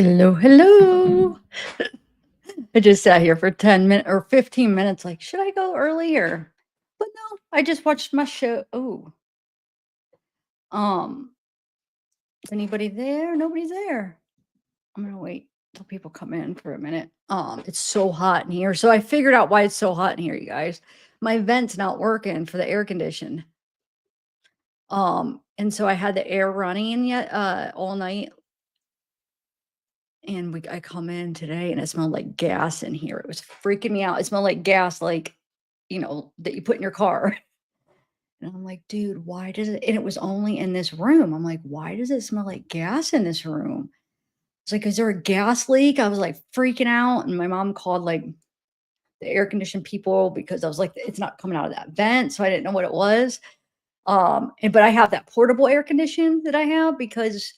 Hello, hello. I just sat here for 10 minutes or 15 minutes, like, should I go earlier? But no, I just watched my show. Oh, um, is anybody there? Nobody's there. I'm gonna wait till people come in for a minute. It's so hot in here. So I figured out why it's so hot in here, you guys. My vent's not working for the air condition. And so I had the air running yet all night. And I come in today and it smelled like gas in here. It was freaking me out. It smelled like gas, like, that you put in your car. And I'm like, dude, why does it? And it was only in this room. I'm like, why does it smell like gas in this room? It's like, is there a gas leak? I was like freaking out. And my mom called like the air conditioned people because I was like, it's not coming out of that vent. So I didn't know what it was. But I have that portable air condition that I have because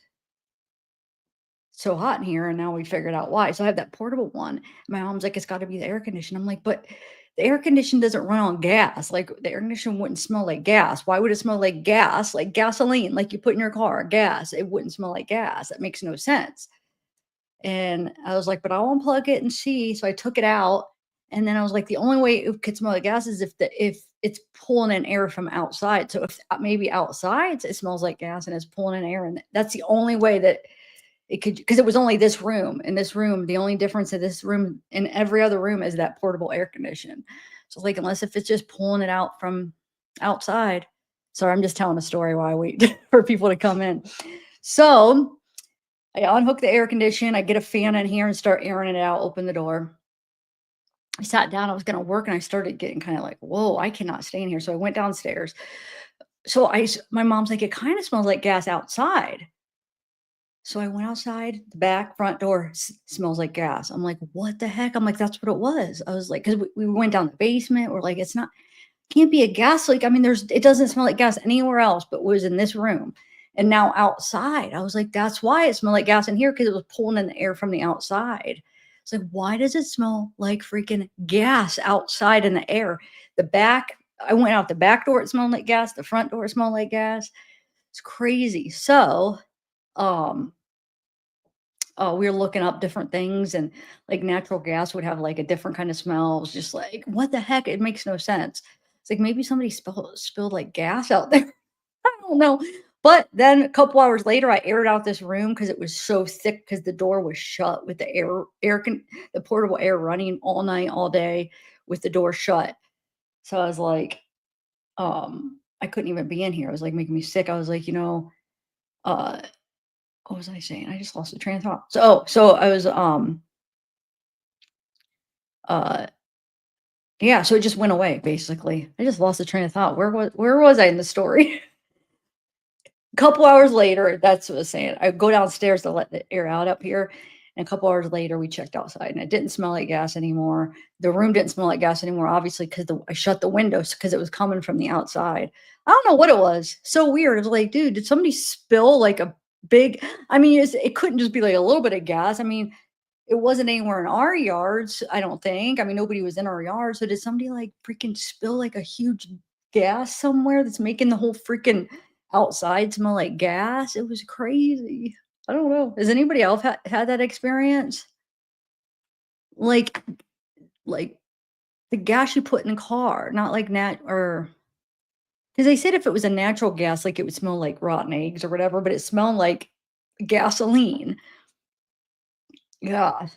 so hot in here, and now we figured out why. So I have that portable one. My mom's like, "It's gotta be the air conditioner." I'm like, "But the air conditioner doesn't run on gas. Like, the air conditioner wouldn't smell like gas. Why would it smell like gas? Like gasoline, like you put in your car, gas. It wouldn't smell like gas. That makes no sense." And I was like, "But I'll unplug it and see." So I took it out, and then I was like, "The only way it could smell like gas is if it's pulling in air from outside. So if maybe outside it smells like gas and it's pulling in air, and that's the only way that it could, because it was only this room. In this room, the only difference in this room and every other room is that portable air condition. So like, unless if it's just pulling it out from outside. Sorry, I'm just telling a story while I wait for people to come in. So I unhook the air condition. I get a fan in here and start airing it out. Open the door. I sat down. I was going to work, and I started getting kind of like, whoa, I cannot stay in here. So I went downstairs. So my mom's like, it kind of smells like gas outside. So I went outside, the back front door smells like gas. I'm like, what the heck? I'm like, that's what it was. I was like, because we went down the basement. We're like, it's not, can't be a gas leak. I mean, it doesn't smell like gas anywhere else, but was in this room. And now outside, I was like, that's why it smelled like gas in here, because it was pulling in the air from the outside. It's like, why does it smell like freaking gas outside in the air? The back, I went out the back door, it smelled like gas. The front door smelled like gas. It's crazy. So, um, we were looking up different things, and like natural gas would have like a different kind of smell. It was just like, what the heck? It makes no sense. It's like maybe somebody spilled like gas out there. I don't know. But then a couple hours later, I aired out this room because it was so thick because the door was shut with the the portable air running all night, all day with the door shut. So I was like, I couldn't even be in here. It was like making me sick. I was like, uh, what was I saying? I just lost the train of thought. So I was uh yeah, so it just went away basically. I just lost the train of thought. Where was I in the story? A couple hours later, that's what I was saying. I go downstairs to let the air out up here. And a couple hours later, we checked outside, and it didn't smell like gas anymore. The room didn't smell like gas anymore, obviously, because I shut the windows because it was coming from the outside. I don't know what it was. So weird. It was like, dude, did somebody spill like a big? I mean, it couldn't just be like a little bit of gas. I mean, it wasn't anywhere in our yards, I don't think. I mean, nobody was in our yard. So did somebody like freaking spill like a huge gas somewhere that's making the whole freaking outside smell like gas? It was crazy. I don't know. Has anybody else had that experience? Like like the gas you put in a car, not like or because they said if it was a natural gas, like it would smell like rotten eggs or whatever, but it smelled like gasoline. Yeah.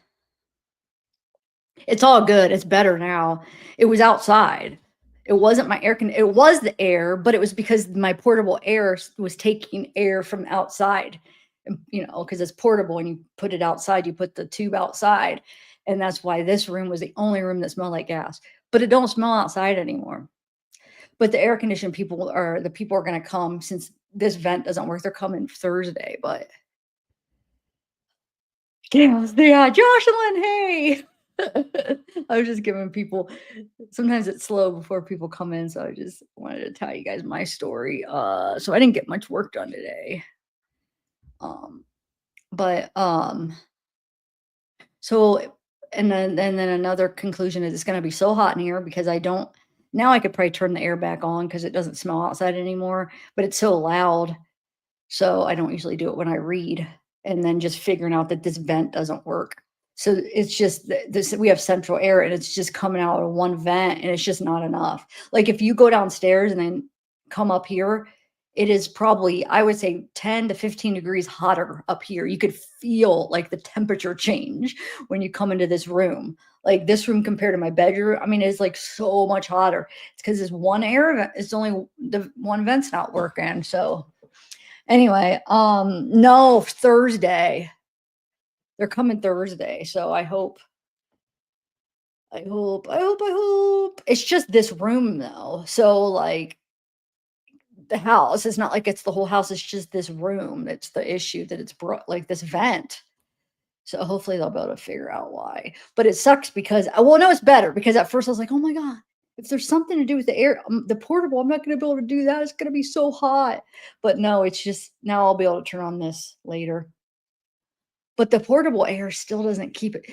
It's all good, it's better now. It was outside. It wasn't my it was the air, but it was because my portable air was taking air from outside, because it's portable and you put it outside, you put the tube outside, and that's why this room was the only room that smelled like gas, but it don't smell outside anymore. But the air conditioning people are gonna come since this vent doesn't work, they're coming Thursday, but yeah, Jocelyn, hey. I was just giving people sometimes it's slow before people come in, so I just wanted to tell you guys my story. So I didn't get much work done today. Um, but so and then another conclusion is it's gonna be so hot in here because I don't now I could probably turn the air back on because it doesn't smell outside anymore, but it's so loud. So I don't usually do it when I read. and then just figuring out that this vent doesn't work. So it's just this we have central air and it's just coming out of one vent and it's just not enough. Like if you go downstairs and then come up here, it is probably, I would say 10 to 15 degrees hotter up here. You could feel like the temperature change when you come into this room. Like this room compared to my bedroom, I mean, it's like so much hotter. It's because this one air vent, it's only the one vent's not working. So anyway, no, Thursday. They're coming Thursday, so I hope. It's just this room though. So like the house, it's not like it's the whole house, it's just this room. That's the issue that it's brought like this vent. So hopefully they'll be able to figure out why. But it sucks because well, no, it's better because at first I was like, oh my God, if there's something to do with the air, the portable, I'm not gonna be able to do that. It's gonna be so hot. But no, it's just now I'll be able to turn on this later. But the portable air still doesn't keep it.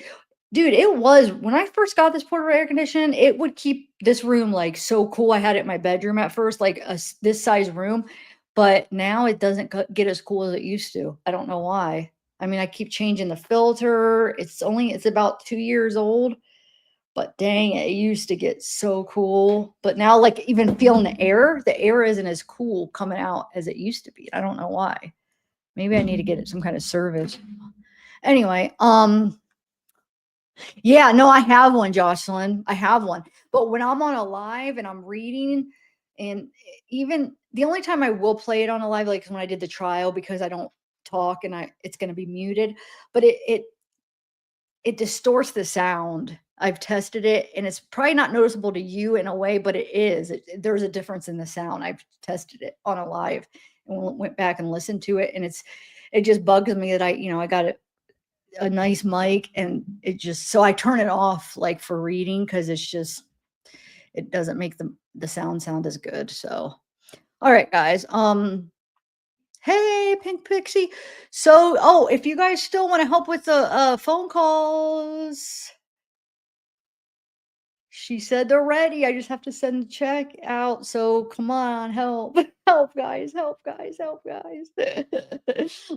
Dude, it was when I first got this portable air condition, it would keep this room like so cool. I had it in my bedroom at first, like this size room, but now it doesn't get as cool as it used to. I don't know why. I mean, I keep changing the filter. It's about 2 years old, but dang, it used to get so cool. But now, like even feeling the air isn't as cool coming out as it used to be. I don't know why. Maybe I need to get it some kind of service. Anyway, yeah, no, I have one, Jocelyn. I have one. But when I'm on a live and I'm reading, and even the only time I will play it on a live, like when I did the trial, because I don't talk and it's going to be muted, but it distorts the sound. I've tested it, and it's probably not noticeable to you in a way, but it is. There's a difference in the sound. I've tested it on a live and went back and listened to it, and it just bugs me that I got it a nice mic and it just so I turn it off like for reading because it doesn't make the sound as good. So all right guys, hey Pink Pixie. So if you guys still want to help with the phone calls, she said they're ready. I just have to send the check out. So come on, help. Help guys, help guys, help guys.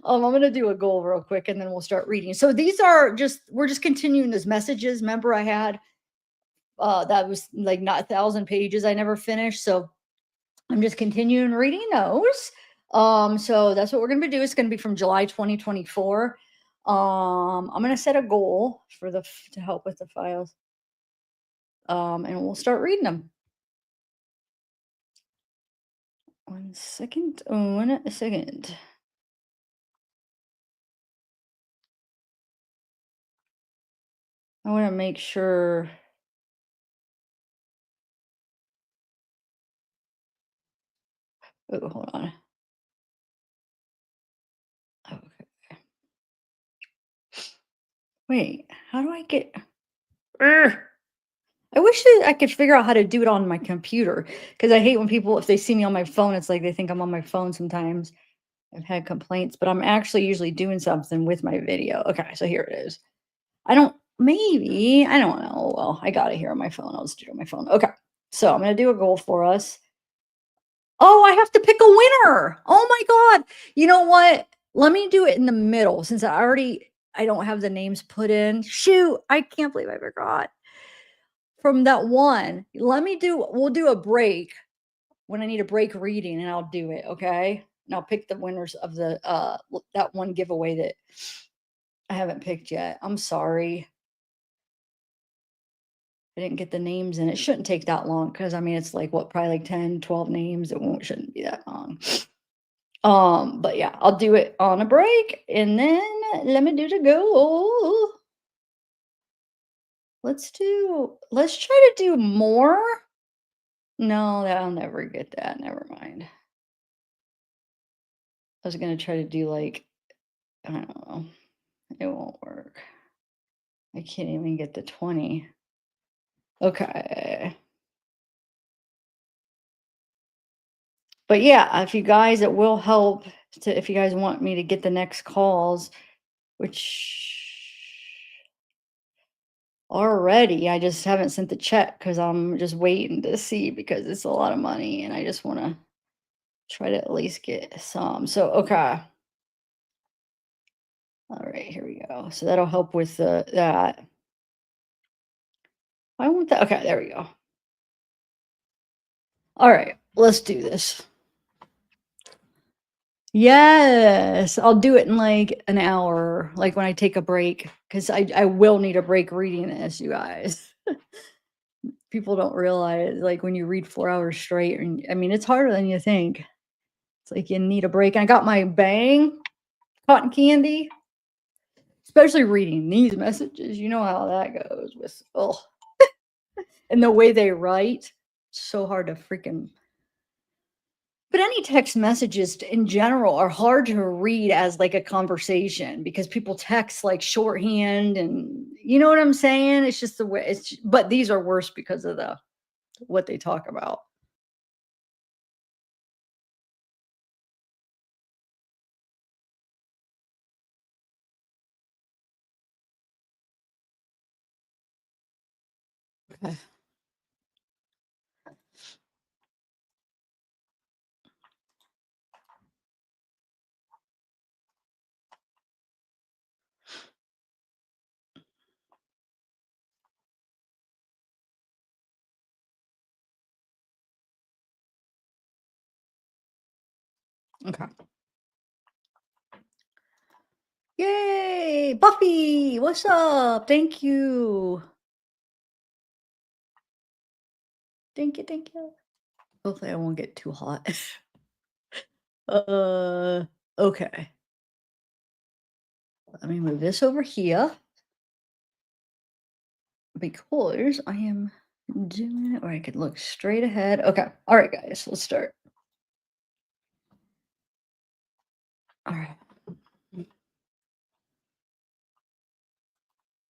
I'm gonna do a goal real quick and then we'll start reading. So these are we're just continuing those messages. Remember, I had that was like not 1,000 pages I never finished. So I'm just continuing reading those. So that's what we're gonna do. It's gonna be from July 2024. I'm gonna set a goal for to help with the files. And we'll start reading them. 1 second. 1 second. I want to make sure. Oh, hold on. Okay. Wait, how do I get? Urgh. I wish that I could figure out how to do it on my computer because I hate when people, if they see me on my phone, it's like they think I'm on my phone sometimes. I've had complaints, but I'm actually usually doing something with my video. Okay, so here it is. I don't know. Well, I got it here on my phone. I'll just do it on my phone. Okay, so I'm going to do a goal for us. Oh, I have to pick a winner. Oh my God. You know what? Let me do it in the middle since I don't have the names put in. Shoot, I can't believe I forgot. From that one, we'll do a break when I need a break reading and I'll do it, okay? And I'll pick the winners of that one giveaway that I haven't picked yet. I'm sorry. I didn't get the names in. It shouldn't take that long because I mean it's like probably like 10, 12 names. Shouldn't be that long. But yeah, I'll do it on a break and then let me do the goal. Let's try to do more. No, I'll never get that. Never mind. I was gonna try to do like, I don't know. It won't work. I can't even get the 20. Okay. But yeah, if you guys, it will help if you guys want me to get the next calls, which already I just haven't sent the check because I'm just waiting to see because it's a lot of money and I just want to try to at least get some. So, okay. All right, here we go. So that'll help with that. I want that. Okay, there we go. All right, let's do this. Yes, I'll do it in like an hour, like when I take a break, because I will need a break reading this, you guys. People don't realize, like, when you read 4 hours straight, and I mean, it's harder than you think. It's like you need a break. And I got my bang cotton candy, especially reading these messages. You know how that goes with, oh, and the way they write, so hard to freaking. But any text messages in general are hard to read as like a conversation because people text like shorthand, and you know what I'm saying? It's just the way but these are worse because of the what they talk about. Okay. Okay. Yay! Buffy, what's up? Thank you. Thank you, thank you. Hopefully I won't get too hot. uh okay. Let me move this over here because I am doing it where I could look straight ahead. Okay. All right, guys, let's start. All right.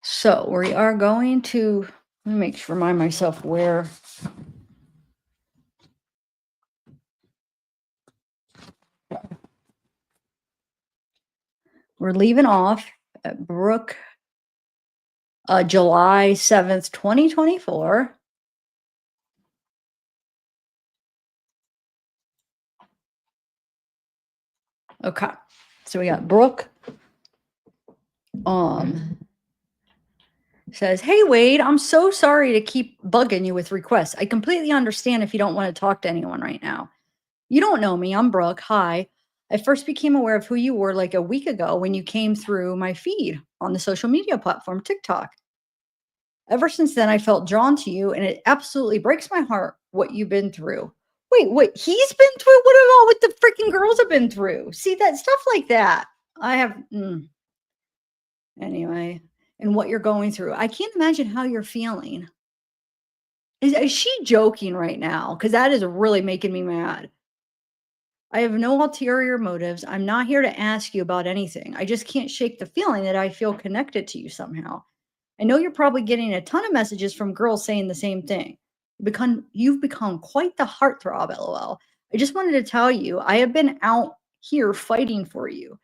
So we are going to let me remind myself where we're leaving off at Brooke, July 7th, 2024. Okay. So we got Brooke um says, "Hey Wade, I'm so sorry to keep bugging you with requests. I completely understand if you don't want to talk to anyone right now. You don't know me. I'm Brooke. Hi. I first became aware of who you were like a week ago when you came through my feed on the social media platform TikTok. Ever since then, I felt drawn to you, and it absolutely breaks my heart what you've been through." Wait, he's been through? What about what the freaking girls have been through? See, that stuff like that. I have, anyway, and what you're going through. I can't imagine how you're feeling. Is she joking right now? Because that is really making me mad. I have no ulterior motives. I'm not here to ask you about anything. I just can't shake the feeling that I feel connected to you somehow. I know you're probably getting a ton of messages from girls saying the same thing. You've become quite the heartthrob, lol. I just wanted to tell you, I have been out here fighting for you.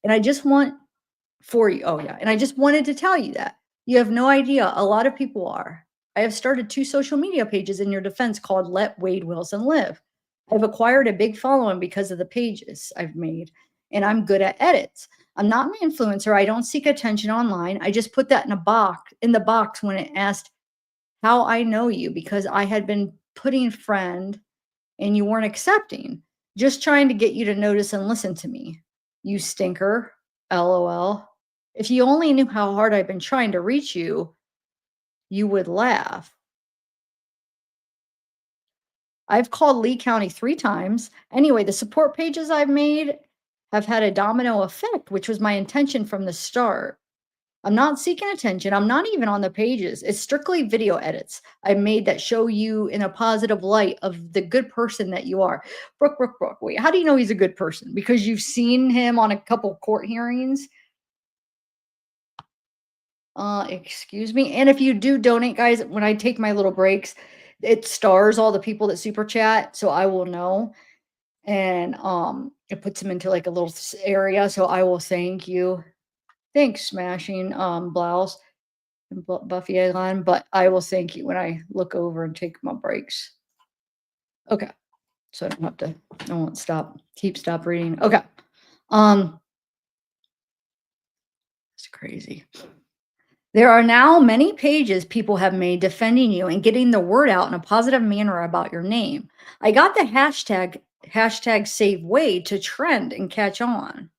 And I just want for you. Oh, yeah. And I just wanted to tell you that. You have no idea. A lot of people are. I have started 2 social media pages in your defense called Let Wade Wilson Live. I've acquired a big following because of the pages I've made, and I'm good at edits. I'm not an influencer. I don't seek attention online. I just put that in the box when it asked how I know you because I had been putting friend and you weren't accepting. Just trying to get you to notice and listen to me. You stinker. LOL. If you only knew how hard I've been trying to reach you, you would laugh. I've called Lee County 3 times. Anyway, the support pages I've made have had a domino effect, which was my intention from the start. I'm not seeking attention. I'm not even on the pages. It's strictly video edits I made that show you in a positive light of the good person that you are. Brooke. Wait, how do you know he's a good person? Because you've seen him on a couple court hearings? Excuse me. And if you do donate, guys, when I take my little breaks, it stars all the people that super chat, so I will know. And it puts them into like a little area, so I will thank you. Thanks, smashing blouse and Buffy Eglon, but I will thank you when I look over and take my breaks. Okay. So I don't have to, I won't stop reading. Okay. Um, Crazy. There are now many pages people have made defending you and getting the word out in a positive manner about your name. I got the hashtag save Wade to trend and catch on.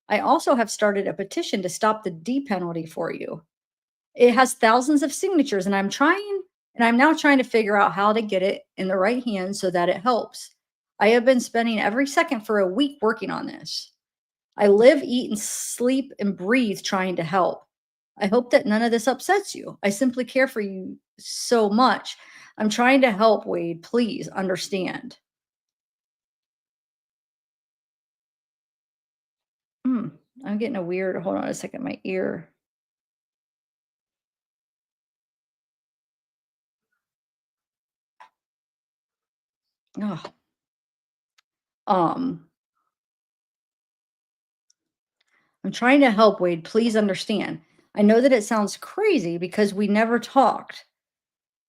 I also have started a petition to stop the D penalty for you. It has thousands of signatures, and I'm now trying to figure out how to get it in the right hands so that it helps. I have been spending every second for a week working on this. I live, eat, and sleep and breathe trying to help. I hope that none of this upsets you. I simply care for you so much. I'm trying to help, Wade. Please understand. Hmm. I'm getting a weird, hold on a second, my ear. Ugh. Um, I'm trying to help, Wade. Please understand. I know that it sounds crazy because we never talked,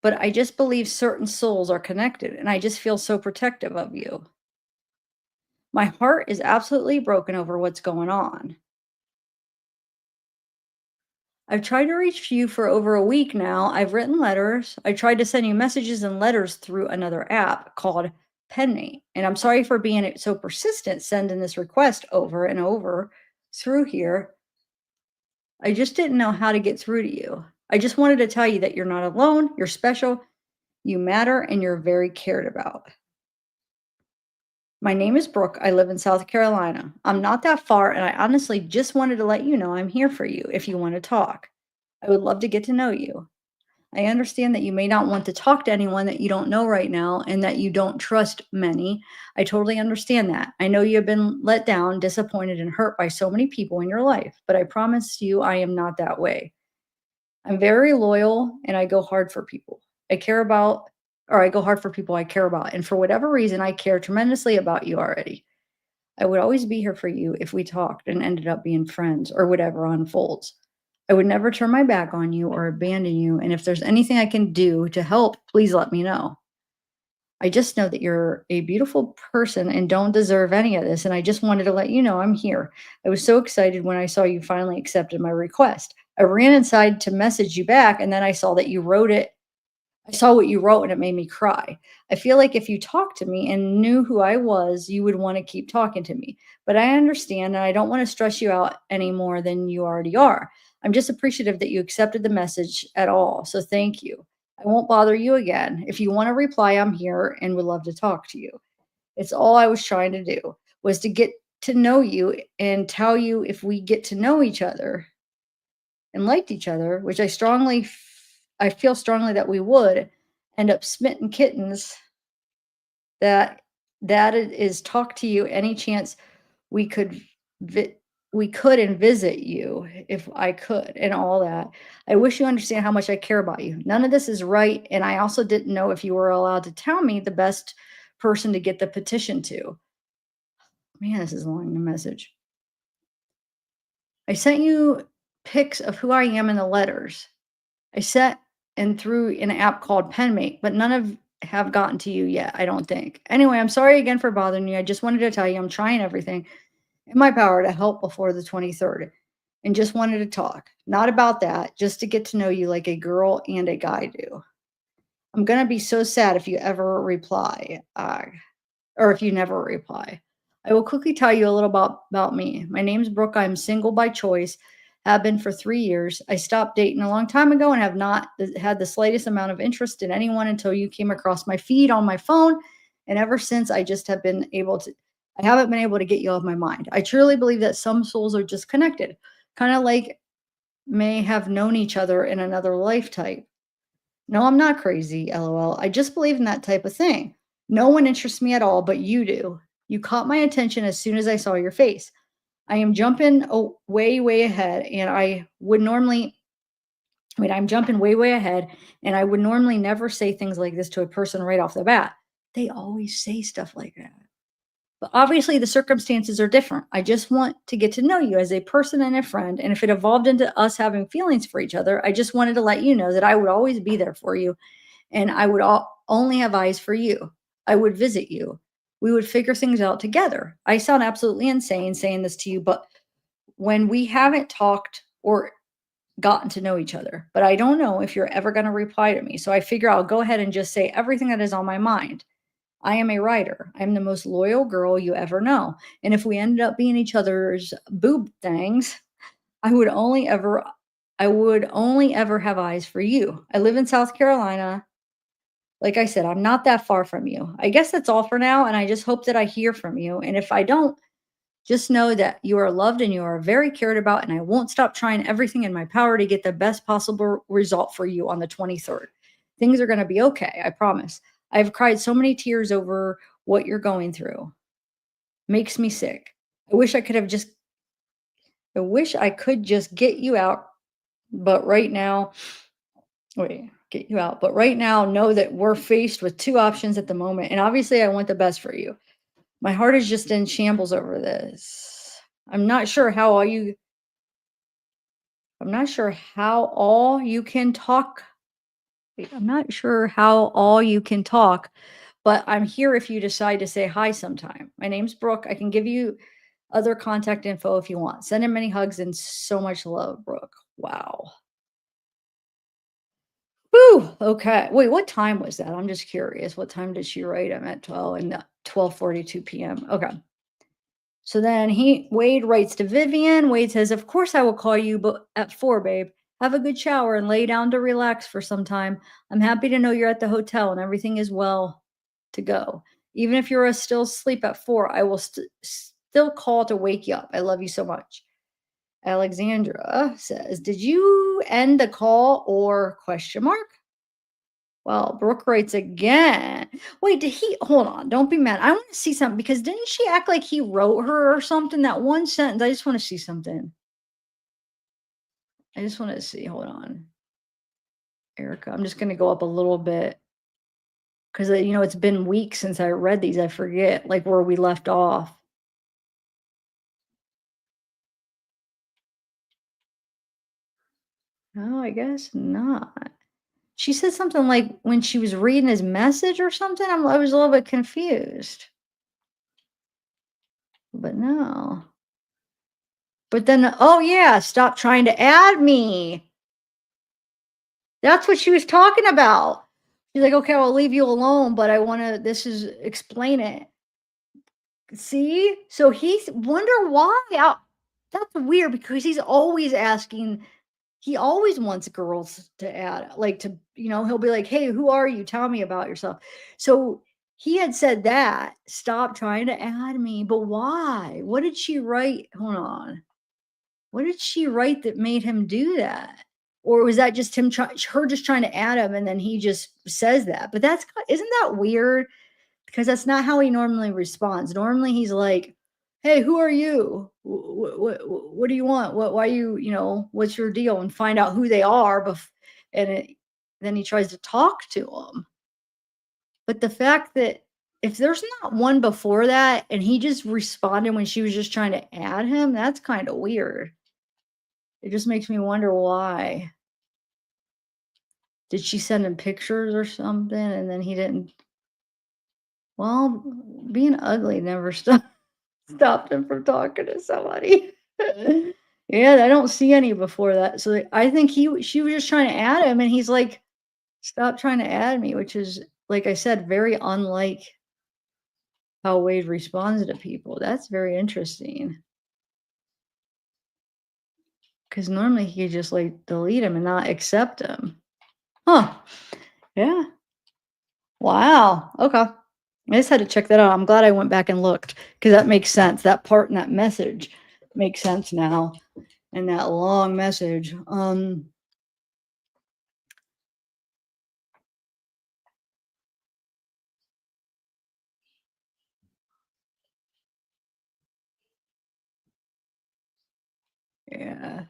but I just believe certain souls are connected, and I just feel so protective of you. My heart is absolutely broken over what's going on. I've tried to reach you for over a week now. I've written letters. I tried to send you messages and letters through another app called Penmate. And I'm sorry for being so persistent sending this request over and over through here. I just didn't know how to get through to you. I just wanted to tell you that you're not alone, you're special, you matter, and you're very cared about. My name is Brooke. I live in South Carolina. I'm not that far, and I honestly just wanted to let you know I'm here for you if you want to talk. I would love to get to know you. I understand that you may not want to talk to anyone that you don't know right now and that you don't trust many. I totally understand that. I know you have been let down, disappointed, and hurt by so many people in your life, but I promise you I am not that way. I'm very loyal and I go hard for people. I care about, or I go hard for people I care about. And for whatever reason, I care tremendously about you already. I would always be here for you if we talked and ended up being friends or whatever unfolds. I would never turn my back on you or abandon you. And if there's anything I can do to help, please let me know. I just know that you're a beautiful person and don't deserve any of this. And I just wanted to let you know I'm here. I was so excited when I saw you finally accepted my request. I ran inside to message you back, and then I saw that you wrote it. I saw what you wrote and it made me cry. I feel like if you talked to me and knew who I was, you would want to keep talking to me. But I understand and I don't want to stress you out any more than you already are. I'm just appreciative that you accepted the message at all. So thank you. I won't bother you again. If you want to reply, I'm here and would love to talk to you. It's all I was trying to do was to get to know you and tell you if we get to know each other and liked each other, which I feel strongly that we would end up smitten kittens, that is talk to you any chance we could vi- we could and visit you if I could and all that. I wish you understand how much I care about you. None of this is right, and I also didn't know if you were allowed to tell me the best person to get the petition to. Man, this is long, the message. I sent you pics of who I am in the letters. I set and through an app called Penmate, but none of have gotten to you yet, I don't think. Anyway, I'm sorry again for bothering you. I just wanted to tell you I'm trying everything in my power to help before the 23rd and just wanted to talk. Not about that, just to get to know you like a girl and a guy do. I'm going to be so sad if you ever reply. Or if you never reply. I will quickly tell you a little about me. My name's Brooke. I'm single by choice, have been for 3 years. I stopped dating a long time ago and have not had the slightest amount of interest in anyone until you came across my feed on my phone. And ever since, I haven't been able to get you off my mind. I truly believe that some souls are just connected, kind of like may have known each other in another lifetime. No, I'm not crazy, LOL. I just believe in that type of thing. No one interests me at all, but you do. You caught my attention as soon as I saw your face. I am jumping way, way ahead, and I'm jumping way, way ahead, and I would normally never say things like this to a person right off the bat. They always say stuff like that. But obviously, the circumstances are different. I just want to get to know you as a person and a friend. And if it evolved into us having feelings for each other, I just wanted to let you know that I would always be there for you and I would only have eyes for you. I would visit you. We would figure things out together. I sound absolutely insane saying this to you, but when we haven't talked or gotten to know each other, but I don't know if you're ever going to reply to me. So I figure I'll go ahead and just say everything that is on my mind. I am a writer. I'm the most loyal girl you ever know. And if we ended up being each other's boob things, I would only ever have eyes for you. I live in South Carolina. Like I said, I'm not that far from you. I guess that's all for now. And I just hope that I hear from you. And if I don't, just know that you are loved and you are very cared about. And I won't stop trying everything in my power to get the best possible result for you on the 23rd. Things are going to be okay. I promise. I've cried so many tears over what you're going through. Makes me sick. I wish I could just get you out. But right now, get you out. But right now, know that we're faced with two options at the moment. And obviously, I want the best for you. My heart is just in shambles over this. I'm not sure how all you can talk. I'm not sure how all you can talk, but I'm here if you decide to say hi sometime. My name's Brooke. I can give you other contact info if you want. Send him many hugs and so much love, Brooke. Wow. Whew, okay. Wait, what time was that? I'm just curious. What time did she write him at 12:42 p.m.? Okay. So then Wade writes to Vivien. Wade says, "Of course I will call you, but at 4, babe. Have a good shower and lay down to relax for some time. I'm happy to know you're at the hotel and everything is well to go. Even if you're still asleep at 4, I will still call to wake you up. I love you so much." Alexandra says, "Did you end the call or question mark?" Well, Brooke writes again. Wait, hold on, don't be mad. I want to see something because didn't she act like he wrote her or something? That one sentence. I just want to see something. I just want to see. Hold on. Erica, I'm just going to go up a little bit because, it's been weeks since I read these. I forget like where we left off. No, I guess not. She said something like when she was reading his message or something. I was a little bit confused. But no. But then, oh yeah, stop trying to add me. That's what she was talking about. She's like, okay, I'll leave you alone, but explain it. See? So wonder why. That's weird because he's always asking, he always wants girls to add, like he'll be like, hey, who are you? Tell me about yourself. So he had said that, stop trying to add me, but why? What did she write? Hold on. What did she write that made him do that? Or was that just her just trying to add him and then he just says that? But isn't that weird? Because that's not how he normally responds. Normally he's like, hey, who are you? What do you want? Why what's your deal? And find out who they are. Then he tries to talk to them. But the fact that if there's not one before that and he just responded when she was just trying to add him, that's kind of weird. It just makes me wonder why. Did she send him pictures or something and then he didn't? Well, being ugly never stopped him from talking to somebody. Yeah, I don't see any before that. So I think she was just trying to add him and he's like, stop trying to add me, which is, like I said, very unlike how Wade responds to people. That's very interesting. Because normally he could just like delete him and not accept him. Huh. Yeah. Wow. Okay. I just had to check that out. I'm glad I went back and looked because that makes sense. That part in that message makes sense now. And that long message. Yeah.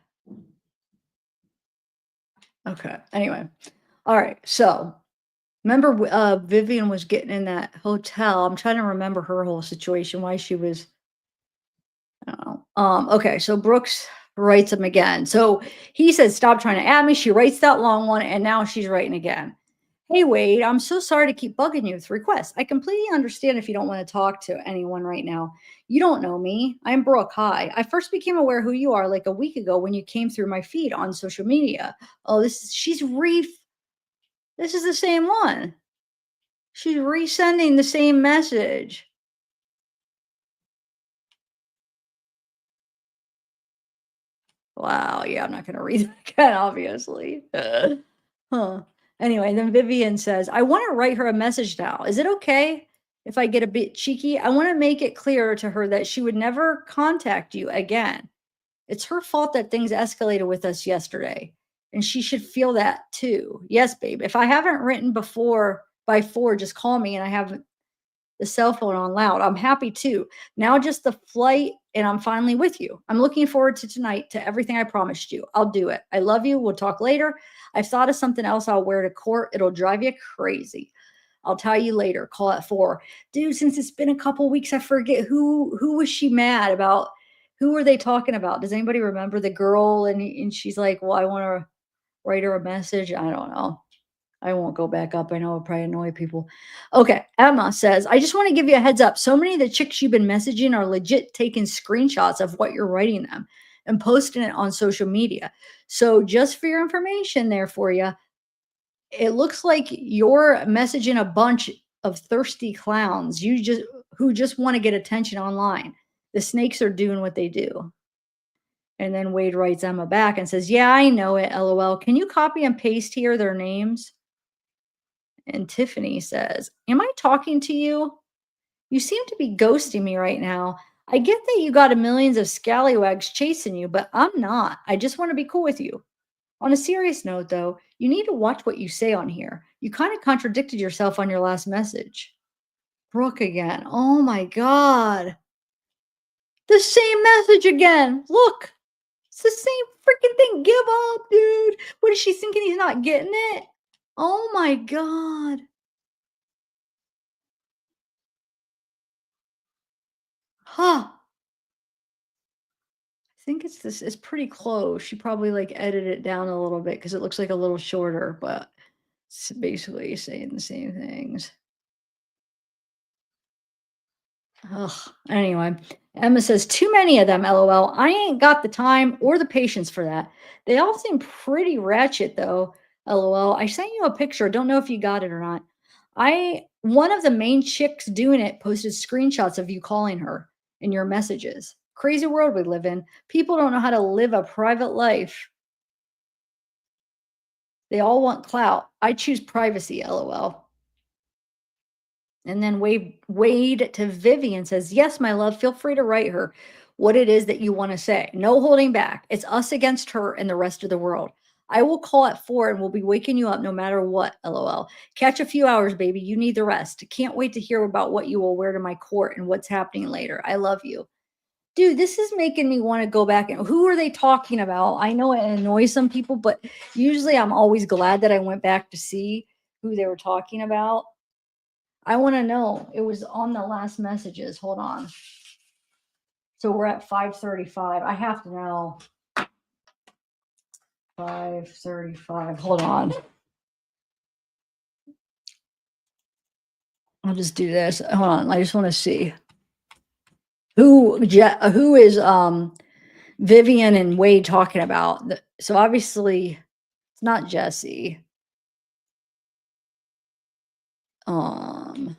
Okay. Anyway. All right. So remember Vivien was getting in that hotel. I'm trying to remember her whole situation, why she was, I don't know. Okay, so Brooks writes him again. So he says, stop trying to add me. She writes that long one, and now she's writing again. Hey Wade, I'm so sorry to keep bugging you with requests. I completely understand if you don't want to talk to anyone right now. You don't know me. I'm Brooke. Hi. I first became aware who you are like a week ago when you came through my feed on social media. Oh, this is the same one. She's resending the same message. Wow. Yeah, I'm not going to read that again, obviously. Huh. Anyway, then Vivien says, I want to write her a message now. Is it okay if I get a bit cheeky? I want to make it clear to her that she would never contact you again. It's her fault that things escalated with us yesterday, and she should feel that too. Yes, babe. If I haven't written before by 4, just call me and I have the cell phone on loud. I'm happy too. Now just the flight and I'm finally with you. I'm looking forward to tonight to everything I promised you. I'll do it. I love you. We'll talk later. I've thought of something else I'll wear to court. It'll drive you crazy. I'll tell you later. Call at 4. Dude, since it's been a couple weeks, I forget who was she mad about? Who were they talking about? Does anybody remember the girl? And she's like, well, I want to write her a message. I don't know. I won't go back up. I know it'll probably annoy people. Okay. Emma says, I just want to give you a heads up. So many of the chicks you've been messaging are legit taking screenshots of what you're writing them and posting it on social media. So just for your information there for you, it looks like you're messaging a bunch of thirsty clowns. Who just want to get attention online. The snakes are doing what they do. And then Wade writes Emma back and says, yeah, I know it. LOL. Can you copy and paste here their names? And Tiffany says, am I talking to you? You seem to be ghosting me right now. I get that you got a millions of scallywags chasing you, but I'm not. I just want to be cool with you. On a serious note, though, you need to watch what you say on here. You kind of contradicted yourself on your last message. Brooke again. Oh my God. The same message again. Look, it's the same freaking thing. Give up, dude. What is she thinking he's not getting it? Oh my God. Huh. I think it's pretty close. She probably, like, edited it down a little bit because it looks like a little shorter, but it's basically saying the same things. Ugh. Anyway, Emma says, "Too many of them, LOL. I ain't got the time or the patience for that. They all seem pretty ratchet though, LOL. I sent you a picture. Don't know if you got it or not. I One of the main chicks doing it posted screenshots of you calling her in your messages. Crazy world we live in. People don't know how to live a private life. They all want clout. I choose privacy, LOL." And then Wade to Vivien says, yes, my love, feel free to write her what it is that you want to say. No holding back. It's us against her and the rest of the world. I will call at 4 and we'll be waking you up no matter what, LOL. Catch a few hours, baby. You need the rest. Can't wait to hear about what you will wear to my court and what's happening later. I love you. Dude, this is making me want to go back and who are they talking about? I know it annoys some people, but usually I'm always glad that I went back to see who they were talking about. I wanna know. It was on the last messages. Hold on. So we're at 5:35. I have to know. 5:35. Hold on. I'll just do this. Hold on. I just wanna see who is, Vivien and Wade talking about. So obviously it's not Jesse. Um,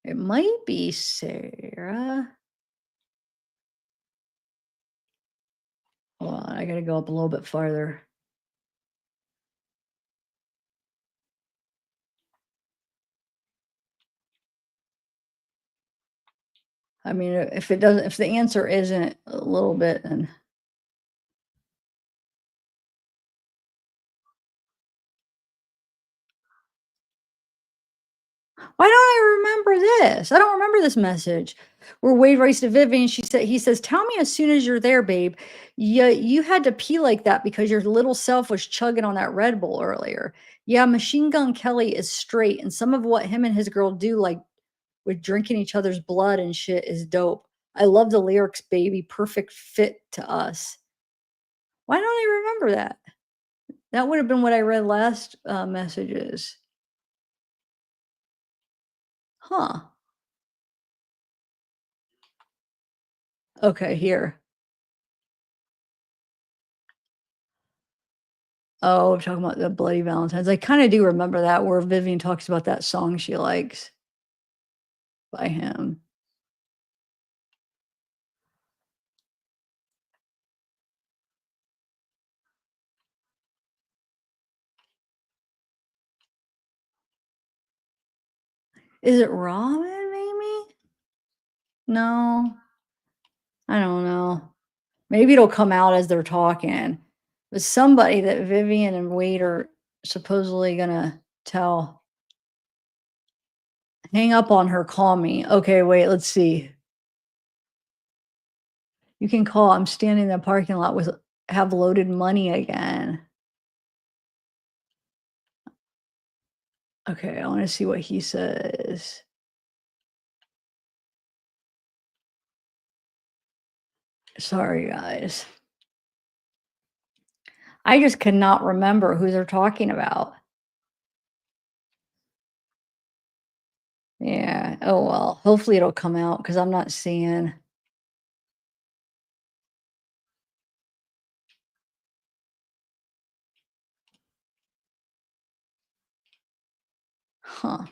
it might be Sarah. Hold on. I gotta go up a little bit farther. I mean, if the answer isn't a little bit, then why don't I remember this? I don't remember this message. Where Wade writes to Vivian, he says, tell me as soon as you're there, babe. You had to pee like that because your little self was chugging on that Red Bull earlier. Yeah, Machine Gun Kelly is straight, and some of what him and his girl do, like with drinking each other's blood and shit, is dope. I love the lyrics, baby. Perfect fit to us. Why don't I remember that? That would have been what I read last, messages. Huh. Okay, here. Oh, we're talking about the Bloody Valentines. I kinda do remember that where Vivien talks about that song she likes by him. Is it ramen maybe? No, I don't know. Maybe it'll come out as they're talking. But somebody that Vivien and Wade are supposedly gonna tell. Hang up on her, call me. Okay, wait, let's see. You can call. I'm standing in the parking lot with have loaded money again. Okay, I wanna see what he says. Sorry, guys. I just cannot remember who they're talking about. Yeah. Oh, well, hopefully it'll come out because 'cause I'm not seeing. Huh.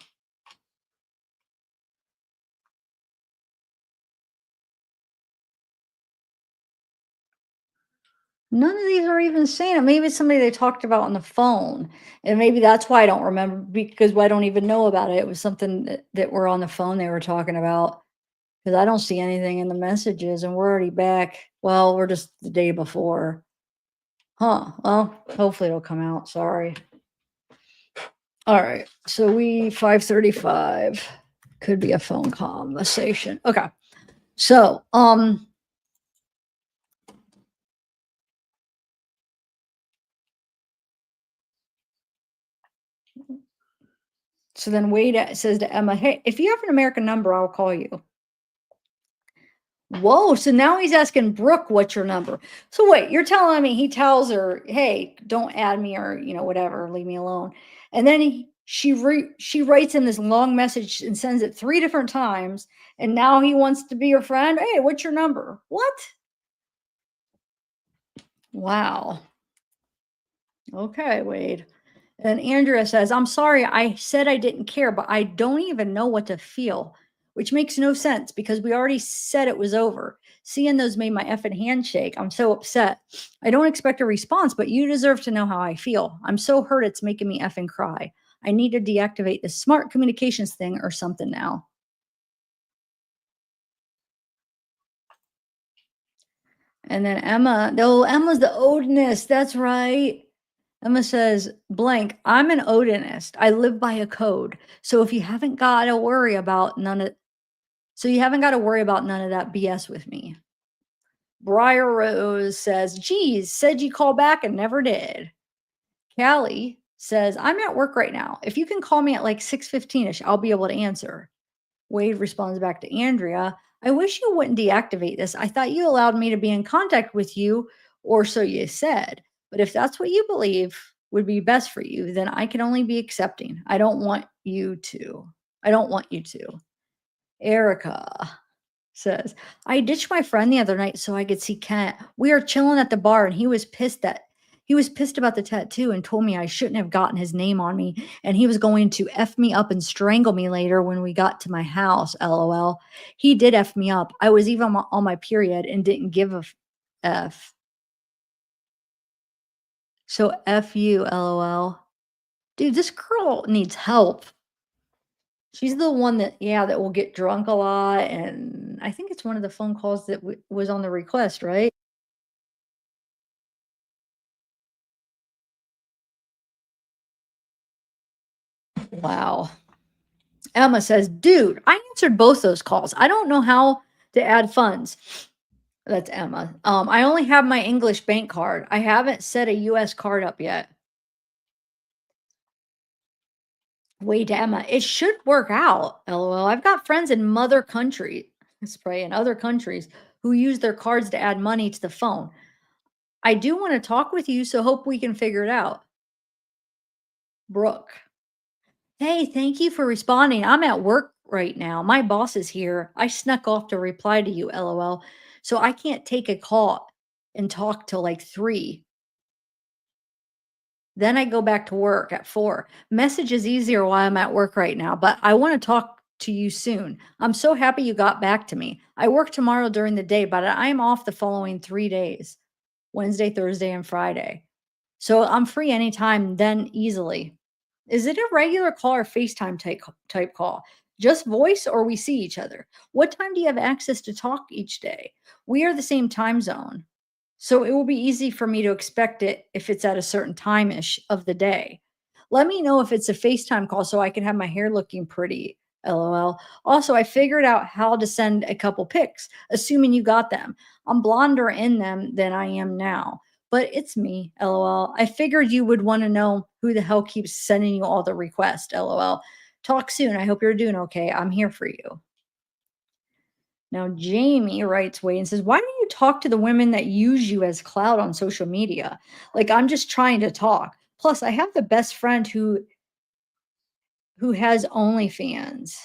None of these are even saying it. Maybe it's somebody they talked about on the phone, and maybe that's why I don't remember because I don't even know about it. It was something that were on the phone they were talking about. Because I don't see anything in the messages, and we're already back. Well, we're just the day before. Huh. Well, hopefully it'll come out. Sorry. All right. So we 5:35 could be a phone conversation. Okay. So, so then Wade says to Emma, "Hey, if you have an American number, I'll call you." Whoa, so now he's asking Brooke, "What's your number?" So wait, you're telling me he tells her, "Hey, don't add me or, whatever, leave me alone." And then she writes him this long message and sends it 3 different times, and now he wants to be your friend? "Hey, what's your number?" What? Wow. Okay, Wade. And Andrea says, "I'm sorry, I said I didn't care, but I don't even know what to feel," which makes no sense because we already said it was over. Seeing those made my effing handshake. I'm so upset. I don't expect a response, but you deserve to know how I feel. I'm so hurt it's making me effing cry. I need to deactivate this smart communications thing or something now. And then Emma, oh, Emma's the Odinist. That's right. Emma says, blank, I'm an Odinist. I live by a code. So if you haven't got to worry about none of so you haven't got to worry about none of that BS with me. Briar Rose says, geez, said you call back and never did. Callie says, I'm at work right now. If you can call me at like 6:15ish, I'll be able to answer. Wade responds back to Andrea, I wish you wouldn't deactivate this. I thought you allowed me to be in contact with you, or so you said. But if that's what you believe would be best for you, then I can only be accepting. I don't want you to. I don't want you to. Erica says, I ditched my friend the other night so I could see Kent. We were chilling at the bar and he was pissed about the tattoo and told me I shouldn't have gotten his name on me and he was going to F me up and strangle me later when we got to my house. LOL. He did F me up. I was even on my period and didn't give a F. So F you, LOL. Dude, this girl needs help. She's the one that yeah, that will get drunk a lot, and I think it's one of the phone calls that was on the request, right? Wow. Emma says, "Dude, I answered both those calls. I don't know how to add funds." That's Emma. I only have my English bank card. I haven't set a US card up yet. Wait, Emma, it should work out. LOL. I've got friends in mother country, spray in other countries who use their cards to add money to the phone. I do want to talk with you, so hope we can figure it out. Brooke. Hey, thank you for responding. I'm at work right now. My boss is here. I snuck off to reply to you, LOL. So I can't take a call and talk till like 3. Then I go back to work at 4. Message is easier while I'm at work right now, but I want to talk to you soon. I'm so happy you got back to me. I work tomorrow during the day, but I am off the following 3 days, Wednesday, Thursday, and Friday. So I'm free anytime then easily. Is it a regular call or FaceTime type call? Just voice or we see each other? What time do you have access to talk each day? We are the same time zone. So it will be easy for me to expect it if it's at a certain time-ish of the day. Let me know if it's a FaceTime call so I can have my hair looking pretty. LOL. Also, I figured out how to send a couple pics, assuming you got them. I'm blonder in them than I am now, but it's me. LOL. I figured you would want to know who the hell keeps sending you all the requests. LOL. Talk soon. I hope you're doing okay. I'm here for you. Now, Jamie writes Wade and says, why don't you talk to the women that use you as clout on social media? Like, I'm just trying to talk. Plus, I have the best friend who has OnlyFans.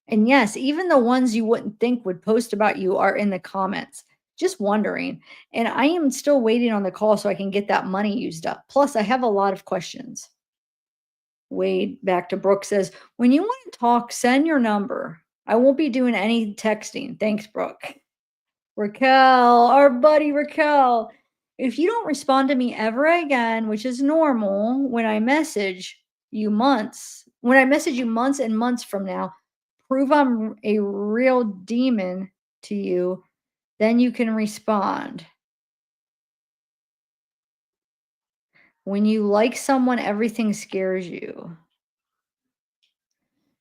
And yes, even the ones you wouldn't think would post about you are in the comments. Just wondering. And I am still waiting on the call so I can get that money used up. Plus, I have a lot of questions. Wade back to Brooke says, when you want to talk, send your number. I won't be doing any texting. Thanks, Brooke. Raquel, our buddy Raquel. If you don't respond to me ever again, which is normal when I message you months and months from now, prove I'm a real demon to you, then you can respond. When you like someone, everything scares you.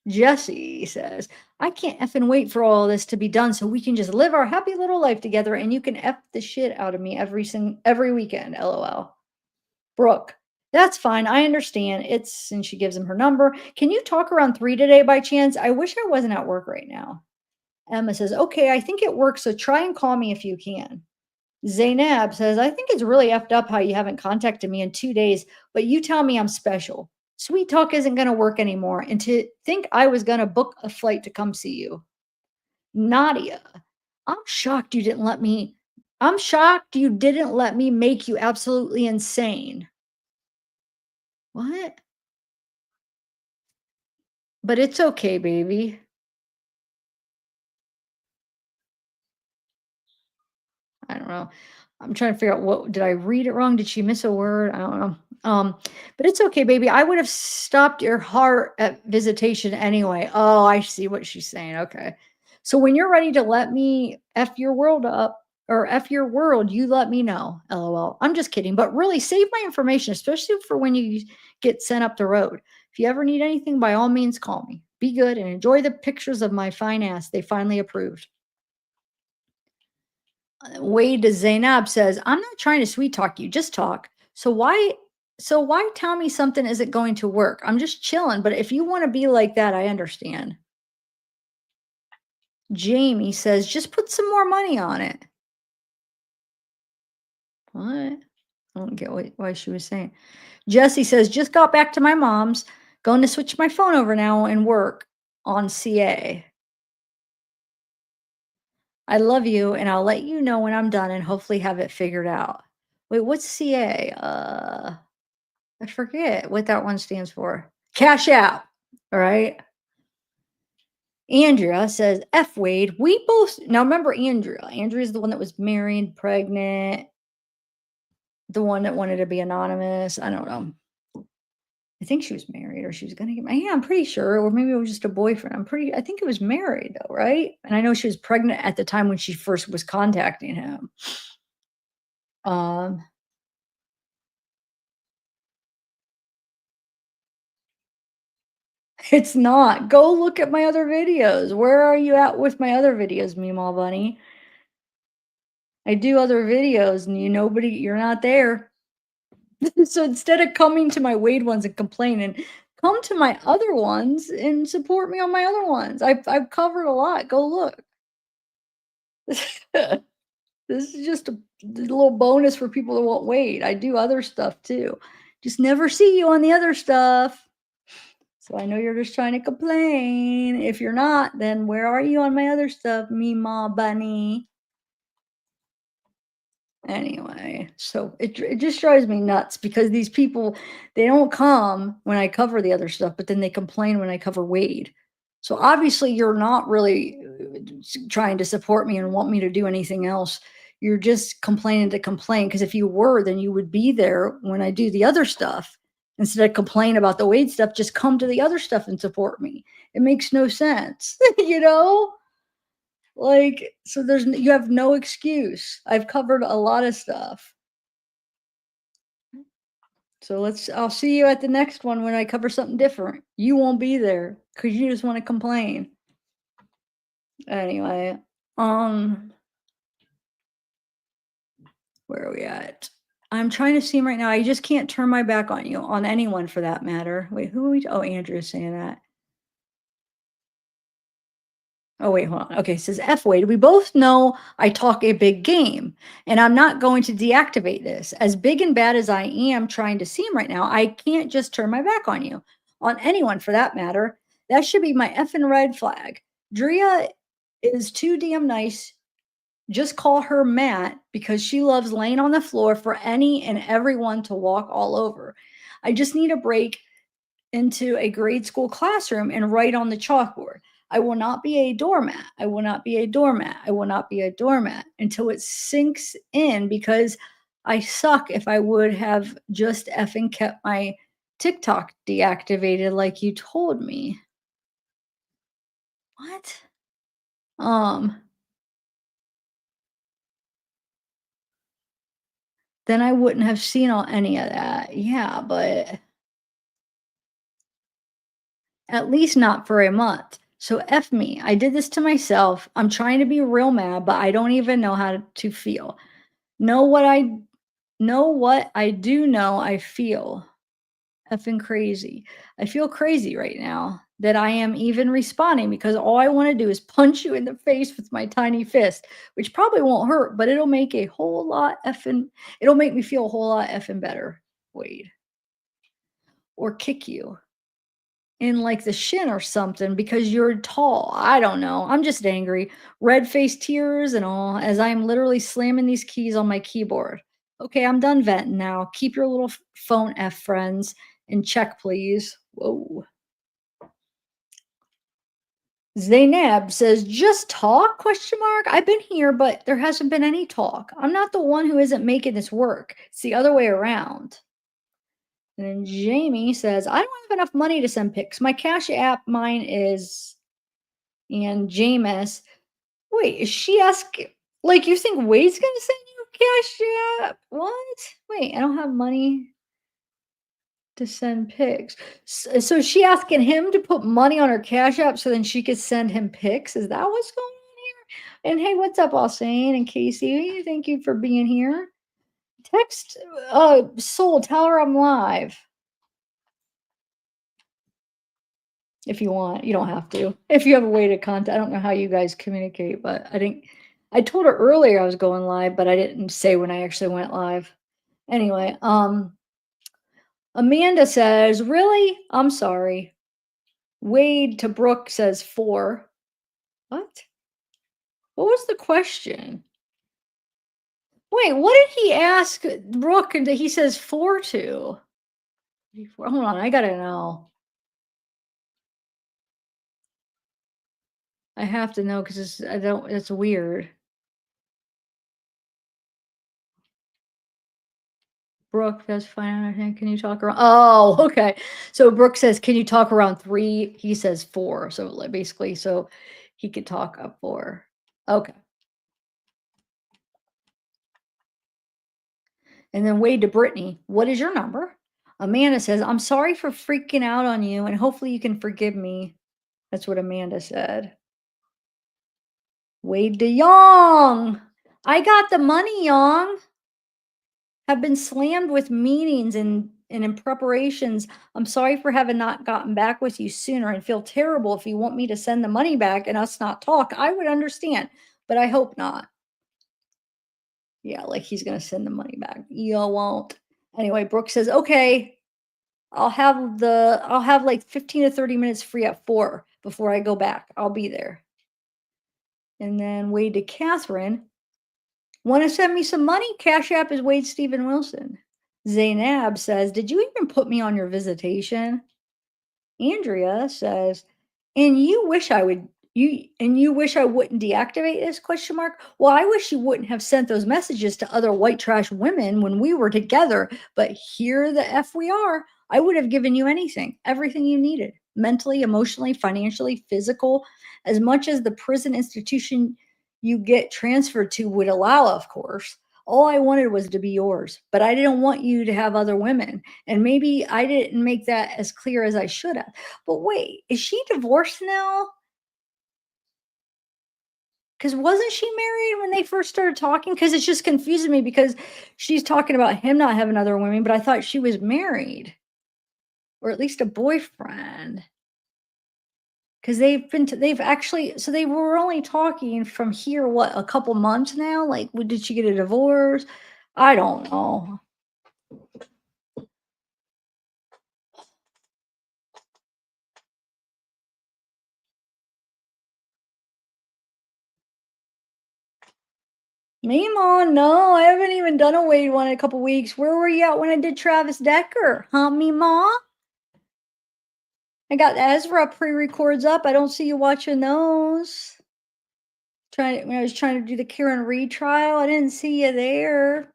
Jesse says, I can't effing wait for all this to be done so we can just live our happy little life together and you can F the shit out of me every weekend. LOL. Brooke, that's fine. I understand. And she gives him her number. Can you talk around 3 today by chance? I wish I wasn't at work right now. Emma says, okay, I think it works. So try and call me if you can. Zainab says, I think it's really effed up how you haven't contacted me in 2 days, but you tell me I'm special. Sweet talk isn't going to work anymore. And to think I was going to book a flight to come see you. Nadia, I'm shocked you didn't let me. I'm shocked you didn't let me make you absolutely insane. What? But it's okay, baby. I don't know. I'm trying to figure out what did I read it wrong? Did she miss a word? I don't know. But it's okay, baby. I would have stopped your heart at visitation anyway. Oh, I see what she's saying. Okay. So when you're ready to let me F your world up or F your world, you let me know. LOL. I'm just kidding. But really save my information, especially for when you get sent up the road. If you ever need anything, by all means call me. Be good and enjoy the pictures of my fine ass. They finally approved. Wade to Zainab says, I'm not trying to sweet talk you, just talk. So why tell me something isn't going to work? I'm just chilling, but if you want to be like that, I understand. Jamie says, just put some more money on it. What? I don't get why she was saying. Jesse says, just got back to my mom's, going to switch my phone over now and work on CA. I love you, and I'll let you know when I'm done and hopefully have it figured out. Wait, what's CA? I forget what that one stands for. Cash out. All right. Andrea says, F Wade, we both now remember Andrea. Andrea's the one that was married, pregnant, the one that wanted to be anonymous. I don't know. I think she was married or she was gonna get married. Yeah, I'm pretty sure. Or maybe it was just a boyfriend. I think it was married though, right? And I know she was pregnant at the time when she first was contacting him. Um, it's not. Go look at my other videos. Where are you at with my other videos, Meemaw Bunny? I do other videos and you're not there. So instead of coming to my Wade ones and complaining, come to my other ones and support me on my other ones. I've covered a lot. Go look. This is just a little bonus for people that won't wait. I do other stuff too. Just never see you on the other stuff. So I know you're just trying to complain. If you're not, then where are you on my other stuff, Meemaw bunny? Anyway, so it just drives me nuts because these people, they don't come when I cover the other stuff, but then they complain when I cover Wade. So obviously you're not really trying to support me and want me to do anything else. You're just complaining to complain, because if you were, then you would be there when I do the other stuff. Instead of complain about the Wade stuff, just come to the other stuff and support me. It makes no sense, you know? Like, so you have no excuse. I've covered a lot of stuff. So I'll see you at the next one when I cover something different. You won't be there because you just want to complain. Anyway, um, where are we at? I'm trying to see him right now. I just can't turn my back on you, on anyone for that matter. Wait, who are we? Oh, Andrew's saying that. Oh, wait, hold on. Okay, it says F Wade. We both know I talk a big game, and I'm not going to deactivate this. As big and bad as I am trying to seem right now, I can't just turn my back on you, on anyone for that matter. That should be my effing red flag. Drea is too damn nice. Just call her Matt because she loves laying on the floor for any and everyone to walk all over. I just need a break into a grade school classroom and write on the chalkboard. I will not be a doormat. I will not be a doormat. I will not be a doormat until it sinks in, because I suck. If I would have just effing kept my TikTok deactivated like you told me. What? Um, then I wouldn't have seen any of that. Yeah, but at least not for a month. So F me. I did this to myself. I'm trying to be real mad, but I don't even know how to feel. Know what I do know I feel. Effing crazy. I feel crazy right now that I am even responding, because all I want to do is punch you in the face with my tiny fist, which probably won't hurt, but it'll make me feel a whole lot effing better. Wade. Or kick you in like the shin or something because you're tall. I don't know. I'm just angry. Red face tears and all, as I'm literally slamming these keys on my keyboard. Okay, I'm done venting now. Keep your little phone F friends in check, please. Whoa. Zainab says, just talk, question mark. I've been here, but there hasn't been any talk. I'm not the one who isn't making this work. It's the other way around. And then Jamie says, I don't have enough money to send pics. My Cash App, mine is, and Jameis. Wait, is she asking, like, you think Wade's gonna send you Cash App? What? Wait, I don't have money to send pics. So is she asking him to put money on her Cash App so then she could send him pics? Is that what's going on here? And hey, what's up, Alsane and Casey? Thank you for being here. Text Soul, tell her I'm live. If you want, you don't have to. If you have a way to contact, I don't know how you guys communicate, but I told her earlier I was going live, but I didn't say when I actually went live. Anyway, Amanda says, really? I'm sorry. Wade to Brooke says 4. What? What was the question? Wait, what did he ask Brooke that he says 4 to? Hold on, I gotta know. I have to know because it's weird. Brooke, that's fine. I think. Can you talk around? Oh, okay. So Brooke says, "Can you talk around 3?" He says 4. So like, basically, so he could talk up 4. Okay. And then Wade to Brittany, "What is your number?" Amanda says, "I'm sorry for freaking out on you, and hopefully you can forgive me." That's what Amanda said. Wade to Young, "I got the money, Young. Have been slammed with meetings and in preparations. I'm sorry for having not gotten back with you sooner and feel terrible if you want me to send the money back and us not talk. I would understand, but I hope not." Yeah, like he's gonna send the money back. You won't. Anyway, Brooke says, okay. I'll have like 15 to 30 minutes free at 4 before I go back. I'll be there. And then Wade to Catherine, want to send me some money? Cash App is Wade Stephen Wilson. Zainab says, did you even put me on your visitation? Andrea says, and you wish I wouldn't deactivate this question mark? Well, I wish you wouldn't have sent those messages to other white trash women when we were together, but here the F we are. I would have given you anything, everything you needed, mentally, emotionally, financially, physical, as much as the prison institution you get transferred to would allow, of course. All I wanted was to be yours, but I didn't want you to have other women. And maybe I didn't make that as clear as I should have. But wait, is she divorced now? Because wasn't she married when they first started talking? Because it's just confusing me because she's talking about him not having other women, but I thought she was married or at least a boyfriend. Because they've actually, so they were only talking from here, what, a couple months now? Like, did she get a divorce? I don't know. Mima, no, I haven't even done a Wade one in a couple weeks. Where were you at when I did Travis Decker? Huh, Mima? I got Ezra pre-records up. I don't see you watching those. When I was trying to do the Karen Reed trial, I didn't see you there.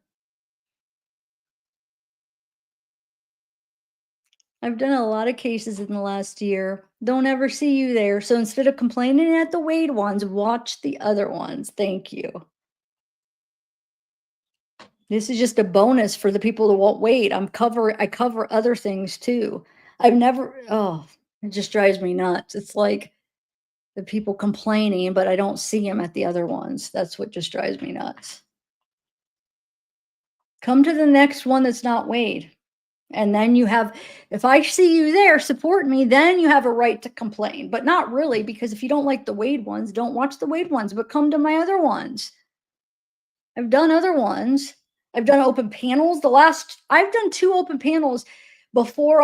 I've done a lot of cases in the last year. Don't ever see you there. So instead of complaining at the Wade ones, watch the other ones. Thank you. This is just a bonus for the people that won't wait. I cover other things too. It just drives me nuts. It's like the people complaining, but I don't see them at the other ones. That's what just drives me nuts. Come to the next one that's not Wade. And then if I see you there, support me, then you have a right to complain, but not really, because if you don't like the Wade ones, don't watch the Wade ones, but come to my other ones. I've done other ones. I've done open panels. I've done 2 open panels before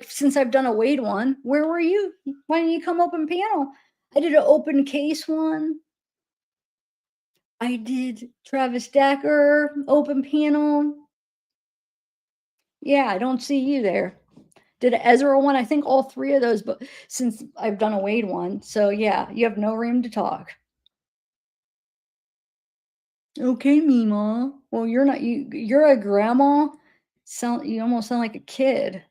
since I've done a Wade one. Where were you? Why didn't you come open panel? I did an open case one. I did Travis Decker, open panel. Yeah, I don't see you there. Did an Ezra one. I think all 3 of those, but since I've done a Wade one. So yeah, you have no room to talk. Okay, Mima. Well, you're a grandma. You almost sound like a kid.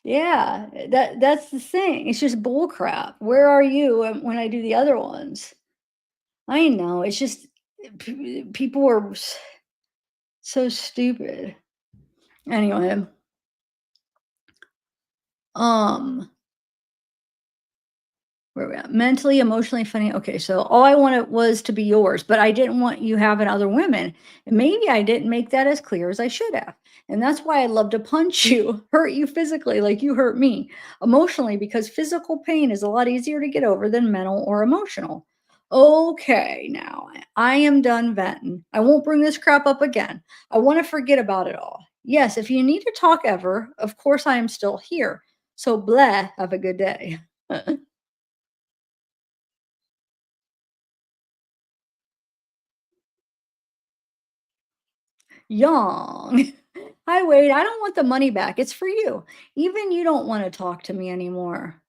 Yeah, that's the thing. It's just bull crap. Where are you when I do the other ones? I know. It's just people are so stupid. Anyway, um where we at? Mentally, emotionally, funny. Okay, so all I wanted was to be yours, but I didn't want you having other women. And maybe I didn't make that as clear as I should have. And that's why I love to punch you, hurt you physically like you hurt me. Emotionally, because physical pain is a lot easier to get over than mental or emotional. Okay, now I am done venting. I won't bring this crap up again. I want to forget about it all. Yes, if you need to talk ever, of course I am still here. So blah, have a good day. Young. Hi, Wade. I don't want the money back. It's for you. Even you don't want to talk to me anymore.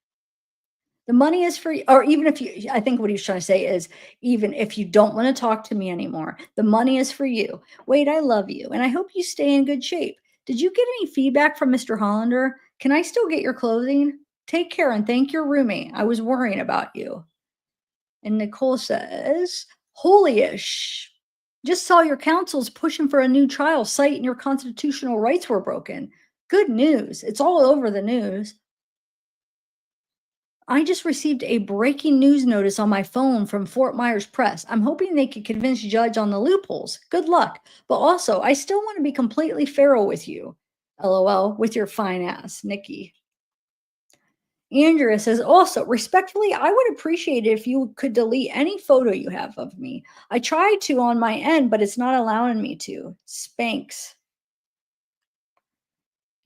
The money is for you. Or even if you, I think what he's trying to say is, even if you don't want to talk to me anymore, the money is for you. Wade, I love you. And I hope you stay in good shape. Did you get any feedback from Mr. Hollander? Can I still get your clothing? Take care and thank your roommate. I was worrying about you. And Nicole says, Holy-ish. Just saw your counsel's pushing for a new trial, citing your constitutional rights were broken. Good news. It's all over the news. I just received a breaking news notice on my phone from Fort Myers Press. I'm hoping they can convince judge on the loopholes. Good luck. But also, I still want to be completely feral with you. LOL, with your fine ass, Nikki. Andrea says, also, respectfully, I would appreciate it if you could delete any photo you have of me. I tried to on my end, but it's not allowing me to. Spanks.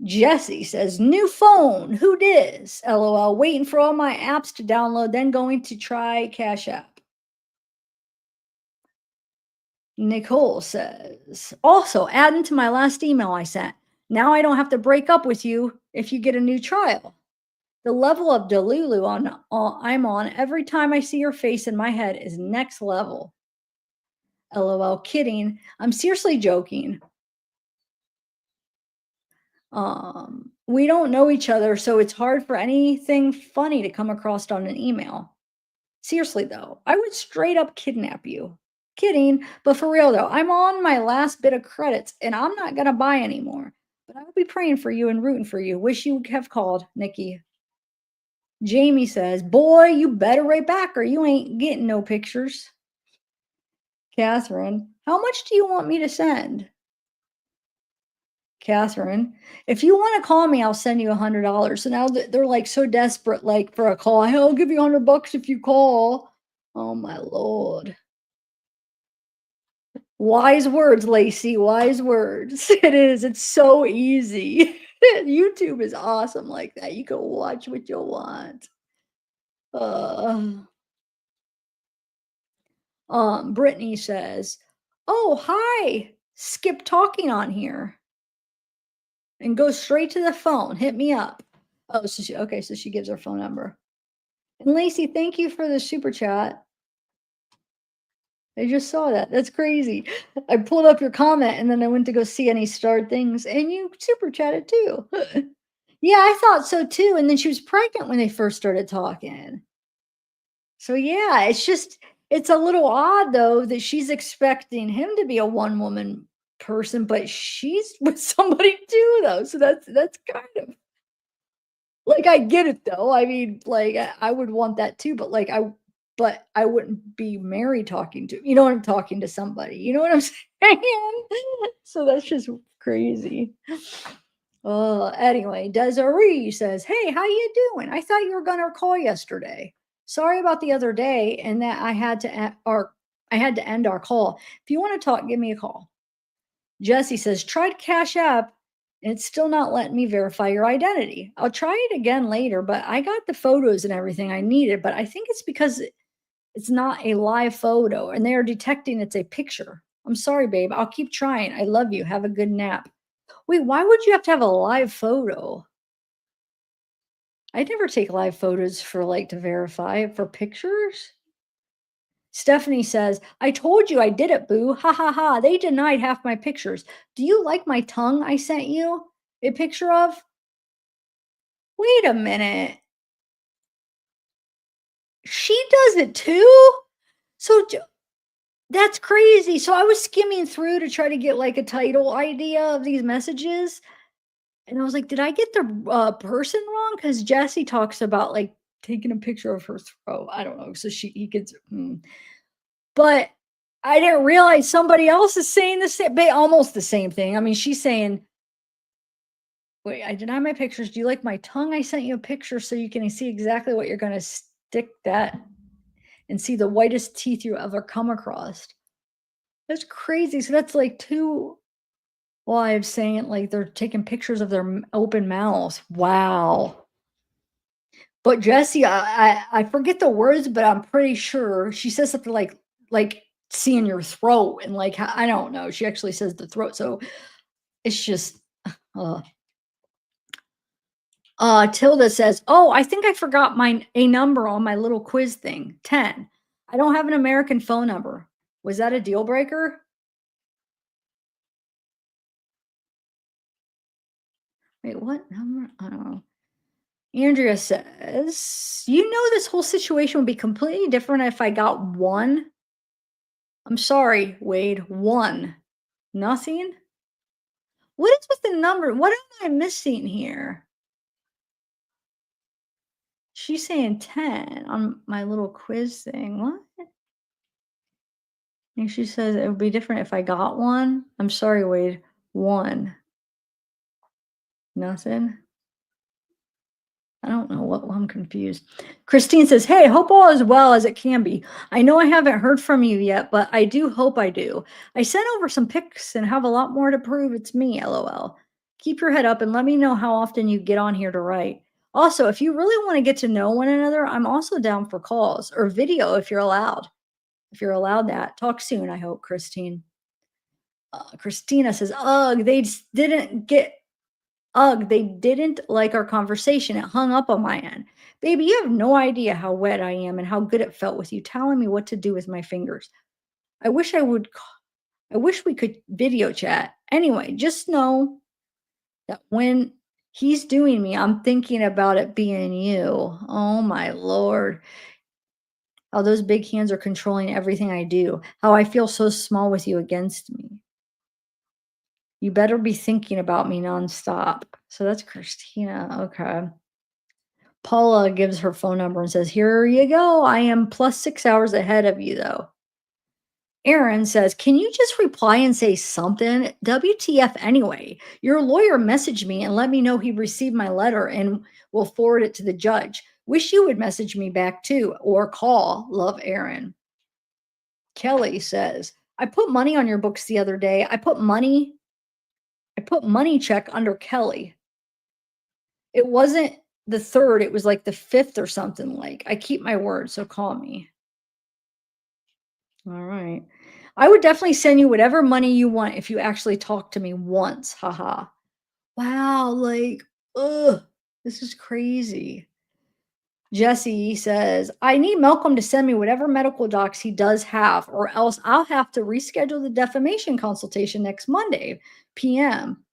Jesse says, new phone. Who dis? LOL. Waiting for all my apps to download, then going to try Cash App. Nicole says, also add into my last email I sent. Now I don't have to break up with you if you get a new trial. The level of Delulu I'm on every time I see your face in my head is next level. LOL, kidding. I'm seriously joking. We don't know each other, so it's hard for anything funny to come across on an email. Seriously though, I would straight up kidnap you. Kidding, but for real though, I'm on my last bit of credits and I'm not gonna buy anymore. But I will be praying for you and rooting for you. Wish you would have called, Nikki. Jamie says, boy, you better write back or you ain't getting no pictures. Catherine, how much do you want me to send? Catherine, if you want to call me, I'll send you $100. So now they're like so desperate, like for a call. Hey, I'll give you $100 if you call. Oh my Lord. Wise words, Lacey. Wise words. It is. It's so easy. YouTube is awesome like that. You can watch what you want. Brittany says, "Oh, hi. Skip talking on here and go straight to the phone. Hit me up." Oh, so she okay, so she gives her phone number. And Lacey, thank you for the super chat. I just saw that. That's crazy. I pulled up your comment and then I went to go see any starred things and you super chatted too. Yeah, I thought so too. And then she was pregnant when they first started talking. So yeah, it's a little odd though that she's expecting him to be a one woman person, but she's with somebody too though. So that's kind of like I get it though. I mean, like I would want that too, but but I wouldn't be married talking to, you know, I'm talking to somebody. You know what I'm saying? So that's just crazy. Anyway, Desiree says, "Hey, how you doing? I thought you were gonna call yesterday. Sorry about the other day and that I had to end our call. If you want to talk, give me a call." Jesse says, "Tried Cash App and it's still not letting me verify your identity. I'll try it again later, but I got the photos and everything I needed, but I think it's because it's not a live photo and they are detecting it's a picture. I'm sorry, babe. I'll keep trying. I love you. Have a good nap." Wait, why would you have to have a live photo? I never take live photos for like to verify for pictures. Stephanie says, "I told you I did it, boo. Ha ha ha. They denied half my pictures. Do you like my tongue I sent you a picture of?" Wait a minute. She does it too? So that's crazy. So I was skimming through to try to get like a title idea of these messages. And I was like, did I get the person wrong? Because Jessie talks about like taking a picture of her throat. I don't know. So he gets, but I didn't realize somebody else is saying the same, almost the same thing. I mean, she's saying, wait, I deny my pictures. Do you like my tongue? I sent you a picture so you can see exactly what you're going to stick that and see the whitest teeth you ever come across. That's crazy. So that's like two wives saying like they're taking pictures of their open mouths. Wow. But Jessie, I forget the words, but I'm pretty sure she says something like seeing your throat and like I don't know. She actually says the throat. So it's just uh Tilda says, "Oh, I think I forgot a number on my little quiz thing. 10. I don't have an American phone number. Was that a deal breaker?" Wait, what number? I don't know. Andrea says, "You know, this whole situation would be completely different if I got one." I'm sorry, Wade, one. Nothing? What is with the number? What am I missing here? She's saying 10 on my little quiz thing. What? And she says it would be different if I got one. I'm sorry, Wade. One. Nothing. I don't know what, I'm confused. Christine says, "Hey, hope all is well as it can be. I know I haven't heard from you yet, but I do hope I do. I sent over some pics and have a lot more to prove it's me, LOL. Keep your head up and let me know how often you get on here to write. Also, if you really want to get to know one another, I'm also down for calls or video if you're allowed. If you're allowed that. Talk soon, I hope, Christine." Christina says, "Ugh, they didn't like our conversation. It hung up on my end. Baby, you have no idea how wet I am and how good it felt with you telling me what to do with my fingers. I wish I would, I wish we could video chat. Anyway, just know that when he's doing me, I'm thinking about it being you. Oh my Lord. How those big hands are controlling everything I do. How I feel so small with you against me. You better be thinking about me nonstop." So that's Christina. Okay. Paula gives her phone number and says, "Here you go. I am plus 6 hours ahead of you, though." Aaron says, "Can you just reply and say something? WTF anyway? Your lawyer messaged me and let me know he received my letter and will forward it to the judge. Wish you would message me back too or call. Love, Aaron." Kelly says, "I put money on your books the other day. I put money check under Kelly. It wasn't the third, it was like the fifth or something like. I keep my word, so call me." All right. "I would definitely send you whatever money you want if you actually talk to me once. Haha." Wow, like, ugh, this is crazy. Jesse says, "I need Malcolm to send me whatever medical docs he does have, or else I'll have to reschedule the defamation consultation next Monday p.m.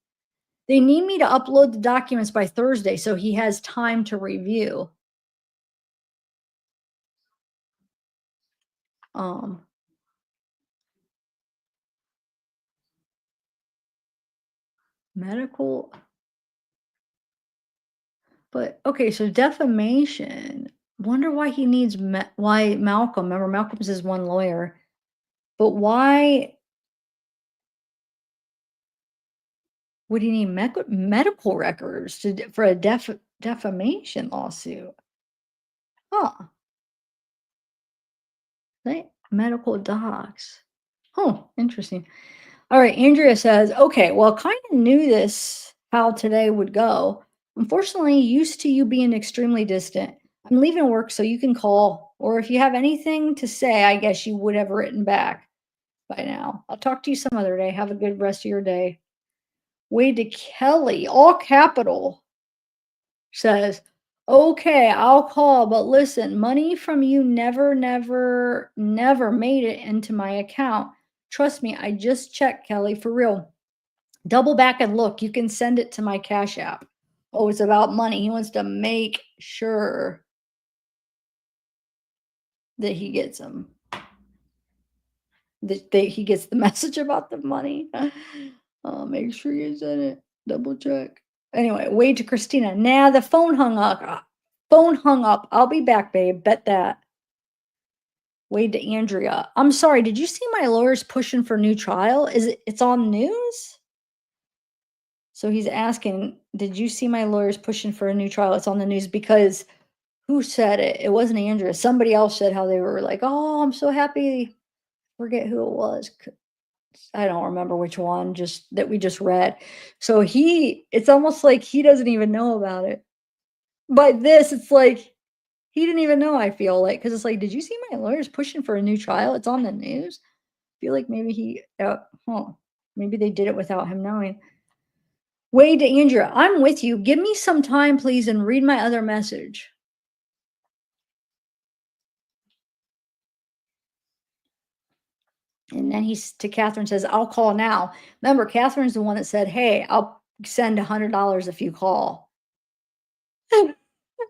They need me to upload the documents by Thursday so he has time to review." Um, medical, but okay, so defamation. Wonder why he needs why Malcolm. Remember, Malcolm's his one lawyer, but why would he need medical records for a defamation lawsuit? Huh? Medical docs. Oh, interesting. All right, Andrea says, "Okay, well, kind of knew this how today would go. Unfortunately, used to you being extremely distant. I'm leaving work so you can call, or if you have anything to say, I guess you would have written back by now. I'll talk to you some other day. Have a good rest of your day." Wade to Kelly, all capital, says, "Okay, I'll call, but listen, money from you never made it into my account. Trust me, I just checked, Kelly, for real. Double back and look. You can send it to my Cash App." Oh, it's about money. He wants to make sure that he gets them. That he gets the message about the money. Make sure you send it. Double check. Anyway, wait to Christina. Nah, the phone hung up. Phone hung up. I'll be back, babe. Bet that. Wade to Andrea. "I'm sorry. Did you see my lawyers pushing for new trial? It's on news?" So he's asking, "Did you see my lawyers pushing for a new trial? It's on the news." Because who said it? It wasn't Andrea. Somebody else said how they were like, "Oh, I'm so happy." Forget who it was. I don't remember which one, just that we just read. So it's almost like he doesn't even know about it. But this, it's like he didn't even know, I feel like, because it's like, "Did you see my lawyers pushing for a new trial? It's on the news." I feel like maybe maybe they did it without him knowing. Wade to Andrea. "I'm with you. Give me some time, please, and read my other message." And then he's to Catherine says, "I'll call now." Remember, Catherine's the one that said, "Hey, I'll send $100 if you call."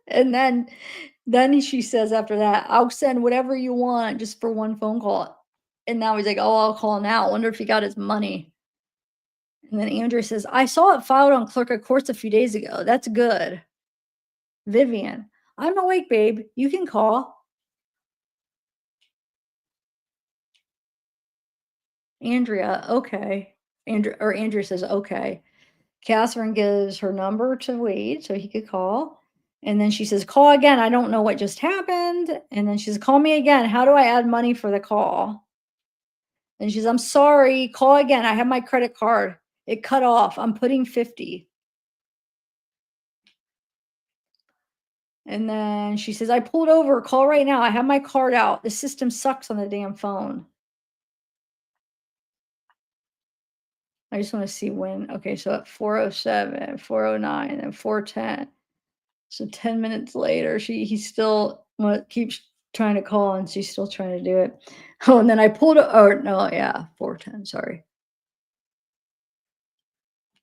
And then she says after that, "I'll send whatever you want just for one phone call." And now he's like, "Oh, I'll call now. I wonder if he got his money." And then Andrew says, "I saw it filed on clerk of courts a few days ago. That's good." Vivien. "I'm awake, babe. You can call." Andrea. "Okay." Andrea says, "Okay." Catherine gives her number to Wade so he could call. And then she says, call again. I don't know what just happened. And then she says, call me again. How do I add money for the call? And she says, I'm sorry. Call again. I have my credit card. It cut off. I'm putting 50. And then she says, I pulled over. Call right now. I have my card out. The system sucks on the damn phone. I just want to see when. Okay, so at 4:07, 4:09, and 4:10. So 10 minutes later, he still keeps trying to call and she's still trying to do it. Oh, and then I pulled it. Oh, no, yeah, 4:10. Sorry.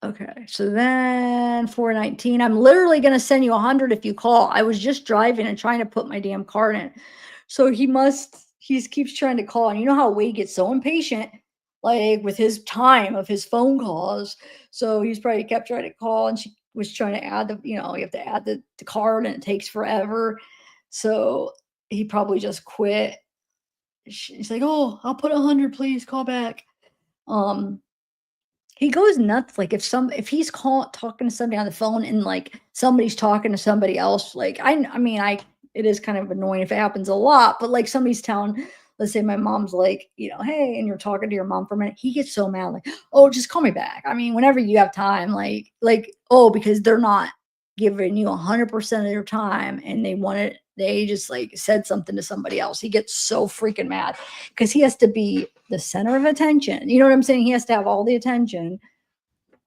Okay, so then 419, I'm literally gonna send you 100 if you call. I was just driving and trying to put my damn card in. So he keeps trying to call, and you know how Wade gets so impatient, like with his time of his phone calls. So he's probably kept trying to call, and she was trying to add you have to add the card, and it takes forever. So he probably just quit. He's like, "Oh, I'll put 100, please call back." Um, he goes nuts, like, if he's talking to somebody on the phone and, like, somebody's talking to somebody else, like, I mean, it is kind of annoying if it happens a lot, but, like, somebody's telling let's say my mom's like, "Hey," and you're talking to your mom for a minute, he gets so mad, like, "Oh, just call me back. I mean, whenever you have time," oh, because they're not giving you 100% of their time and they just, like, said something to somebody else. He gets so freaking mad because he has to be the center of attention. You know what I'm saying? He has to have all the attention.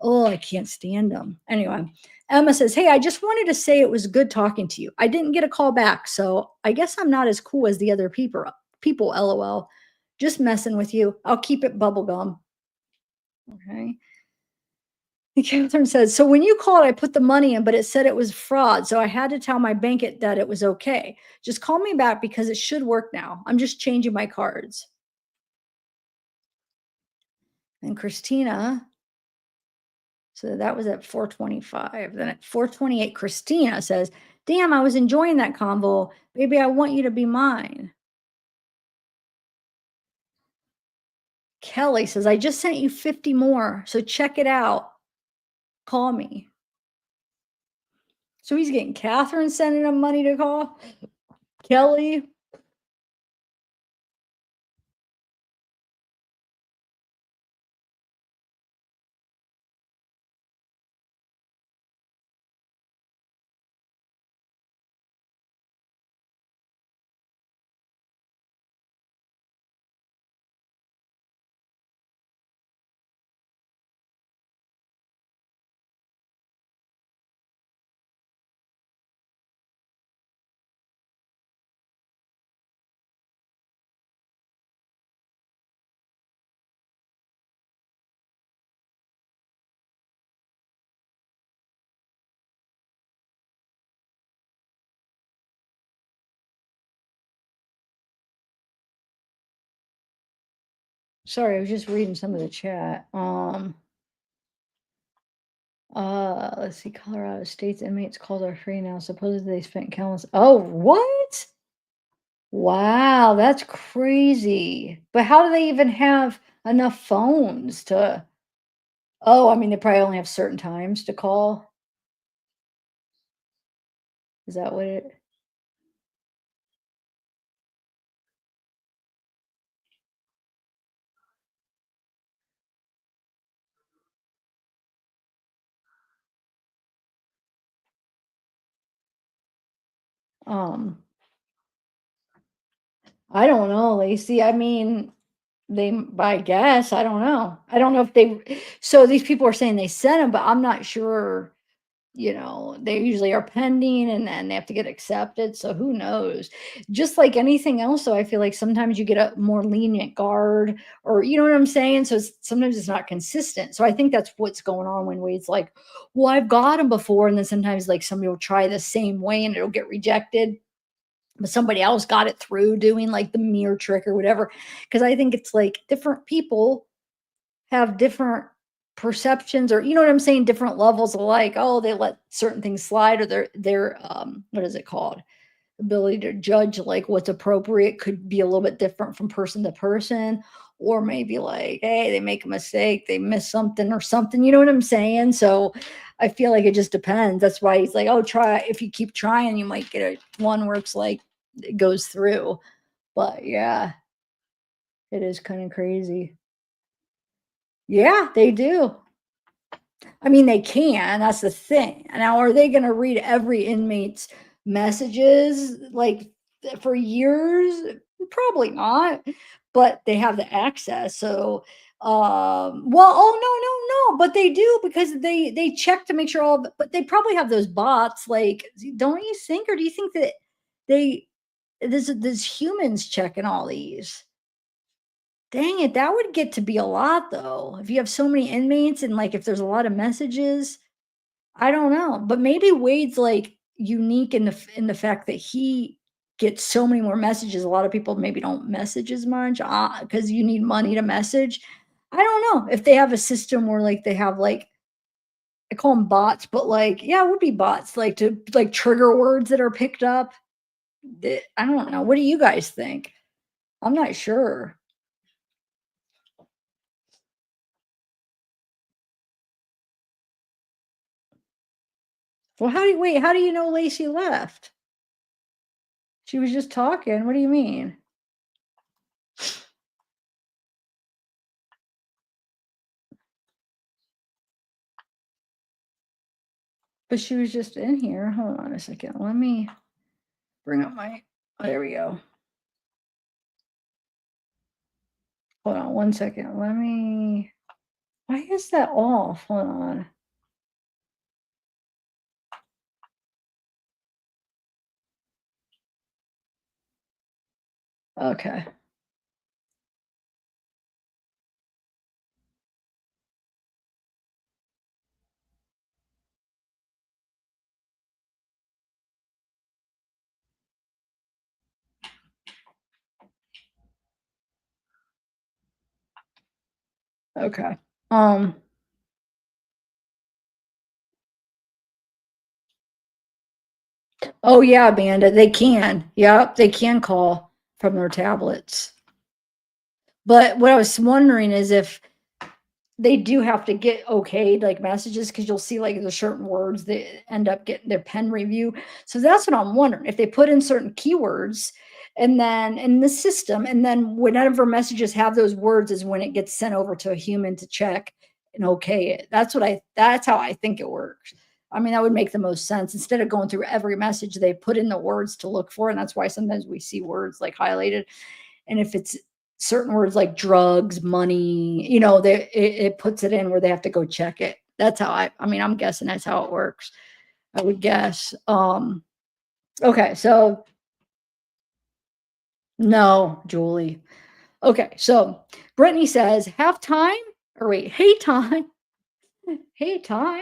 Oh, I can't stand him. Anyway, Emma says, "Hey, I just wanted to say it was good talking to you. I didn't get a call back, so I guess I'm not as cool as the other people, lol. Just messing with you. I'll keep it bubblegum." Okay. And Catherine says, "So when you called, I put the money in, but it said it was fraud. So I had to tell my bank that it was okay. Just call me back because it should work now. I'm just changing my cards." And Christina, so that was at 4:25. Then at 4:28, Christina says, "Damn, I was enjoying that convo. Baby, I want you to be mine." Kelly says, "I just sent you 50 more, so check it out. Call me." So he's getting Catherine sending him money to call. Kelly. Sorry, I was just reading some of the chat. Let's see. Colorado State's inmates calls are free now. Supposedly they spent countless. Oh, what? Wow, that's crazy. But how do they even have enough phones to Oh, I mean, they probably only have certain times to call? Is that what it um, I don't know, Lacey. I mean, I guess, I don't know. I don't know if so these people are saying they sent them, but I'm not sure. They usually are pending and then they have to get accepted. So who knows? Just like anything else, though, I feel like sometimes you get a more lenient guard, or you know what I'm saying? So sometimes it's not consistent. So I think that's what's going on when Wade's like, well, I've got him before. And then sometimes like somebody will try the same way and it'll get rejected. But somebody else got it through doing like the mirror trick or whatever. Cause I think it's like different people have different perceptions, or you know what I'm saying, different levels of like, oh, they let certain things slide, or their what is it called, ability to judge like what's appropriate could be a little bit different from person to person, or maybe like, hey, they make a mistake, they miss something or something, you know what I'm saying? So I feel like it just depends. That's why he's like, oh, try. If you keep trying, you might get one where it's like it goes through. But yeah, it is kind of crazy. Yeah, they do. I mean, they can. That's the thing. Now, are they going to read every inmate's messages like for years? Probably not. But they have the access. So, well, oh no, but they do because they check to make sure but they probably have those bots. Like, don't you think, or do you think that they there's humans checking all these? Dang it, that would get to be a lot though. If you have so many inmates and like if there's a lot of messages, I don't know, but maybe Wade's like unique in the fact that he gets so many more messages. A lot of people maybe don't message as much because you need money to message. I don't know if they have a system where like they have like I call them bots, but like yeah, it would be bots like to like trigger words that are picked up. I don't know. What do you guys think? I'm not sure. Well, how do you know Lacey left? She was just talking. What do you mean? But she was just in here. Hold on a second. Let me bring up my there we go. Hold on one second. Let me why is that off? Hold on. Okay. Okay. Um oh yeah, Amanda, they can. Yep, they can call from their tablets. But what I was wondering is if they do have to get okayed like messages because you'll see like the certain words that end up getting their pen review. So that's what I'm wondering if they put in certain keywords and then in the system, and then whenever messages have those words is when it gets sent over to a human to check and okay it. That's how I think it works. I mean, that would make the most sense. Instead of going through every message, they put in the words to look for. And that's why sometimes we see words like highlighted. And if it's certain words like drugs, money, it puts it in where they have to go check it. That's how I mean, I'm guessing that's how it works. I would guess. Okay, so no, Julie. Okay, so Brittany says, have time or wait, hey time. Hey time.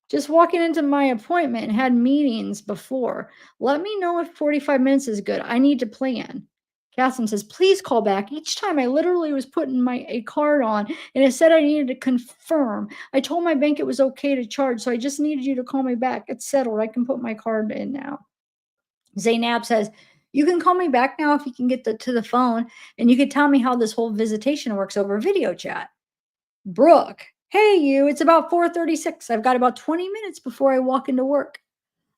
Just walking into my appointment and had meetings before. Let me know if 45 minutes is good. I need to plan. Catherine says, please call back. Each time I literally was putting a card on and it said I needed to confirm. I told my bank it was okay to charge, so I just needed you to call me back. It's settled. I can put my card in now. Zainab says, you can call me back now if you can get to the phone and you can tell me how this whole visitation works over video chat. Brooke, hey you, it's about 4:36. I've got about 20 minutes before I walk into work.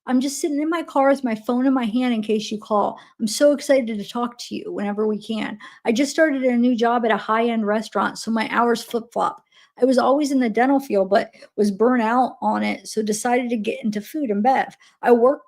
I'm just sitting in my car with my phone in my hand in case you call. I'm so excited to talk to you whenever we can. I just started a new job at a high-end restaurant, so my hours flip-flop. I was always in the dental field, but was burnt out on it, so decided to get into food and bev. I work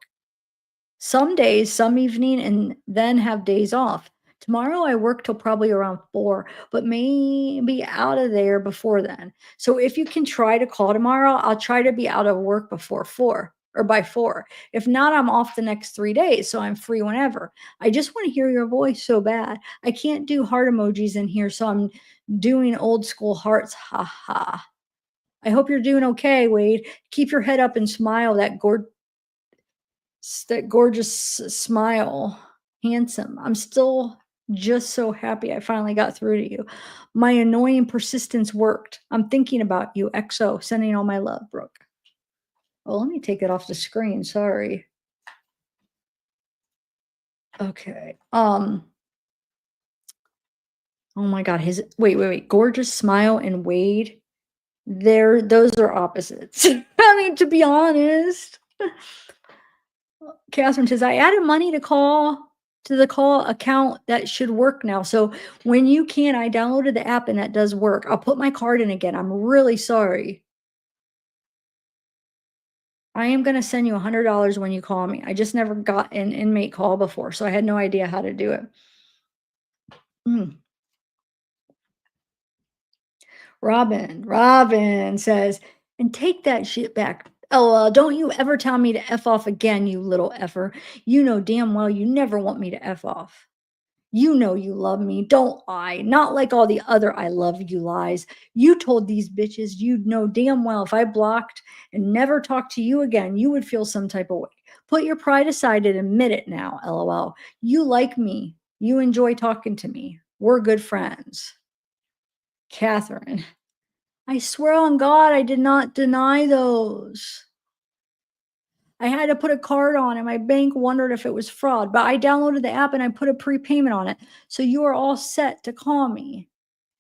some days, some evening, and then have days off. Tomorrow I work till probably around 4, but may be out of there before then. So if you can try to call tomorrow, I'll try to be out of work before 4 or by 4. If not, I'm off the next 3 days, so I'm free whenever. I just want to hear your voice so bad. I can't do heart emojis in here, so I'm doing old school hearts. Ha ha. I hope you're doing okay, Wade. Keep your head up and smile. That gorgeous smile. Handsome. I'm still just so happy I finally got through to you. My annoying persistence worked. I'm thinking about you. XO, sending all my love, Brooke. Oh, let me take it off the screen. Sorry. Okay. Oh my God. Wait. Gorgeous smile and Wade. Those are opposites. I mean, to be honest. Catherine says, I added money to the call account that should work now. So when you can, I downloaded the app and that does work. I'll put my card in again. I'm really sorry. I am going to send you $100 when you call me. I just never got an inmate call before, so I had no idea how to do it. Mm. Robin says, and take that shit back. LOL, don't you ever tell me to F off again, you little effer. You know damn well you never want me to F off. You know you love me, don't lie. Not like all the other I love you lies. You told these bitches you'd know damn well if I blocked and never talked to you again, you would feel some type of way. Put your pride aside and admit it now, LOL. You like me. You enjoy talking to me. We're good friends. Catherine, I swear on God, I did not deny those. I had to put a card on and my bank wondered if it was fraud, but I downloaded the app and I put a prepayment on it. So you are all set to call me.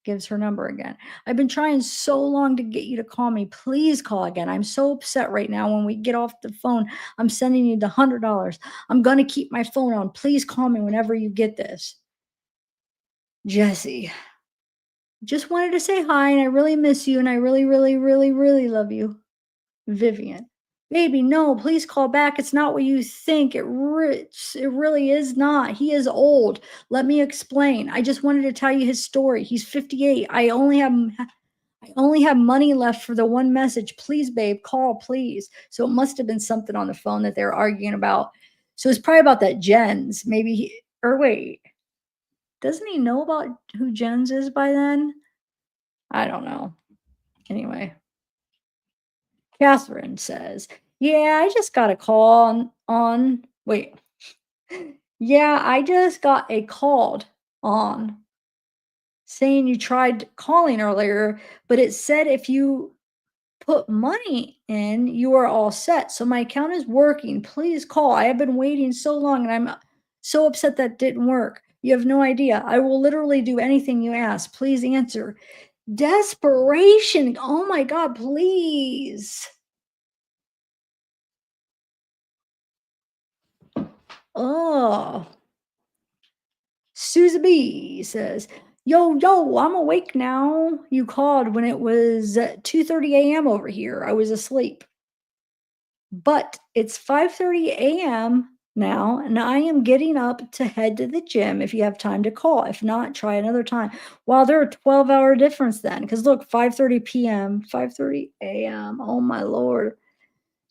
Gives her number again. I've been trying so long to get you to call me. Please call again. I'm so upset right now. When we get off the phone, I'm sending you the $100. I'm going to keep my phone on. Please call me whenever you get this. Jesse, just wanted to say hi and I really miss you and I really, really, really, really love you. Vivien. Baby, no, please call back. It's not what you think. It really is not. He is old. Let me explain. I just wanted to tell you his story. He's 58. I only have money left for the one message. Please, babe, call, please. So it must have been something on the phone that they're arguing about. So it's probably about that Jens. Maybe or wait, doesn't he know about who Jens is by then? I don't know. Anyway. Catherine says, "Yeah, I just got a call on wait. Yeah, I just got a called on saying you tried calling earlier, but it said if you put money in, you are all set. So my account is working. Please call. I have been waiting so long and I'm so upset that didn't work. You have no idea. I will literally do anything you ask. Please answer." Desperation. Oh my God, please. Oh, Susie B says, yo, I'm awake now. You called when it was 2:30 a.m. over here. I was asleep. But it's 5:30 a.m. now, and I am getting up to head to the gym if you have time to call. If not, try another time. Wow, there are 12-hour difference then. Because look, 5:30 p.m., 5:30 a.m. Oh my Lord.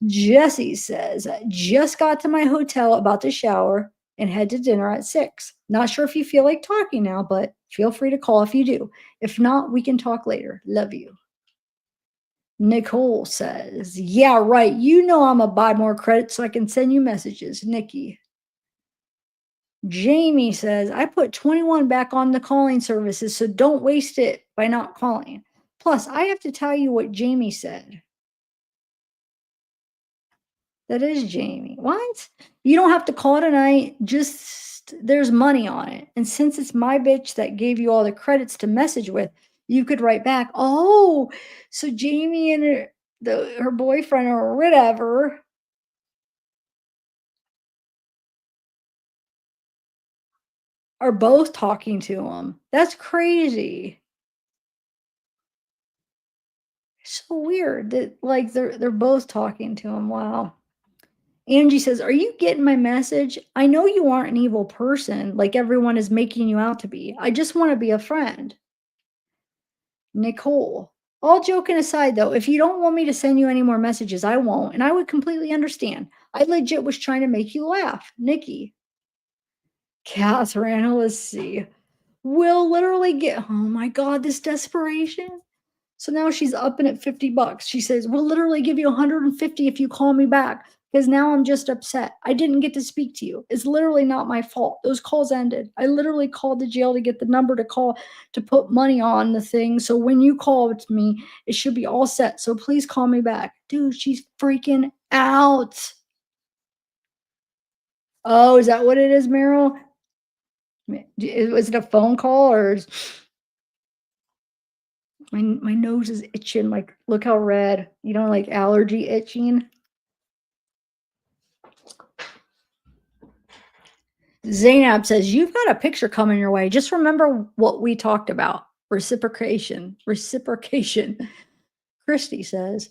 Jesse says, just got to my hotel, about to shower, and head to dinner at 6. Not sure if you feel like talking now, but feel free to call if you do. If not, we can talk later. Love you. Nicole says, yeah, right. You know I'm going to buy more credit so I can send you messages. Nikki. Jamie says, I put 21 back on the calling services, so don't waste it by not calling. Plus, I have to tell you what Jamie said. That is Jamie. What? You don't have to call tonight. Just there's money on it. And since it's my bitch that gave you all the credits to message with, you could write back, oh, so Jamie and her boyfriend or whatever are both talking to him. That's crazy. So weird that like they're both talking to him. Wow. Angie says, are you getting my message? I know you aren't an evil person like everyone is making you out to be. I just want to be a friend. Nicole. All joking aside, though, if you don't want me to send you any more messages, I won't, and I would completely understand. I legit was trying to make you laugh. Nikki. Catherine, let's see. Will literally get, oh my God, this desperation. So now she's upping at $50. She says, we'll literally give you 150 if you call me back because now I'm just upset. I didn't get to speak to you. It's literally not my fault. Those calls ended. I literally called the jail to get the number to call to put money on the thing. So when you call to me, it should be all set. So please call me back. Dude, she's freaking out. Oh, is that what it is, Meryl? Was it a phone call or My nose is itching, like, look how red. You know, like, allergy itching? Zainab says, "You've got a picture coming your way. Just remember what we talked about, reciprocation, reciprocation." Christy says,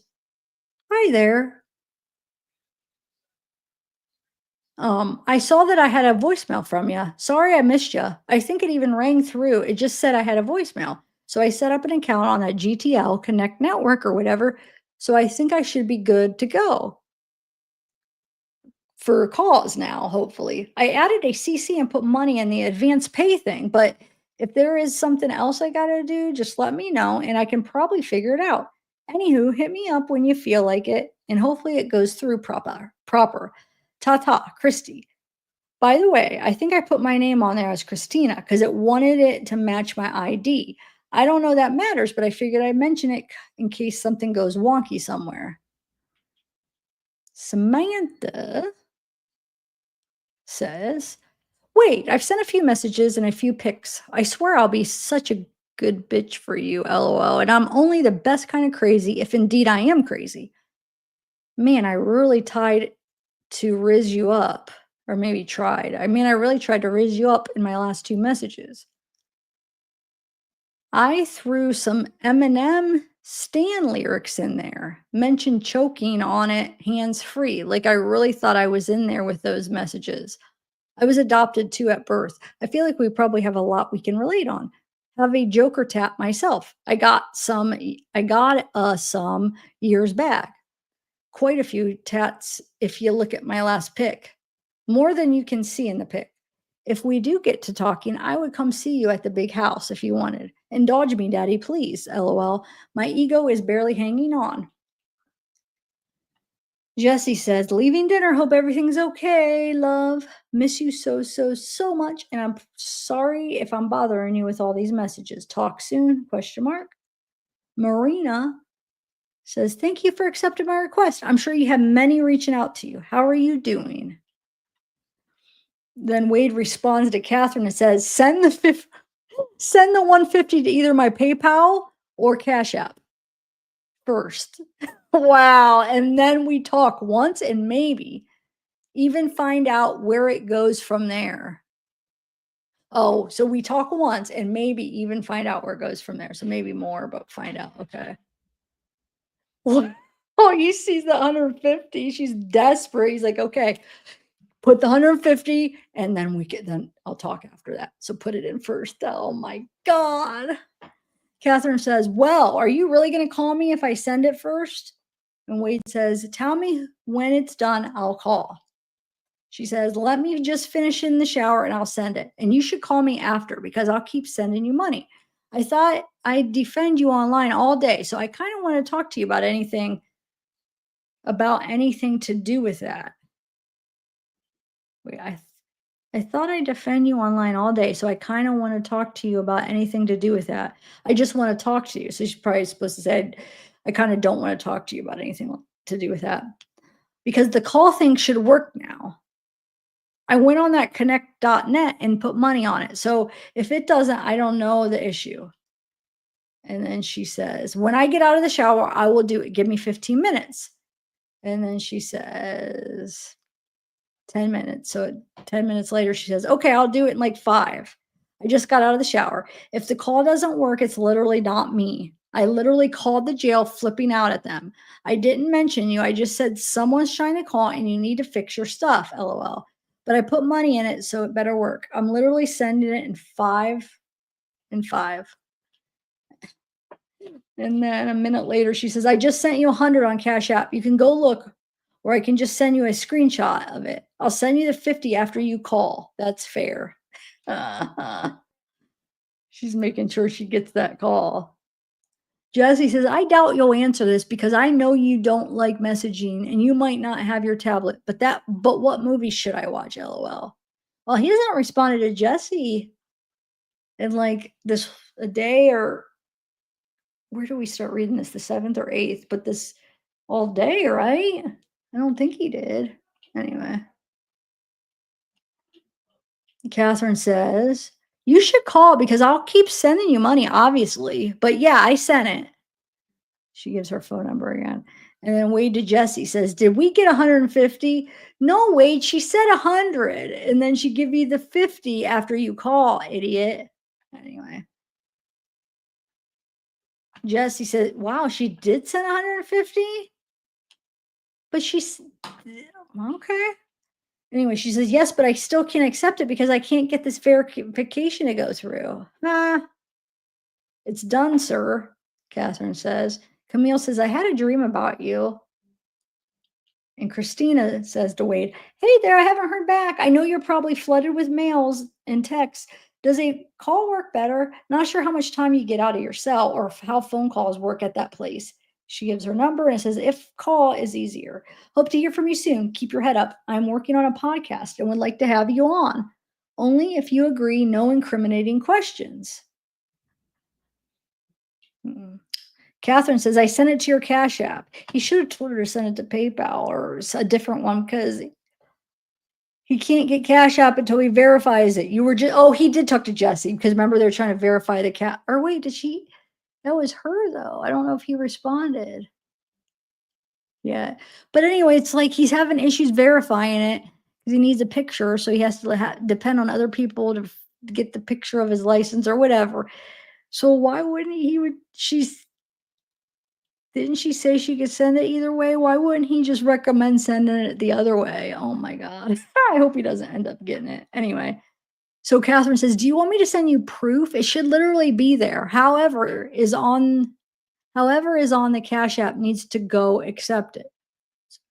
"Hi there. I saw that I had a voicemail from you. Sorry I missed you. I think it even rang through. It just said I had a voicemail. So I set up an account on that GTL Connect network or whatever. So I think I should be good to go for calls now, hopefully. I added a CC and put money in the advance pay thing, but if there is something else I got to do, just let me know and I can probably figure it out. Anywho, hit me up when you feel like it and hopefully it goes through proper. Ta ta, Christy. By the way, I think I put my name on there as Christina because it wanted it to match my ID. I don't know that matters, but I figured I'd mention it in case something goes wonky somewhere. Samantha says, "Wait, I've sent a few messages and a few pics. I swear I'll be such a good bitch for you, lol. And I'm only the best kind of crazy, if indeed I am crazy. Man, I really tried to riz you up, or maybe tried. I mean, I really tried to riz you up in my last two messages. I threw some Eminem Stan lyrics in there, mentioned choking on it hands free. Like I really thought I was in there with those messages. I was adopted too at birth. I feel like we probably have a lot we can relate on. Have a Joker tap myself. I got some years back. Quite a few tats if you look at my last pic. More than you can see in the pic. If we do get to talking, I would come see you at the big house if you wanted. Indulge me, daddy, please. LOL. My ego is barely hanging on." Jesse says, "Leaving dinner. Hope everything's okay, love. Miss you so, so, so much. And I'm sorry if I'm bothering you with all these messages. Talk soon? Question mark. Marina says, "Thank you for accepting my request. I'm sure you have many reaching out to you. How are you doing?" Then Wade responds to Catherine and says, send the 150 to either my PayPal or Cash App first." Wow. And then we talk once and maybe even find out where it goes from there. Oh, so we talk once and maybe even find out where it goes from there. So maybe more, but find out. Okay. Oh, you see the 150. She's desperate. He's like, "Okay, put the 150 and then I'll talk after that. So put it in first." Oh my God. Catherine says, "Well, are you really going to call me if I send it first?" And Wade says, "Tell me when it's done. I'll call." She says, "Let me just finish in the shower and I'll send it. And you should call me after because I'll keep sending you money. I thought I'd defend you online all day. So I kind of want to talk to you about anything to do with that." Wait, I thought I'd defend you online all day. So I kind of want to talk to you about anything to do with that. I just want to talk to you. So she's probably supposed to say, I kind of don't want to talk to you about anything to do with that because the call thing should work now. I went on that connect.net and put money on it. So if it doesn't, I don't know the issue. And then she says, "When I get out of the shower, I will do it. Give me 15 minutes." And then she says, 10 minutes. So 10 minutes later, she says, "Okay, I'll do it in like 5. I just got out of the shower. If the call doesn't work, it's literally not me. I literally called the jail flipping out at them. I didn't mention you. I just said someone's trying to call and you need to fix your stuff, lol. But I put money in it, so it better work. I'm literally sending it in 5 and 5." And then a minute later, she says, "I just sent you 100 on Cash App. You can go look, or I can just send you a screenshot of it. I'll send you the 50 after you call. That's fair." Uh-huh. She's making sure she gets that call. Jesse says, "I doubt you'll answer this because I know you don't like messaging and you might not have your tablet. But what movie should I watch? LOL." Well, he hasn't responded to Jesse in like this a day, or where do we start reading this? The 7th or 8th, but this all day, right? I don't think he did. Anyway, Catherine says, You should call because I'll keep sending you money, obviously. But yeah, I sent it. She gives her phone number again. And then Wade to Jesse says, did we get 150? No, Wade, she said 100. And then she give you the 50 after you call, idiot. Anyway. Jesse said, wow, she did send 150? But she's okay. Anyway, she says, yes, but I still can't accept it because I can't get this verification to go through. It's done, sir, Catherine says. Camille says, I had a dream about you. And Christina says to Wade, hey there, I haven't heard back. I know you're probably flooded with mails and texts. Does a call work better? Not sure how much time you get out of your cell or how phone calls work at that place. She gives her number and says, if call is easier. Hope to hear from you soon. Keep your head up. I'm working on a podcast and would like to have you on. Only if you agree, no incriminating questions. Catherine says, I sent it to your Cash App. He should have told her to send it to PayPal or a different one because he can't get Cash App until he verifies it. You were just, oh, he did talk to Jesse because remember they're trying to verify the cat. Or wait, did she? That was her though. I don't know if he responded. Yeah. But anyway, it's like he's having issues verifying it because he needs a picture. So he has to depend on other people to get the picture of his license or whatever. So why wouldn't he would, didn't she say she could send it either way? Why wouldn't he just recommend sending it the other way? Oh my God. I hope he doesn't end up getting it. Anyway, so Catherine says, do you want me to send you proof? It should literally be there. However is on the Cash App needs to go accept it.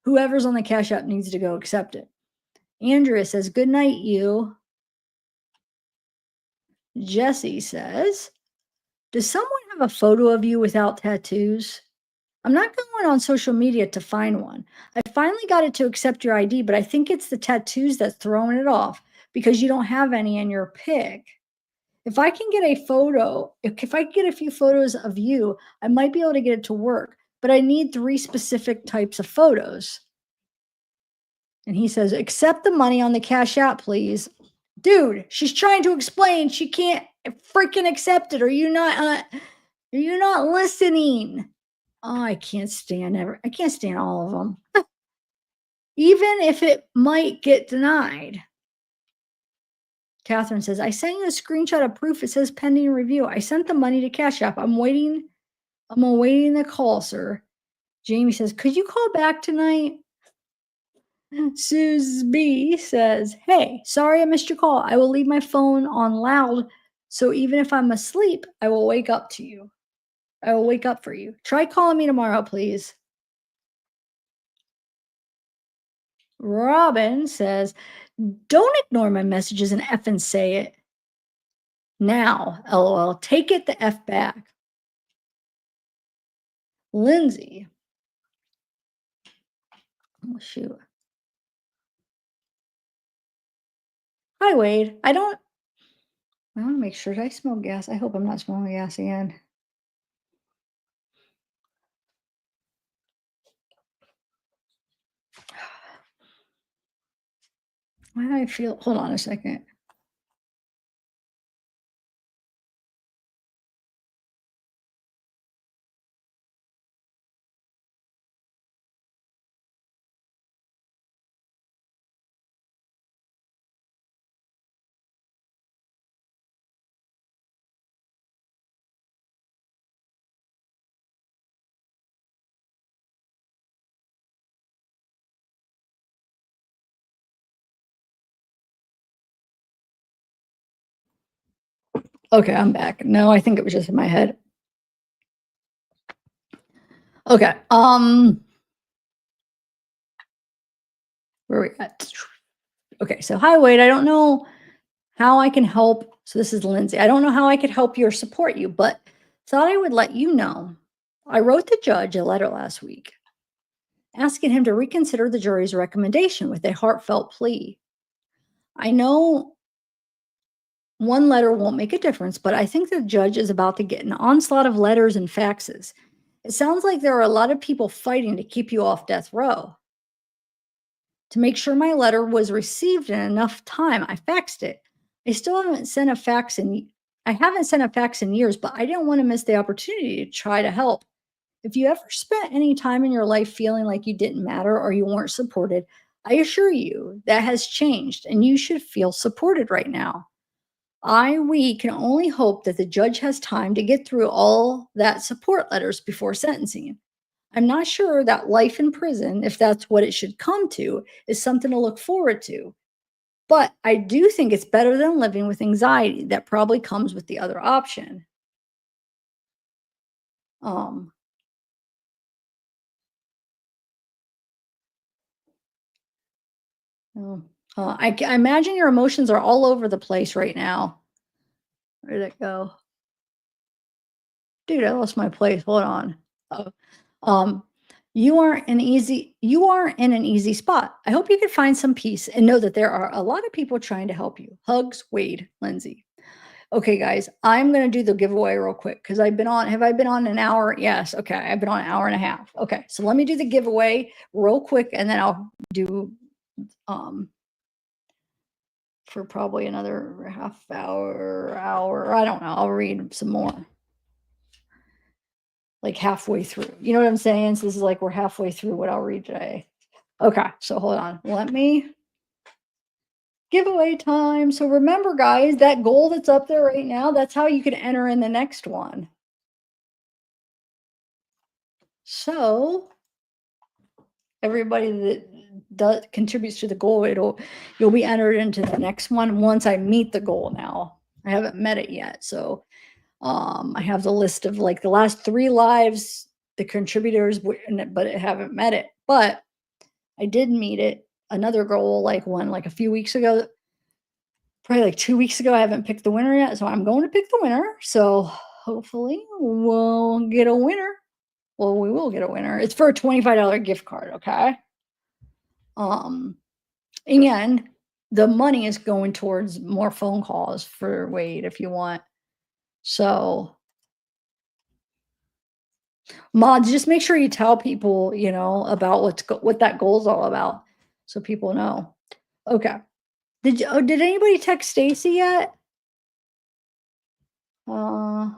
Whoever's on the Cash App needs to go accept it. Andrea says, good night, you. Jesse says, does someone have a photo of you without tattoos? I'm not going on social media to find one. I finally got it to accept your ID, but I think it's the tattoos that's throwing it off because you don't have any in your pic. If I can get a photo, if I get a few photos of you, I might be able to get it to work, but I need 3 specific types of photos. And he says, accept the money on the Cash App, please. Dude, she's trying to explain she can't freaking accept it. Are you not listening? Oh, I can't stand all of them. Even if it might get denied. Catherine says, I sent you a screenshot of proof. It says pending review. I sent the money to Cash App. I'm awaiting the call, sir. Jamie says, could you call back tonight? Suze B says, hey, sorry I missed your call. I will leave my phone on loud. So even if I'm asleep, I will wake up to you. I will wake up for you. Try calling me tomorrow, please. Robin says, don't ignore my messages and effing say it. Now, LOL, take it the F back. Lindsay. Oh, shoot. Hi, Wade. I want to make sure. Did I smell gas? I hope I'm not smelling gas again. Why do I feel? Hold on a second. Okay, I'm back. No, I think it was just in my head. Okay. Where we at? Okay, so hi, Wade. I don't know how I can help. So this is Lindsay. I don't know how I could help you or support you, but thought I would let you know. I wrote the judge a letter last week asking him to reconsider the jury's recommendation with a heartfelt plea. I know one letter won't make a difference, but I think the judge is about to get an onslaught of letters and faxes. It sounds like there are a lot of people fighting to keep you off death row. To make sure my letter was received in enough time, I faxed it. I still haven't sent a fax in I haven't sent a fax in years, but I didn't want to miss the opportunity to try to help. If you ever spent any time in your life feeling like you didn't matter or you weren't supported, I assure you that has changed and you should feel supported right now. We can only hope that the judge has time to get through all that support letters before sentencing. I'm not sure that life in prison, if that's what it should come to, is something to look forward to. But I do think it's better than living with anxiety that probably comes with the other option. Um, oh, I imagine your emotions are all over the place right now. Where did it go? Dude, I lost my place. Hold on. Oh, um, you aren't in an easy spot. I hope you can find some peace and know that there are a lot of people trying to help you. Hugs, Wade, Lindsay. Okay, guys, I'm gonna do the giveaway real quick because I've been on. Have I been on an hour? Yes. Okay, I've been on an hour and a half. Okay, so let me do the giveaway real quick, and then I'll do um for probably another half hour. I don't know. I'll read some more, like halfway through. You know what I'm saying? So this is like we're halfway through what I'll read today. Okay, so hold on. Let me giveaway time. So remember, guys, that goal that's up there right now. That's how you can enter in the next one. So everybody that contributes to the goal, you'll be entered into the next one once I meet the goal. Now I haven't met it yet, so I have the list of like the last 3 lives, the contributors, but I haven't met it. But I did meet it. Another goal, like one, like a few weeks ago, probably like 2 weeks ago. I haven't picked the winner yet, so I'm going to pick the winner. So hopefully we'll get a winner. Well, we will get a winner. It's for a $25 gift card. Okay. Um, and the money is going towards more phone calls for Wade if you want. So, mods, just make sure you tell people, about what that goal is all about, so people know. Okay. Did anybody text Stacy yet? Uh,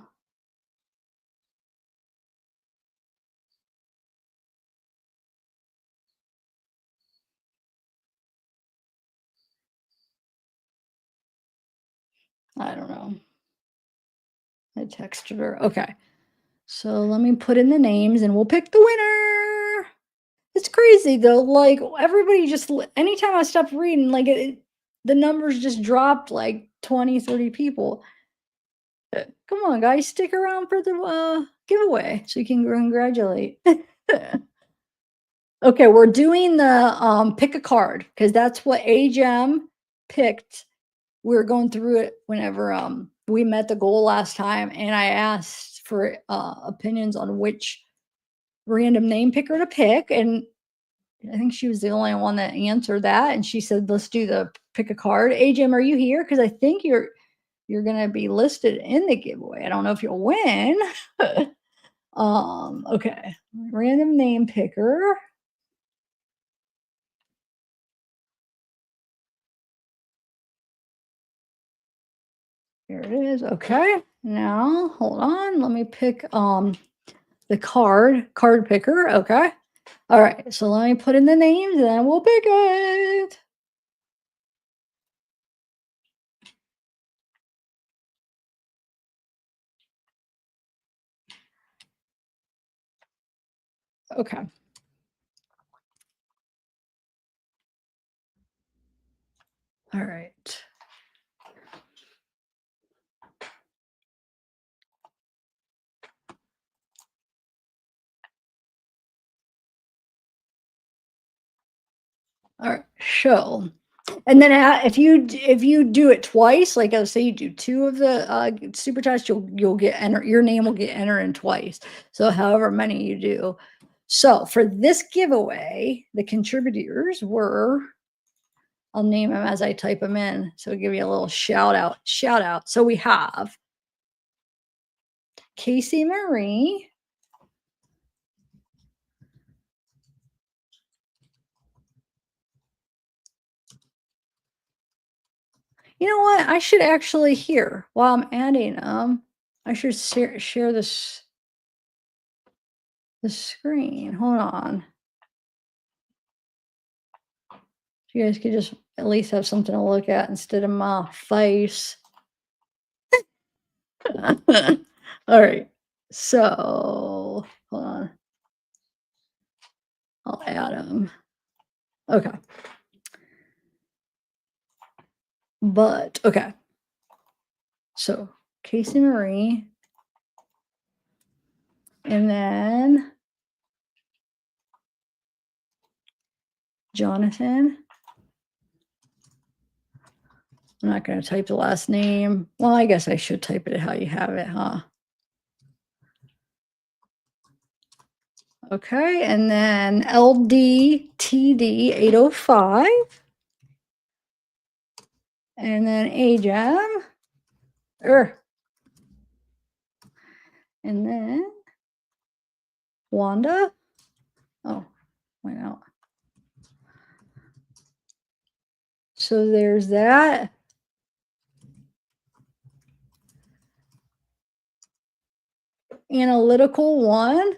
I don't know. I texted her. Okay. So let me put in the names and we'll pick the winner. It's crazy though. Like everybody just anytime I stopped reading, like the numbers just dropped like 20, 30 people. Come on, guys, stick around for the giveaway so you can congratulate. Okay, we're doing the pick a card because that's what HM picked. We were going through it whenever we met the goal last time, and I asked for opinions on which random name picker to pick, and I think she was the only one that answered that, and she said, "Let's do the pick a card." HM, are you here? Because I think you're gonna be listed in the giveaway. I don't know if you'll win. Okay, random name picker. Here it is. Okay. Now, hold on. Let me pick the card picker. Okay. All right. So let me put in the names and then we'll pick it. Okay. All right. All right. So, and then if you do it twice, like I say, you do two of the super chats, you'll get enter. Your name will get entered in twice. So however many you do. So for this giveaway, the contributors were. I'll name them as I type them in. So I'll give you a little shout out. Shout out. So we have Casey Marie, You know what? I should actually here while I'm adding them, I should share this the screen. Hold on. So you guys could just at least have something to look at instead of my face. All right. So hold on. I'll add them. Okay. But okay. So Casey Marie. And then Jonathan. I'm not going to type the last name. Well, I guess I should type it how you have it, huh? Okay, and then LDTD 805. And then AJAM. And then Wanda. Oh, went out. So there's that. Analytical 1.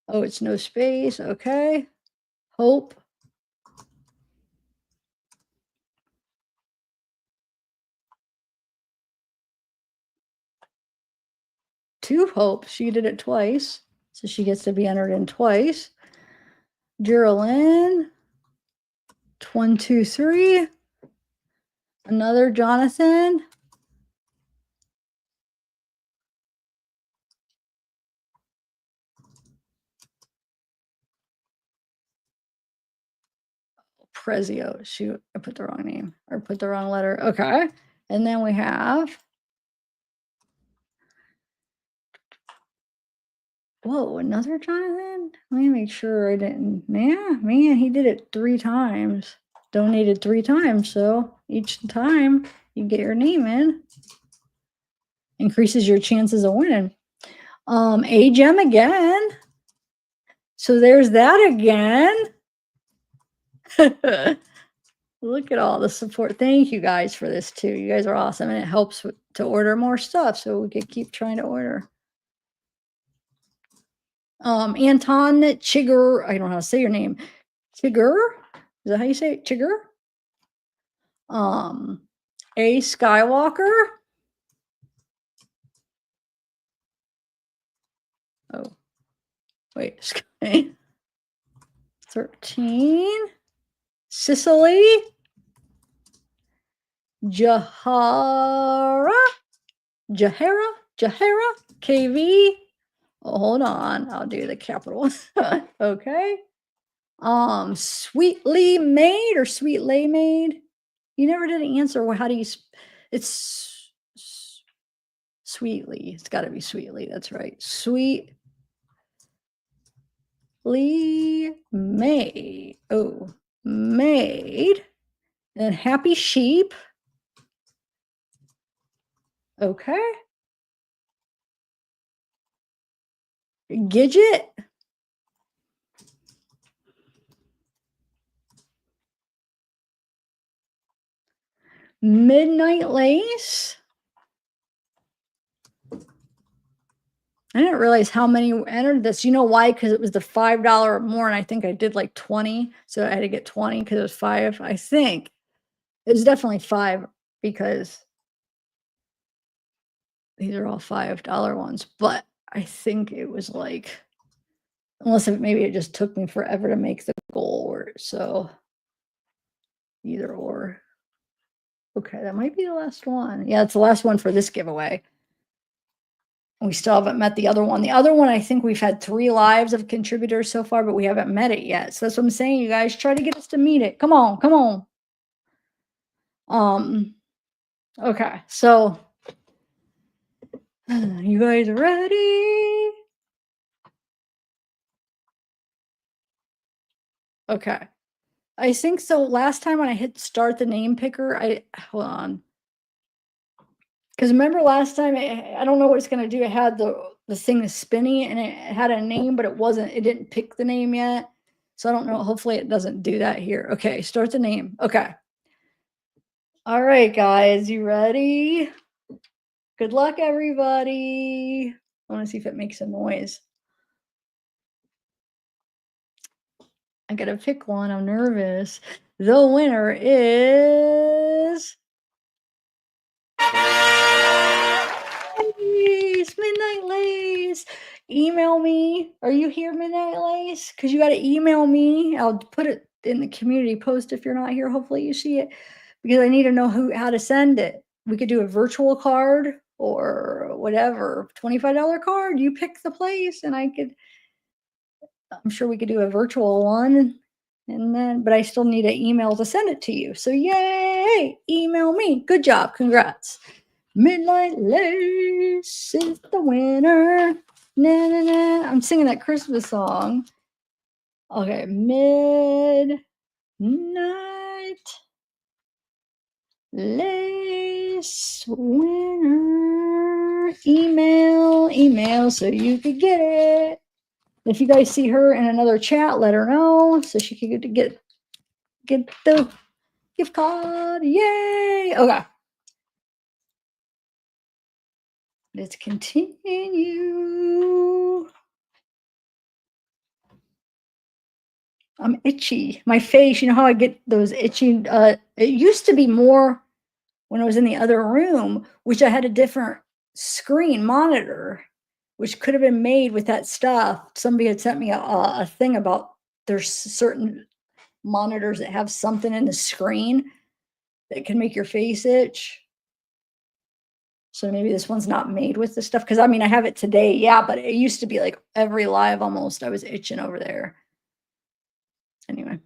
Oh, it's no space. Okay. Hope. Two Hope. She did it twice. So she gets to be entered in twice. Geraldine. 1, 2, 3. Another Jonathan. Prezio. Shoot, I put the wrong name or put the wrong letter. Okay. And then we have, whoa, another Jonathan? Let me make sure I didn't. Yeah, man, he did it 3 times. Donated 3 times. So each time you get your name in, increases your chances of winning. AGEM again. So there's that again. Look at all the support. Thank you guys for this too. You guys are awesome, and it helps to order more stuff so we can keep trying to order. Anton Chigger, I don't know how to say your name. Chigger? Is that how you say it? Chigger? A Skywalker. Oh, wait. Sky. 13. Sicily. Jahara. KV. Oh, hold on. I'll do the capital. Okay. Sweetly Made or Sweet Lay Made. You never did answer. Well, how do you? It's Sweetly. It's got to be Sweetly. That's right. Sweetly Made. Oh, made. And then Happy Sheep. Okay. Gidget. Midnight Lace. I didn't realize how many entered this. You know why? Because it was the $5 or more, and I think I did like 20. So I had to get 20 because it was 5. I think it was definitely 5 because these are all $5 ones. But I think it was like, unless maybe it just took me forever to make the goal, or so either or. Okay, that might be the last one. Yeah, it's the last one for this giveaway. We still haven't met the other one. The other one, I think we've had 3 lives of contributors so far, but we haven't met it yet. So that's what I'm saying. You guys try to get us to meet it. Come on, come on. Okay, so you guys ready? Okay. I think so. Last time when I hit start the name picker, hold on. Because remember last time, I don't know what it's going to do. It had the thing is spinning and it had a name, but it didn't pick the name yet. So I don't know. Hopefully it doesn't do that here. Okay, start the name. Okay. All right, guys, you ready? Good luck, everybody. I want to see if it makes a noise. I gotta pick one. I'm nervous. The winner is Lace, Midnight Lace. Email me. Are you here, Midnight Lace? Because you got to email me. I'll put it in the community post if you're not here. Hopefully you see it because I need to know how to send it. We could do a virtual card or whatever, $25 card. You pick the place, and I'm sure we could do a virtual one. And then, but I still need an email to send it to you. So yay, email me. Good job. Congrats. Midnight Lace is the winner. Na, na, na. I'm singing that Christmas song. Okay, Midnight Lace winner. Email so you could get it. If you guys see her in another chat, let her know so she can get the gift card. Yay! Okay. Let's continue. I'm itchy. My face, you know how I get those itchy, it used to be more when I was in the other room, which I had a different screen monitor, which could have been made with that stuff. Somebody had sent me a thing about there's certain monitors that have something in the screen that can make your face itch. So maybe this one's not made with this stuff. Cause I mean, I have it today. Yeah. But it used to be like every live almost, I was itching over there. Anyway.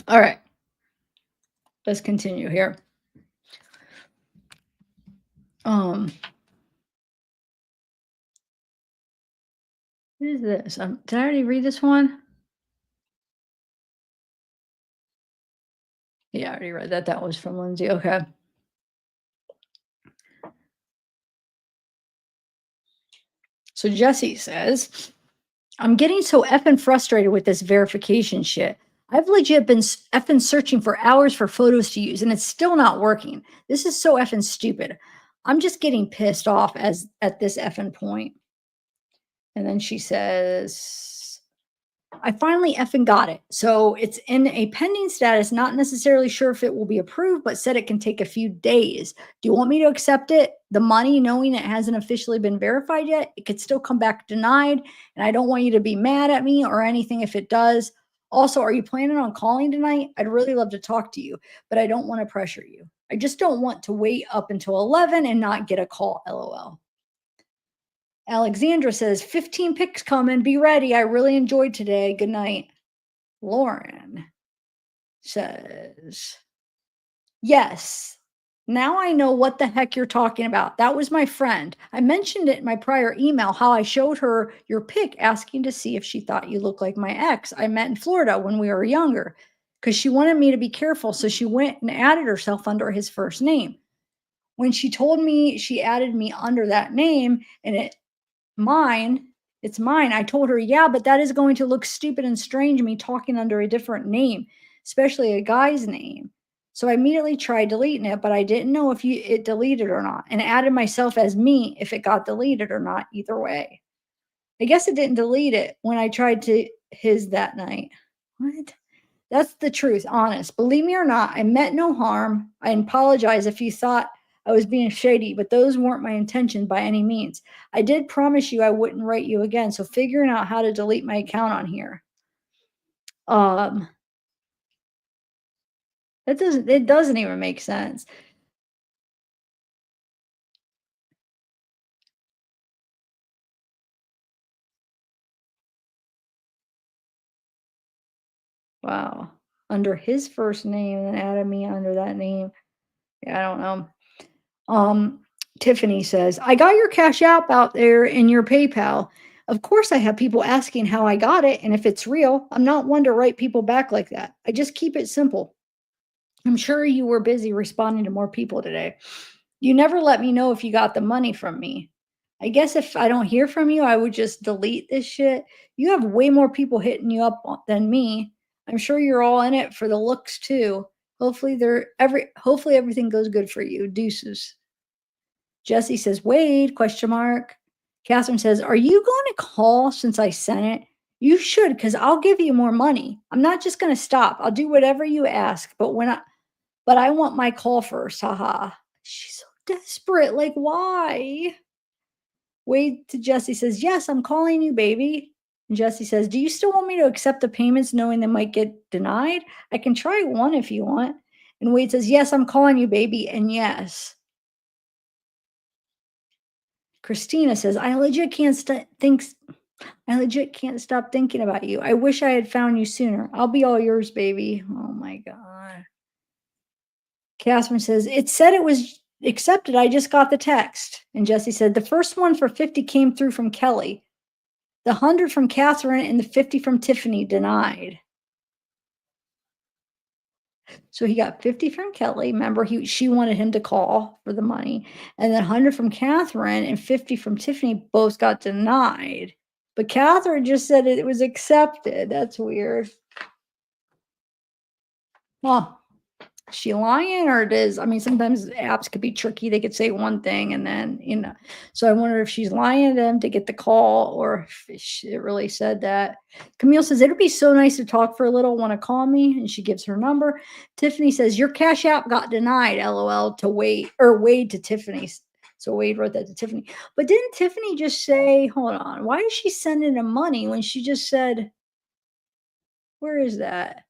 All right. Let's continue here. What is this? Did I already read this one? Yeah, I already read that. That was from Lindsay. Okay. So Jesse says, I'm getting so effing frustrated with this verification shit. I've legit been effing searching for hours for photos to use and it's still not working. This is so effing stupid. I'm just getting pissed off at this effing point. And then she says, I finally effing got it. So it's in a pending status, not necessarily sure if it will be approved, but said it can take a few days. Do you want me to accept it? The money, knowing it hasn't officially been verified yet, it could still come back denied. And I don't want you to be mad at me or anything if it does. Also, are you planning on calling tonight? I'd really love to talk to you, but I don't want to pressure you. I just don't want to wait up until 11 and not get a call, LOL. Alexandra says, 15 pics coming. Be ready. I really enjoyed today. Good night. Lauren says, yes. Now I know what the heck you're talking about. That was my friend. I mentioned it in my prior email how I showed her your pic asking to see if she thought you looked like my ex I met in Florida when we were younger because she wanted me to be careful. So she went and added herself under his first name. When she told me she added me under that name and it's mine. I told her, yeah, but that is going to look stupid and strange, me talking under a different name, especially a guy's name. So I immediately tried deleting it, but I didn't know if it deleted or not, and added myself as me if it got deleted or not, either way. I guess it didn't delete it when I tried to his that night. What? That's the truth, honest. Believe me or not, I meant no harm. I apologize if you thought I was being shady, but those weren't my intentions by any means. I did promise you I wouldn't write you again, so figuring out how to delete my account on here. It doesn't even make sense. Wow. Under his first name and then added me under that name. Yeah, I don't know. Tiffany says, I got your Cash App out there in your PayPal. Of course, I have people asking how I got it and if it's real. I'm not one to write people back like that. I just keep it simple. I'm sure you were busy responding to more people today. You never let me know if you got the money from me. I guess if I don't hear from you, I would just delete this shit. You have way more people hitting you up than me. I'm sure you're all in it for the looks too. Hopefully everything goes good for you. Deuces. Jesse says, Wade, question mark. Catherine says, are you going to call since I sent it? You should, because I'll give you more money. I'm not just going to stop. I'll do whatever you ask. But I want my call first. Haha. She's so desperate. Like, why? Wade to Jesse says, yes, I'm calling you, baby. And Jesse says, do you still want me to accept the payments knowing they might get denied? I can try one if you want. And Wade says, yes, I'm calling you, baby. And yes. Christina says, I legit can't stop thinking about you. I wish I had found you sooner. I'll be all yours, baby. Oh my God. Catherine says, it said it was accepted. I just got the text. And Jesse said, the first one for 50 came through from Kelly. The 100 from Catherine and the 50 from Tiffany denied. So he got 50 from Kelly. Remember, she wanted him to call for the money. And then 100 from Catherine and 50 from Tiffany both got denied. But Catherine just said it was accepted. That's weird. Huh. Is she lying or does, I mean, sometimes apps could be tricky. They could say one thing and then, so I wonder if she's lying to them to get the call or if it really said that. Camille says, it'd be so nice to talk for a little. Want to call me? And she gives her number. Tiffany says, your Cash App got denied, LOL, to Wade to Tiffany. So Wade wrote that to Tiffany. But didn't Tiffany just say, hold on, why is she sending him money when she just said, where is that?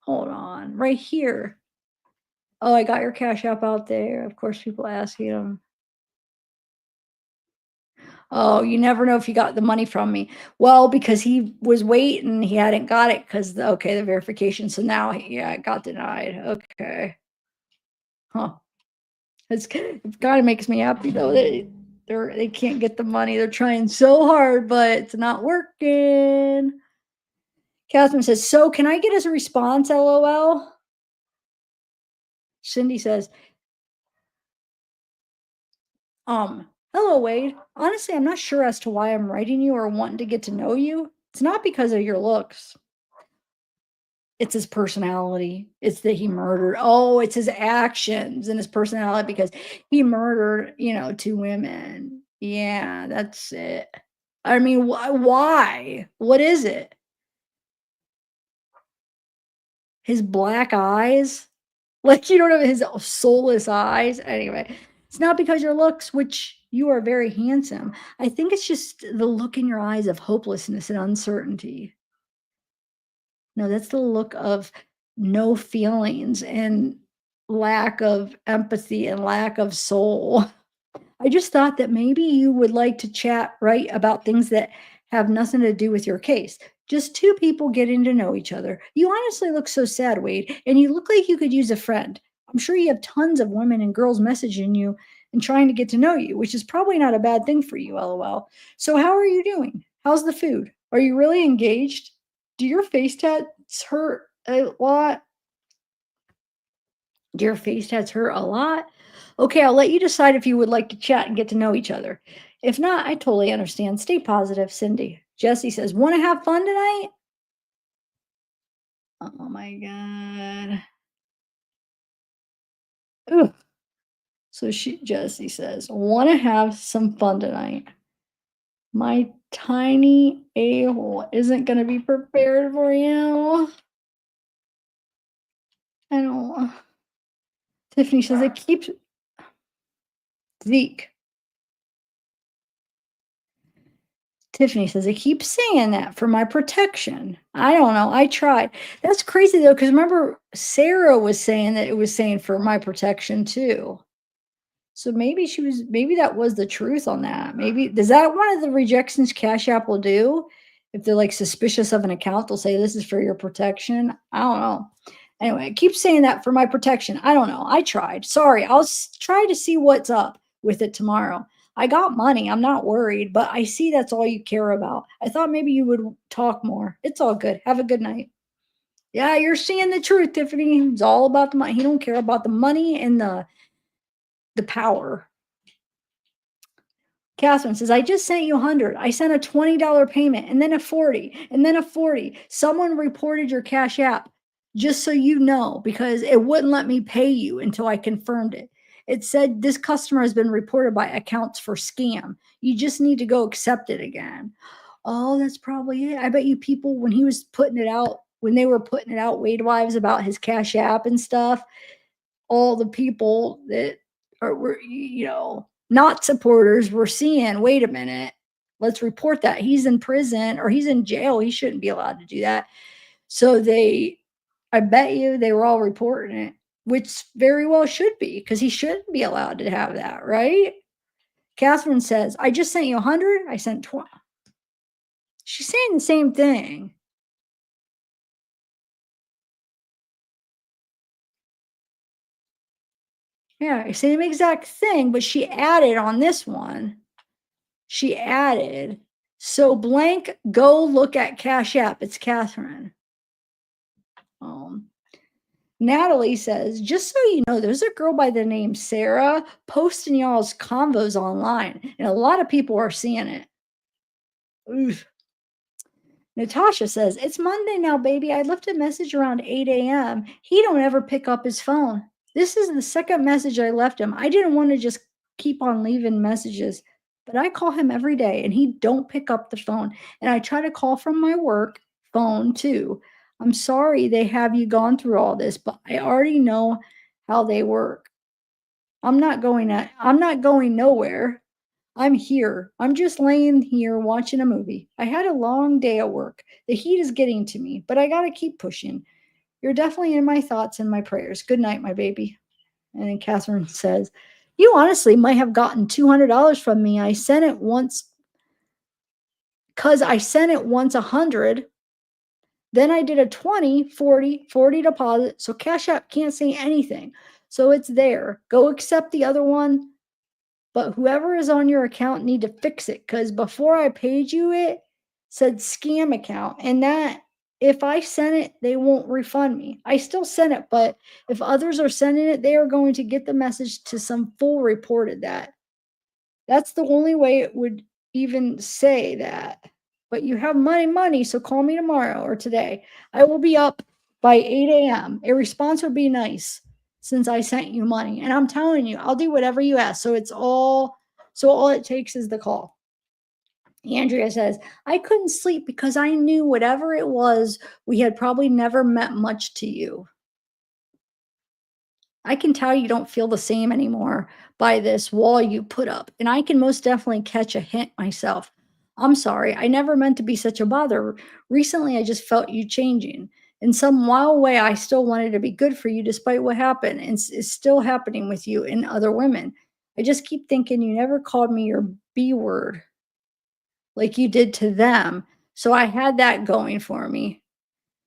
Hold on, right here. Oh, I got your Cash App out there. Of course, people asking him. Oh, you never know if you got the money from me. Well, because he was waiting, he hadn't got it because the verification. So now, yeah, it got denied. Okay. Huh. It kind of makes me happy though. They can't get the money. They're trying so hard, but it's not working. Catherine says, so can I get as a response, LOL? Cindy says, hello, Wade. Honestly, I'm not sure as to why I'm writing you or wanting to get to know you. It's not because of your looks. It's his personality. It's that he murdered. Oh, it's his actions and his personality because he murdered, 2 women. Yeah, that's it. I mean, why? What is it? His black eyes? Like, you don't have his soulless eyes? Anyway, it's not because your looks, which you are very handsome. I think it's just the look in your eyes of hopelessness and uncertainty. No, that's the look of no feelings and lack of empathy and lack of soul. I just thought that maybe you would like to chat, right, about things that have nothing to do with your case. Just 2 people getting to know each other. You honestly look so sad, Wade, and you look like you could use a friend. I'm sure you have tons of women and girls messaging you and trying to get to know you, which is probably not a bad thing for you, LOL. So how are you doing? How's the food? Are you really engaged? Do your face tats hurt a lot? Do your face tats hurt a lot? Okay, I'll let you decide if you would like to chat and get to know each other. If not, I totally understand. Stay positive, Cindy. Jesse says, want to have fun tonight? Oh my God. Ugh. So Jesse says, want to have some fun tonight. My tiny a-hole isn't going to be prepared for you. I don't. Tiffany says, it keeps Zeke. Tiffany says, I keep saying that for my protection. I don't know. I tried. That's crazy though, because remember Sarah was saying that it was saying for my protection too. So maybe that was the truth on that. Maybe is that one of the rejections Cash App will do? If they're like suspicious of an account, they'll say this is for your protection. I don't know. Anyway, I keep saying that for my protection. I don't know. I tried. Sorry. I'll try to see what's up with it tomorrow. I got money. I'm not worried, but I see that's all you care about. I thought maybe you would talk more. It's all good. Have a good night. Yeah, you're seeing the truth, Tiffany. It's all about the money. He don't care about the money and the power. Catherine says, I just sent you 100. I sent a $20 payment and then a 40 and then a 40. Someone reported your Cash App, just so you know, because it wouldn't let me pay you until I confirmed it. It said this customer has been reported by accounts for scam. You just need to go accept it again. Oh, that's probably it. I bet you people, when he was putting it out, when they were putting it out, WadeWives, about his Cash App and stuff, all the people that were, not supporters were seeing, wait a minute, let's report that. He's in prison or he's in jail. He shouldn't be allowed to do that. So I bet you they were all reporting it, which very well should be, because he shouldn't be allowed to have that, right? Catherine says, I just sent you 100. I sent 20. She's saying the same thing. Yeah, same exact thing, but she added on this one. She added, so blank, go look at Cash App. It's Catherine. Natalie says, just so you know, there's a girl by the name Sarah posting y'all's convos online, and a lot of people are seeing it. Oof. Natasha says, it's Monday now, baby. I left a message around 8 a.m. He don't ever pick up his phone. This is the second message I left him. I didn't want to just keep on leaving messages, but I call him every day and he don't pick up the phone. And I try to call from my work phone too. I'm sorry they have you gone through all this, but I already know how they work. I'm not going nowhere. I'm here. I'm just laying here watching a movie. I had a long day at work. The heat is getting to me, but I got to keep pushing. You're definitely in my thoughts and my prayers. Good night, my baby. And then Catherine says, you honestly might have gotten $200 from me. I sent it once because I sent it once 100. Then I did a 20, 40 deposit. So Cash App can't say anything. So it's there. Go accept the other one. But whoever is on your account need to fix it, because before I paid you, it said scam account, and that if I send it, they won't refund me. I still send it, but if others are sending it, they are going to get the message to some fool reported that. That's the only way it would even say that. But you have money, so call me tomorrow or today. I will be up by 8 a.m. A response would be nice, since I sent you money. And I'm telling you, I'll do whatever you ask. So all it takes is the call. Andrea says, I couldn't sleep because I knew whatever it was, we had probably never meant much to you. I can tell you don't feel the same anymore by this wall you put up, and I can most definitely catch a hint myself. I'm sorry, I never meant to be such a bother. Recently, I just felt you changing. In some wild way, I still wanted to be good for you despite what happened, and is still happening with you and other women. I just keep thinking you never called me your B word like you did to them, so I had that going for me.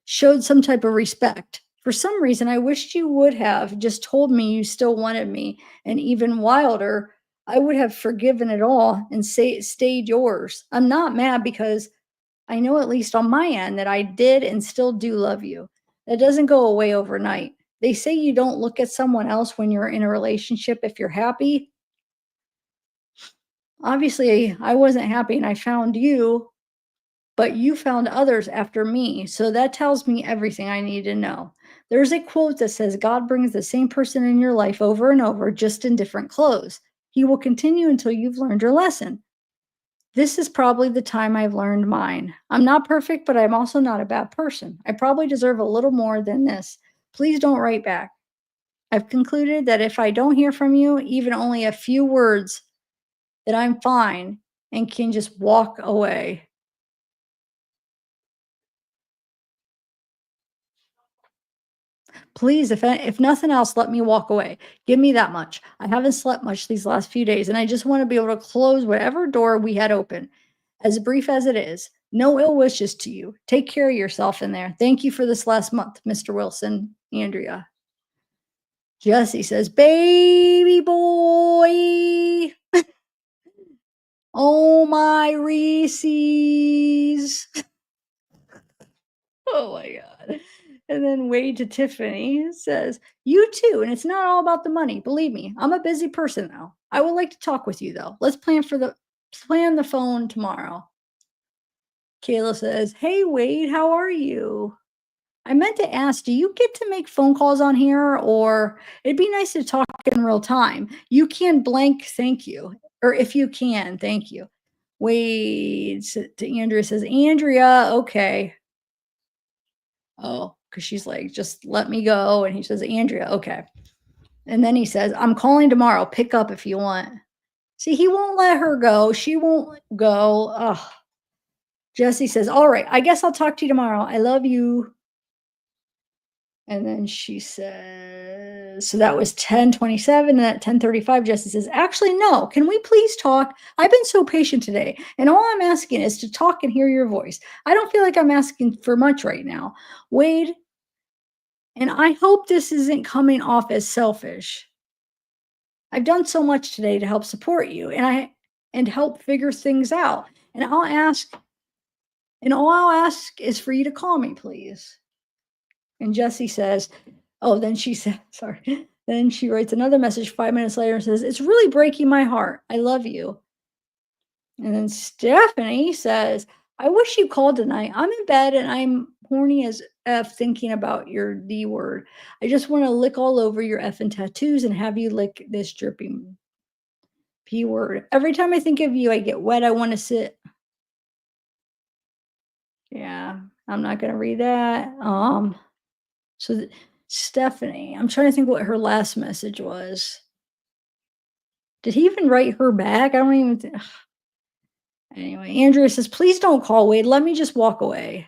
Showed some type of respect. For some reason, I wished you would have just told me you still wanted me, and even wilder, I would have forgiven it all and stayed yours. I'm not mad because I know, at least on my end, that I did and still do love you. That doesn't go away overnight. They say you don't look at someone else when you're in a relationship if you're happy. Obviously, I wasn't happy and I found you, but you found others after me. So that tells me everything I need to know. There's a quote that says, God brings the same person in your life over and over, just in different clothes. He will continue until you've learned your lesson. This is probably the time I've learned mine. I'm not perfect, but I'm also not a bad person. I probably deserve a little more than this. Please don't write back. I've concluded that if I don't hear from you, even only a few words, that I'm fine and can just walk away. Please, if nothing else, let me walk away. Give me that much. I haven't slept much these last few days, and I just want to be able to close whatever door we had open, as brief as it is. No ill wishes to you. Take care of yourself in there. Thank you for this last month, Mr. Wilson, Andrea. Jesse says, baby boy. Oh, my Reese's. Oh my god. And then Wade to Tiffany says, "You too, and it's not all about the money. Believe me, I'm a busy person now. I would like to talk with you though. Let's plan the phone tomorrow." Kayla says, "Hey Wade, how are you? I meant to ask, do you get to make phone calls on here, or it'd be nice to talk in real time? You can blank, thank you. Or if you can, thank you." Wade to Andrea says, "Andrea, okay." Oh, because she's like, "Just let me go." And he says, "Andrea, okay." And then he says, "I'm calling tomorrow. Pick up if you want." See, he won't let her go. She won't go. Ugh. Jesse says, "All right, I guess I'll talk to you tomorrow. I love you." And then she says, so that was 10:27. And at 10:35, Jesse says, "Actually, no. Can we please talk? I've been so patient today. And all I'm asking is to talk and hear your voice. I don't feel like I'm asking for much right now. Wade, and I hope this isn't coming off as selfish. I've done so much today to help support you and help figure things out. And all I'll ask is for you to call me, please." And Jessie says, oh, then she said, sorry. Then she writes another message 5 minutes later and says, "It's really breaking my heart. I love you." And then Stephanie says, "I wish you called tonight. I'm in bed and I'm horny as F thinking about your D word. I just want to lick all over your effing tattoos and have you lick this dripping P word. Every time I think of you, I get wet. I want to sit." Yeah, I'm not going to read that. So Stephanie, I'm trying to think what her last message was. Did he even write her back? I don't even anyway, Andrea says, "Please don't call Wade. Let me just walk away."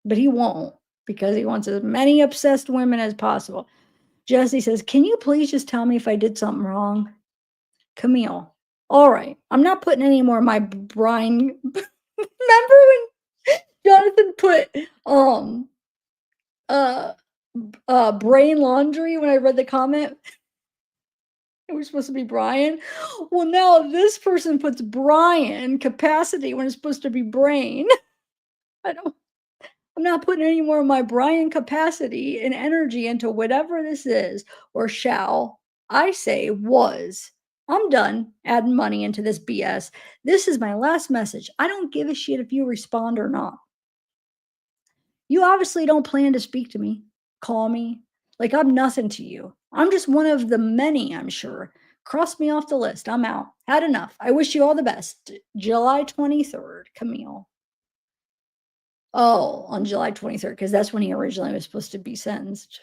But he won't because he wants as many obsessed women as possible. Jesse says, "Can you please just tell me if I did something wrong?" Camille, "All right. I'm not putting any more of my brine." Remember when Jonathan put uh brain laundry when I read the comment? It was supposed to be Brian. Well, now this person puts Brian capacity when it's supposed to be brain. I don't I'm not putting any more of my Brian capacity and energy into whatever this is or shall. I say was. I'm done adding money into this BS. This is my last message. I don't give a shit if you respond or not. You obviously don't plan to speak to me, call me, like I'm nothing to you. I'm just one of the many, I'm sure. Cross me off the list. I'm out. Had enough. I wish you all the best. July 23rd, Camille. Oh, on July 23rd, because that's when he originally was supposed to be sentenced,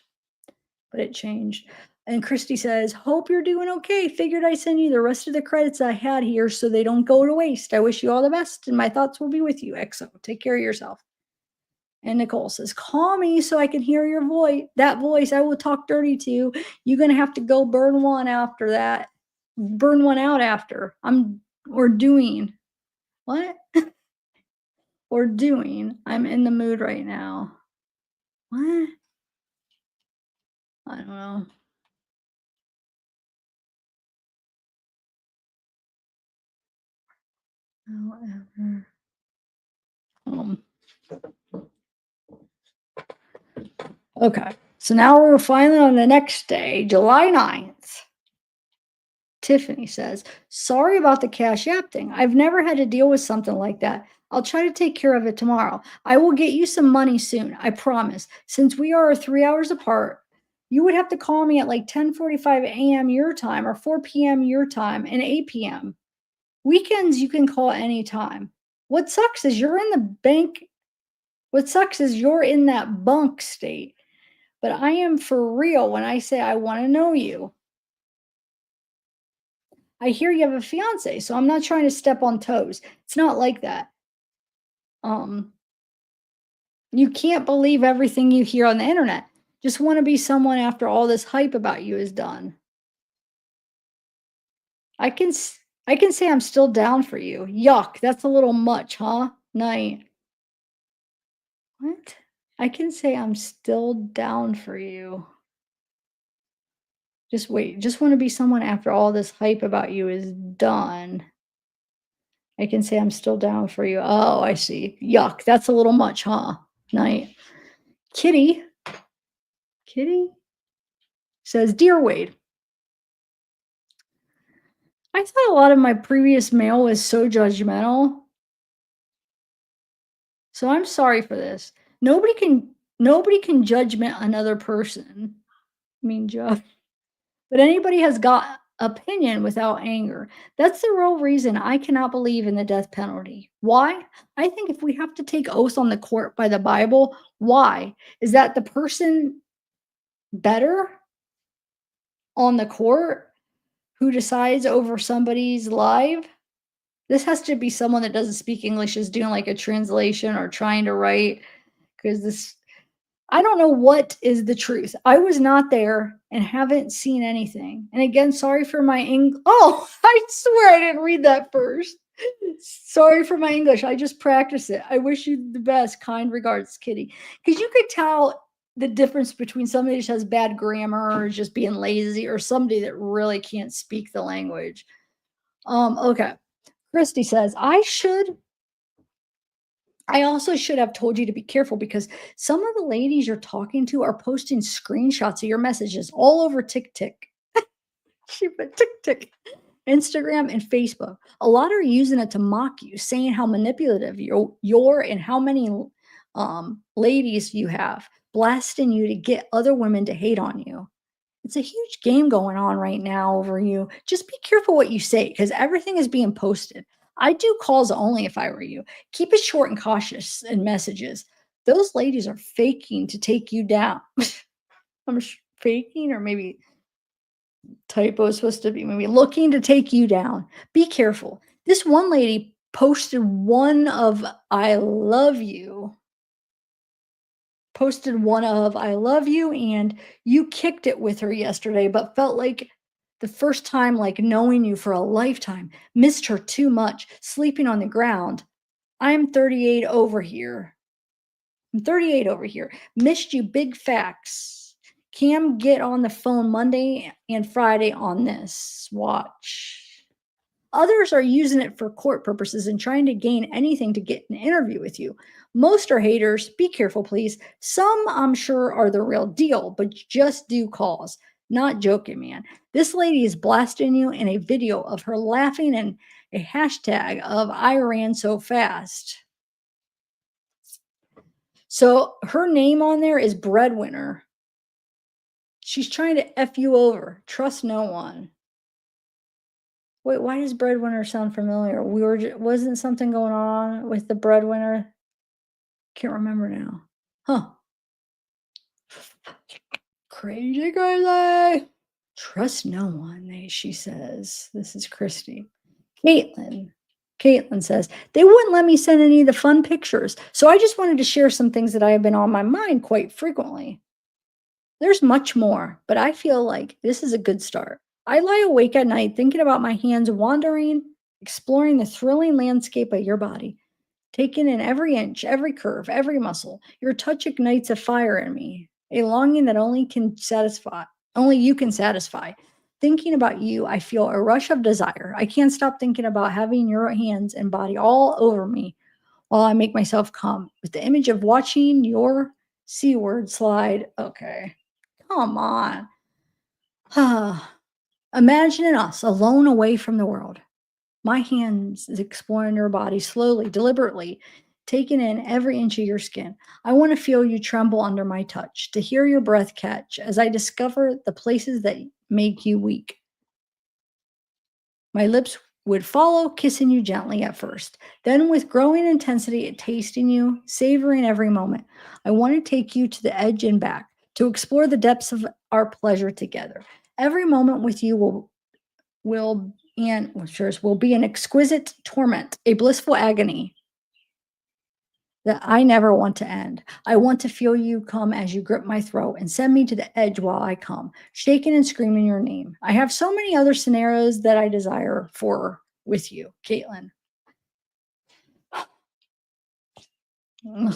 but it changed. And Christy says, "Hope you're doing okay. Figured I'd send you the rest of the credits I had here so they don't go to waste. I wish you all the best, and my thoughts will be with you. XO. Take care of yourself." And Nicole says, "Call me so I can hear your voice. That voice I will talk dirty to. You're gonna have to go burn one after that. Burn one out after. I'm or doing what? Or doing. I'm in the mood right now. What? I don't know. However. Um, okay. So now we're finally on the next day, July 9th. Tiffany says, "Sorry about the Cash App thing. I've never had to deal with something like that. I'll try to take care of it tomorrow. I will get you some money soon, I promise. Since we are 3 hours apart, you would have to call me at like 10:45 a.m. your time or 4 p.m. your time and 8 p.m. Weekends you can call anytime. What sucks is you're in the bank. What sucks is you're in that bunk state. But I am for real when I say I want to know you. I hear you have a fiance, so I'm not trying to step on toes. It's not like that. Um, you can't believe everything you hear on the internet. Just want to be someone after all this hype about you is done. I can say I'm still down for you. Yuck, that's a little much, huh? Night. What? I can say I'm still down for you. Just wait. Just want to be someone after all this hype about you is done. I can say I'm still down for you. Oh, I see. Yuck. That's a little much, huh? Night. Kitty says, Dear Wade, I thought a lot of my previous mail was so judgmental. So I'm sorry for this. Nobody can judgment another person. I mean judge. But anybody has got opinion without anger. That's the real reason I cannot believe in the death penalty. Why? I think if we have to take oath on the court by the Bible, why? Is that the person better on the court who decides over somebody's life? This has to be someone that doesn't speak English, is doing like a translation or trying to write, because this, I don't know what is the truth. I was not there and haven't seen anything. And again, sorry for my Oh, I swear I didn't read that first. Sorry for my English. I just practice it. I wish you the best. Kind regards, Kitty. Because you could tell the difference between somebody that has bad grammar or just being lazy, or somebody that really can't speak the language. Okay. Christy says, I also should have told you to be careful, because some of the ladies you're talking to are posting screenshots of your messages all over TikTok. She put TikTok, Instagram, and Facebook. A lot are using it to mock you, saying how manipulative you're and how many ladies you have, blasting you to get other women to hate on you. It's a huge game going on right now over you. Just be careful what you say, because everything is being posted. I do calls only if I were you. Keep it short and cautious in messages. Those ladies are faking to take you down. I'm faking, or maybe typo is supposed to be maybe looking to take you down. Be careful. This one lady posted one of I love you. Posted one of I love you, and you kicked it with her yesterday, but felt like the first time, like knowing you for a lifetime, missed her too much, sleeping on the ground. I'm 38 over here. I'm 38 over here. Missed you, big facts. Cam, get on the phone Monday and Friday on this. Watch. Others are using it for court purposes and trying to gain anything to get an interview with you. Most are haters. Be careful, please. Some, I'm sure, are the real deal, but just do calls. Not joking, man. This lady is blasting you in a video of her laughing and a hashtag of I ran so fast. So her name on there is Breadwinner. She's trying to F you over. Trust no one. Wait, why does breadwinner sound familiar? Wasn't something going on with the breadwinner? Can't remember now. Huh. Crazy, crazy. Trust no one, she says. This is Christy. Caitlin says, they wouldn't let me send any of the fun pictures, so I just wanted to share some things that I have been on my mind quite frequently. There's much more, but I feel like this is a good start. I lie awake at night thinking about my hands wandering, exploring the thrilling landscape of your body, taking in every inch, every curve, every muscle. Your touch ignites a fire in me, a longing that only you can satisfy. Thinking about you, I feel a rush of desire. I can't stop thinking about having your hands and body all over me while I make myself come, with the image of watching your C word slide. Okay. Come on. Imagining us alone away from the world. My hands is exploring your body slowly, deliberately, taking in every inch of your skin. I want to feel you tremble under my touch, to hear your breath catch as I discover the places that make you weak. My lips would follow, kissing you gently at first, then with growing intensity, tasting you, savoring every moment. I want to take you to the edge and back, to explore the depths of our pleasure together. Every moment with you will be an exquisite torment, a blissful agony that I never want to end. I want to feel you come as you grip my throat and send me to the edge while I come, shaking and screaming your name. I have so many other scenarios that I desire for with you, Caitlin. Ugh.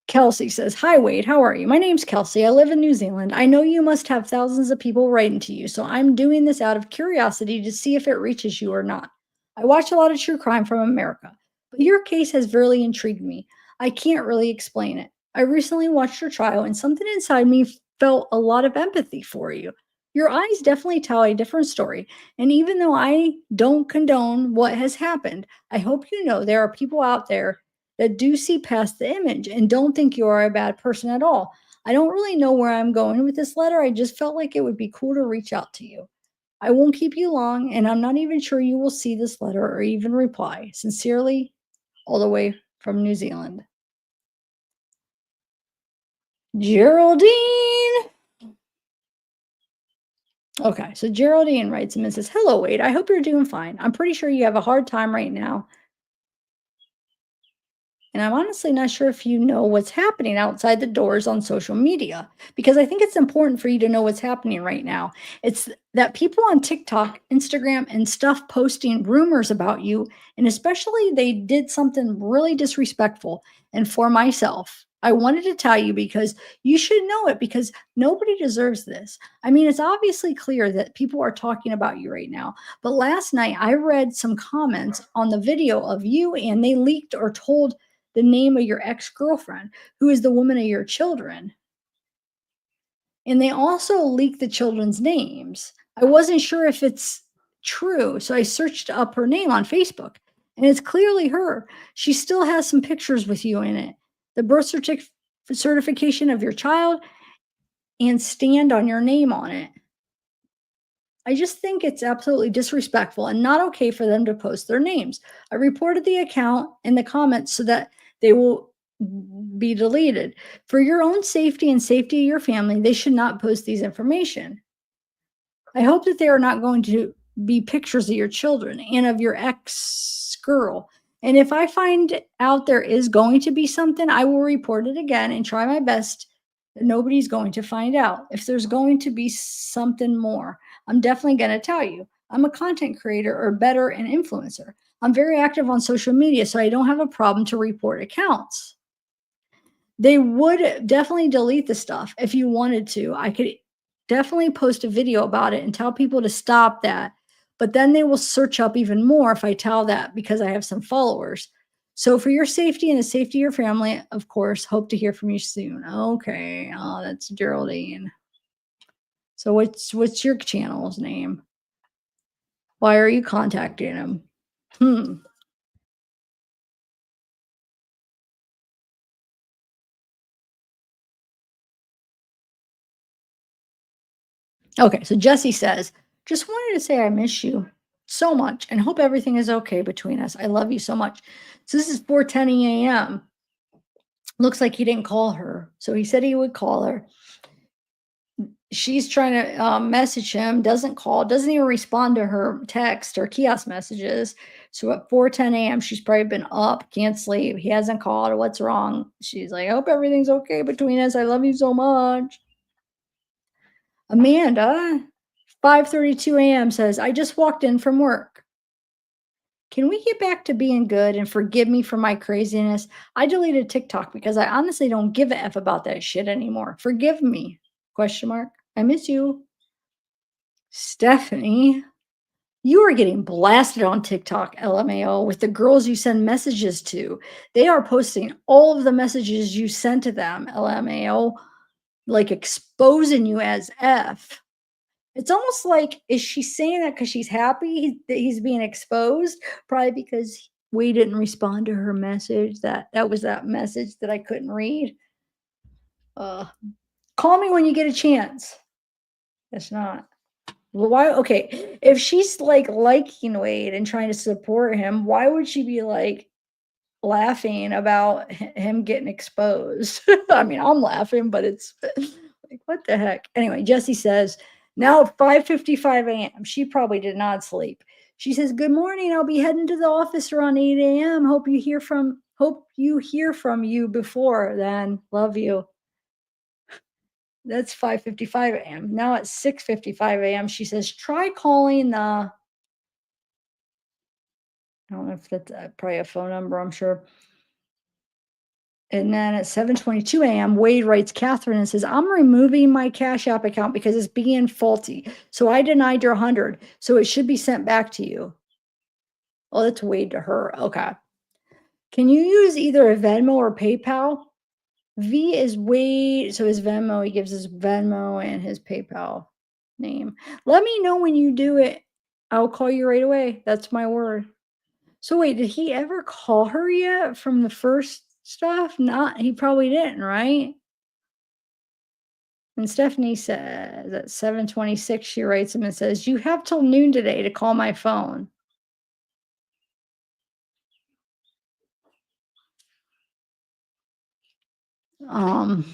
Kelsey says, hi, Wade. How are you? My name's Kelsey. I live in New Zealand. I know you must have thousands of people writing to you, so I'm doing this out of curiosity to see if it reaches you or not. I watch a lot of true crime from America, but your case has really intrigued me. I can't really explain it. I recently watched your trial, and something inside me felt a lot of empathy for you. Your eyes definitely tell a different story. And even though I don't condone what has happened, I hope you know there are people out there that do see past the image and don't think you are a bad person at all. I don't really know where I'm going with this letter. I just felt like it would be cool to reach out to you. I won't keep you long, and I'm not even sure you will see this letter or even reply. Sincerely, all the way from New Zealand. Geraldine. Okay, so Geraldine writes him and says, "Hello, Wade. I hope you're doing fine. I'm pretty sure you have a hard time right now. And I'm honestly not sure if you know what's happening outside the doors on social media, because I think it's important for you to know what's happening right now. It's that people on TikTok, Instagram, and stuff posting rumors about you, and especially they did something really disrespectful. And for myself, I wanted to tell you because you should know it, because nobody deserves this. I mean, it's obviously clear that people are talking about you right now. But last night I read some comments on the video of you, and they leaked or told the name of your ex-girlfriend, who is the woman of your children. And they also leaked the children's names. I wasn't sure if it's true, so I searched up her name on Facebook, and it's clearly her. She still has some pictures with you in it. The certification of your child and stand on your name on it. I just think it's absolutely disrespectful and not okay for them to post their names. I reported the account in the comments so that they will be deleted. For your own safety and safety of your family, they should not post these information. I hope that they are not going to be pictures of your children and of your ex girl. And if I find out there is going to be something, I will report it again and try my best that nobody's going to find out. If there's going to be something more, I'm definitely going to tell you. I'm a content creator, or better, an influencer. I'm very active on social media, so I don't have a problem to report accounts. They would definitely delete the stuff if you wanted to. I could definitely post a video about it and tell people to stop that. But then they will search up even more if I tell that, because I have some followers. So for your safety and the safety of your family, of course, hope to hear from you soon. Okay. Oh, that's Geraldine. So what's your channel's name? Why are you contacting him? Hmm. Okay, so Jesse says, "Just wanted to say I miss you so much and hope everything is okay between us. I love you so much." So this is 4:10 a.m. Looks like he didn't call her. So he said he would call her. She's trying to message him, doesn't call, doesn't even respond to her text or kiosk messages. So at 4:10 a.m., she's probably been up, can't sleep. He hasn't called. What's wrong? She's like, "I hope everything's okay between us. I love you so much." Amanda, 5:32 a.m. says, "I just walked in from work. Can we get back to being good and forgive me for my craziness? I deleted TikTok because I honestly don't give a F about that shit anymore. Forgive me?" Question mark. I miss you. Stephanie, you are getting blasted on TikTok, LMAO, with the girls you send messages to. They are posting all of the messages you sent to them, LMAO, like exposing you as F. It's almost like, is she saying that because she's happy that he's being exposed? Probably because we didn't respond to her message. That was that message that I couldn't read. Uh, Call me when you get a chance. It's not. Well, why? Okay, if she's like liking Wade and trying to support him, why would she be like laughing about him getting exposed? I mean, I'm laughing, but it's like, what the heck? Anyway, Jesse says, now at 5:55 a.m., she probably did not sleep. She says, "Good morning. I'll be heading to the office around 8 a.m. Hope you hear from you before then. Love you." That's 5:55 a.m. Now at 6:55 a.m., she says, "Try calling the," I don't know if that's probably a phone number, I'm sure. And then at 7:22 a.m., Wade writes Catherine and says, "I'm removing my Cash App account because it's being faulty. So I denied your 100. So it should be sent back to you." Oh, that's Wade to her. Okay. Can you use either a Venmo or PayPal? V is Wade, so his Venmo, he gives his Venmo and his PayPal name. Let me know when you do it. I'll call you right away. That's my word. So wait, did he ever call her yet from the first stuff? Not, he probably didn't, right? And Stephanie says at 7:26, she writes him and says, "You have till noon today to call my phone." Um,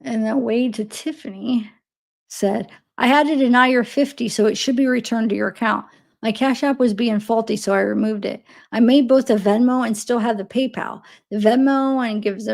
and then Wade to Tiffany said, "I had to deny your 50, so it should be returned to your account. My Cash App was being faulty, so I removed it. I made both the Venmo and still have the PayPal. The Venmo and gives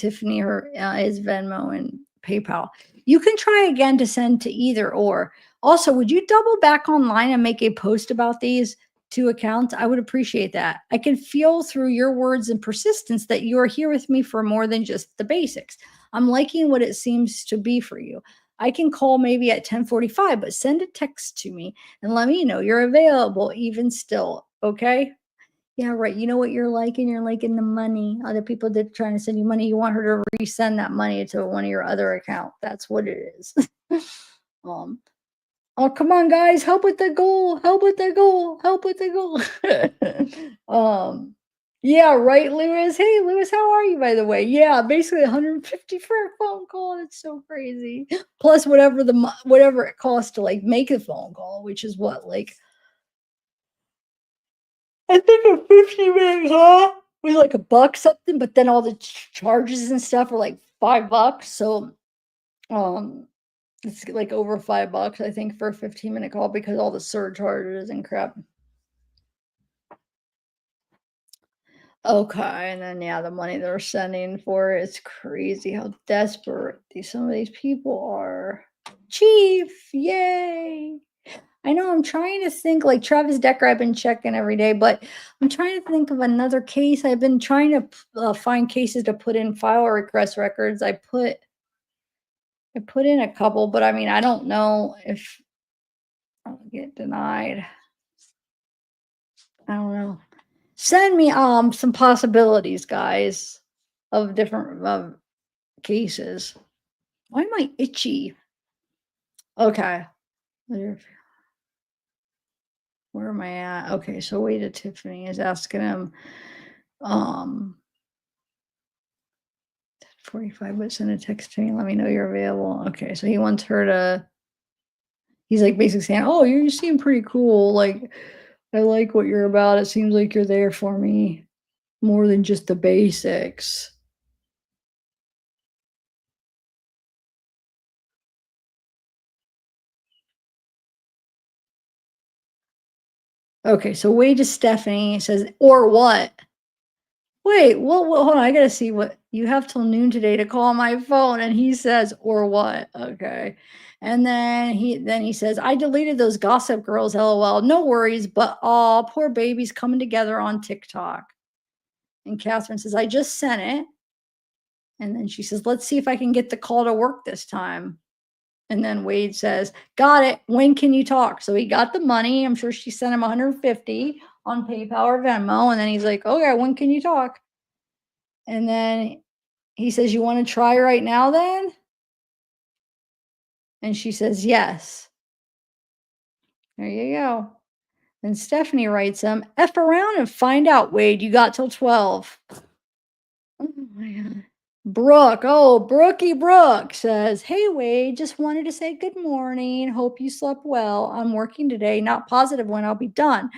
Tiffany her his Venmo and PayPal. You can try again to send to either or. Also, would you double back online and make a post about these two accounts? I would appreciate that. I can feel through your words and persistence that you are here with me for more than just the basics. I'm liking what it seems to be for you. I can call maybe at 10:45, but send a text to me and let me know you're available even still, okay?" Yeah, right. You know what you're liking? You're liking the money. Other people that trying to send you money, you want her to resend that money to one of your other account. That's what it is. um, oh, come on, guys, help with the goal. Help with the goal. Help with the goal. Yeah, right, Lewis. Hey, Lewis, how are you, by the way? Yeah, basically 150 for a phone call. It's so crazy. Plus whatever whatever it costs to like make a phone call, which is what, like I think a 50-minute call was like a buck something, but then all the charges and stuff were like $5. So um it's like over $5, I think, for a 15-minute call because all the surcharges and crap. Okay, and then yeah, the money they're sending for it's crazy how desperate some of these people are. Chief, yay! I know I'm trying to think like Travis Decker. I've been checking every day, but I'm trying to think of another case. I've been trying to find cases to put in file request records. I put in a couple, but I mean I don't know if I'll get denied. I don't know. Send me some possibilities, guys, of different cases. Why am I itchy? Okay. Where am I at? Okay, so wait, Tiffany is asking him, um, 45, but send a text to me. Let me know you're available. Okay, so he wants her to, he's like basically saying, "Oh, you seem pretty cool. Like, I like what you're about. It seems like you're there for me more than just the basics." Okay, so Wade to Stephanie says, "Or what?" Wait, hold on, I gotta see what you have till noon today to call my phone, and he says, "Or what?" Okay. And then he says, "I deleted those gossip girls, LOL. No worries, but all poor babies coming together on TikTok." And Catherine says, "I just sent it." And then she says, "Let's see if I can get the call to work this time." And then Wade says, "Got it. When can you talk?" So he got the money. I'm sure she sent him 150 on PayPal or Venmo. And then he's like, "Okay, when can you talk?" And then he says, "You want to try right now then?" And she says, "Yes." There you go. Then Stephanie writes him, "F around and find out, Wade. You got till 12." Oh my God. Brooke, oh, Brooke says, "Hey, Wade, just wanted to say good morning. Hope you slept well. I'm working today, not positive when I'll be done,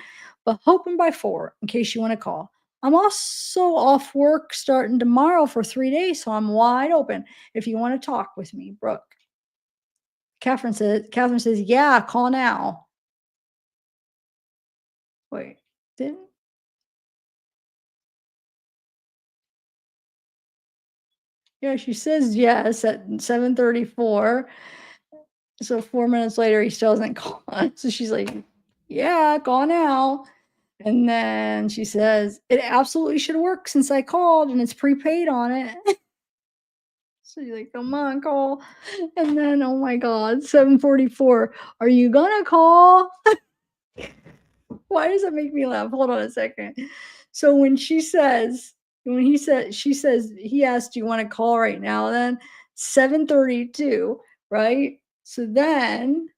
but hoping by 4 in case you want to call. I'm also off work starting tomorrow for 3 days, so I'm wide open if you want to talk with me, Brooke." Catherine says, "Yeah, call now." Wait, didn't yeah, she says yes at 7:34. So 4 minutes later, he still hasn't called. So she's like, "Yeah, call now." And then she says, "It absolutely should work since I called and it's prepaid on it." She's like, come on, call. And then, oh my God, 7:44. Are you gonna call? Why does that make me laugh? Hold on a second. So when she says, he asked, do you want to call right now? Then 7:32, right? So then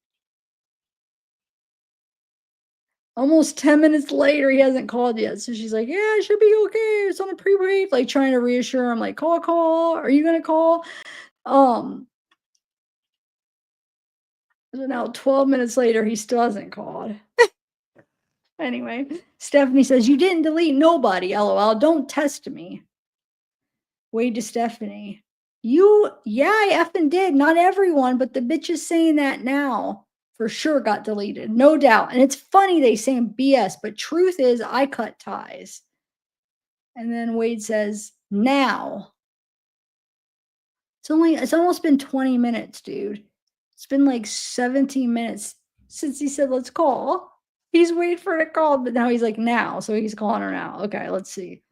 almost 10 minutes later, he hasn't called yet. So she's like, yeah, it should be okay. It's on a pre-wave, like trying to reassure him, like, call, call. Are you gonna call? Um, so now 12 minutes later, he still hasn't called. Anyway, Stephanie says, you didn't delete nobody, LOL. Don't test me. Wade to Stephanie. Yeah, I effing did. Not everyone, but the bitch is saying that now. For sure got deleted, no doubt. And it's funny they saying BS, but truth is I cut ties. And then Wade says, now. It's almost been 20 minutes, dude. It's been like 17 minutes since he said, let's call. He's waiting for her to call, but now he's like, now. So he's calling her now. Okay, let's see.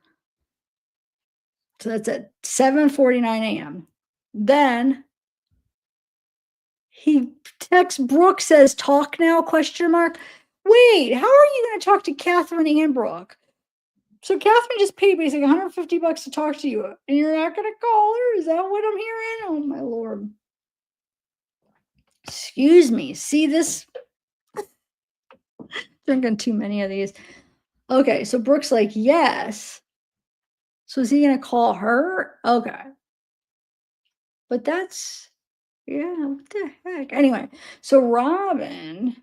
So that's at 7:49 a.m. Then he texts Brooke, says, talk now, question mark. Wait, how are you going to talk to Catherine and Brooke? So Catherine just paid basically $150 to talk to you, and you're not going to call her? Is that what I'm hearing? Oh, my Lord. Excuse me. See this? Drinking too many of these. Okay, so Brooke's like, yes. So is he going to call her? Okay. But that's, yeah, what the heck? Anyway, so Robin,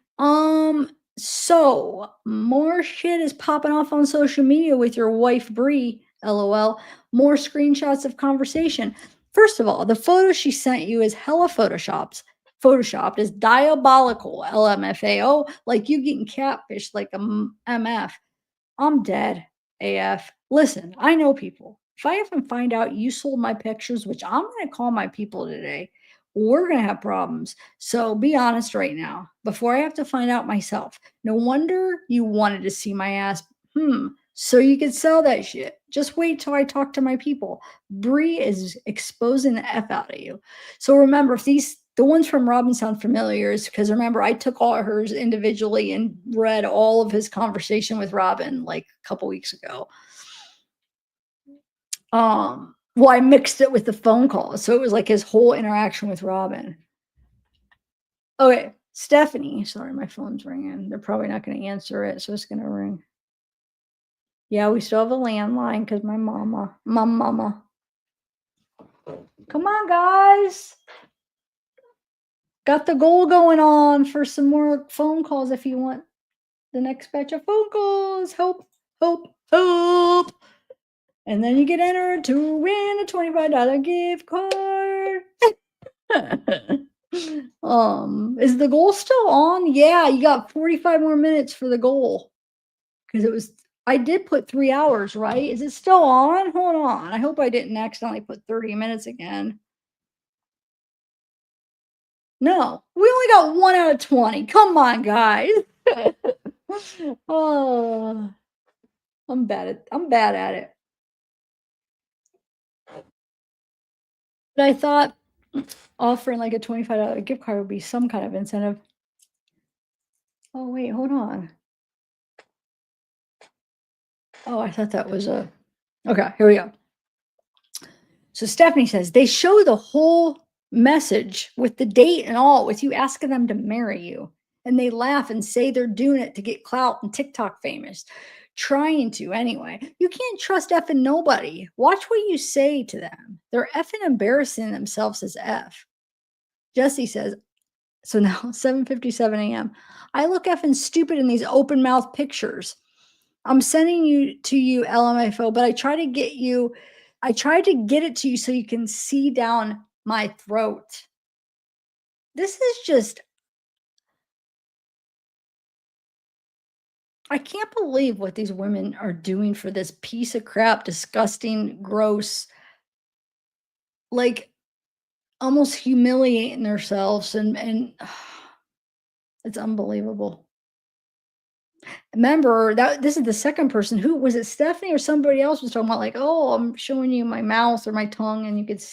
so more shit is popping off on social media with your wife Bree, LOL. More screenshots of conversation. First of all, the photo she sent you is hella photoshopped is diabolical, LMFAO, like you getting catfished like a MF. I'm dead, AF. Listen, I know people. If I even find out you sold my pictures, which I'm going to call my people today, we're going to have problems. So be honest right now before I have to find out myself. No wonder you wanted to see my ass. So you could sell that shit. Just wait till I talk to my people. Bree is exposing the F out of you. So remember, if the ones from Robin sound familiar, is because remember, I took all hers individually and read all of his conversation with Robin like a couple weeks ago. Well, I mixed it with the phone call. So it was like his whole interaction with Robin. Okay, Stephanie. Sorry, my phone's ringing. They're probably not going to answer it, so it's going to ring. Yeah, we still have a landline because my mama. Come on, guys. Got the goal going on for some more phone calls if you want the next batch of phone calls. Help, help, help. And then you get entered to win a $25 gift card. Is the goal still on? Yeah, you got 45 more minutes for the goal. Because I did put 3 hours, right? Is it still on? Hold on. I hope I didn't accidentally put 30 minutes again. No, we only got 1 out of 20. Come on, guys. Oh, I'm bad at it. But I thought offering like a $25 gift card would be some kind of incentive. Oh, wait, hold on. Oh, I thought that was okay, here we go. So Stephanie says, they show the whole message with the date and all, with you asking them to marry you. And they laugh and say they're doing it to get clout and TikTok famous. Trying to anyway. You can't trust effing nobody. Watch what you say to them. They're effing embarrassing themselves as F. Jesse says, so now 7:57 a.m. I look effing stupid in these open mouth pictures. I'm sending you to you LMFO, but I tried to get it to you so you can see down my throat. This is just, I can't believe what these women are doing for this piece of crap, disgusting, gross, like almost humiliating themselves and it's unbelievable. Remember that this is the second person. Who was it? Stephanie or somebody else was talking about like, oh, I'm showing you my mouth or my tongue and you could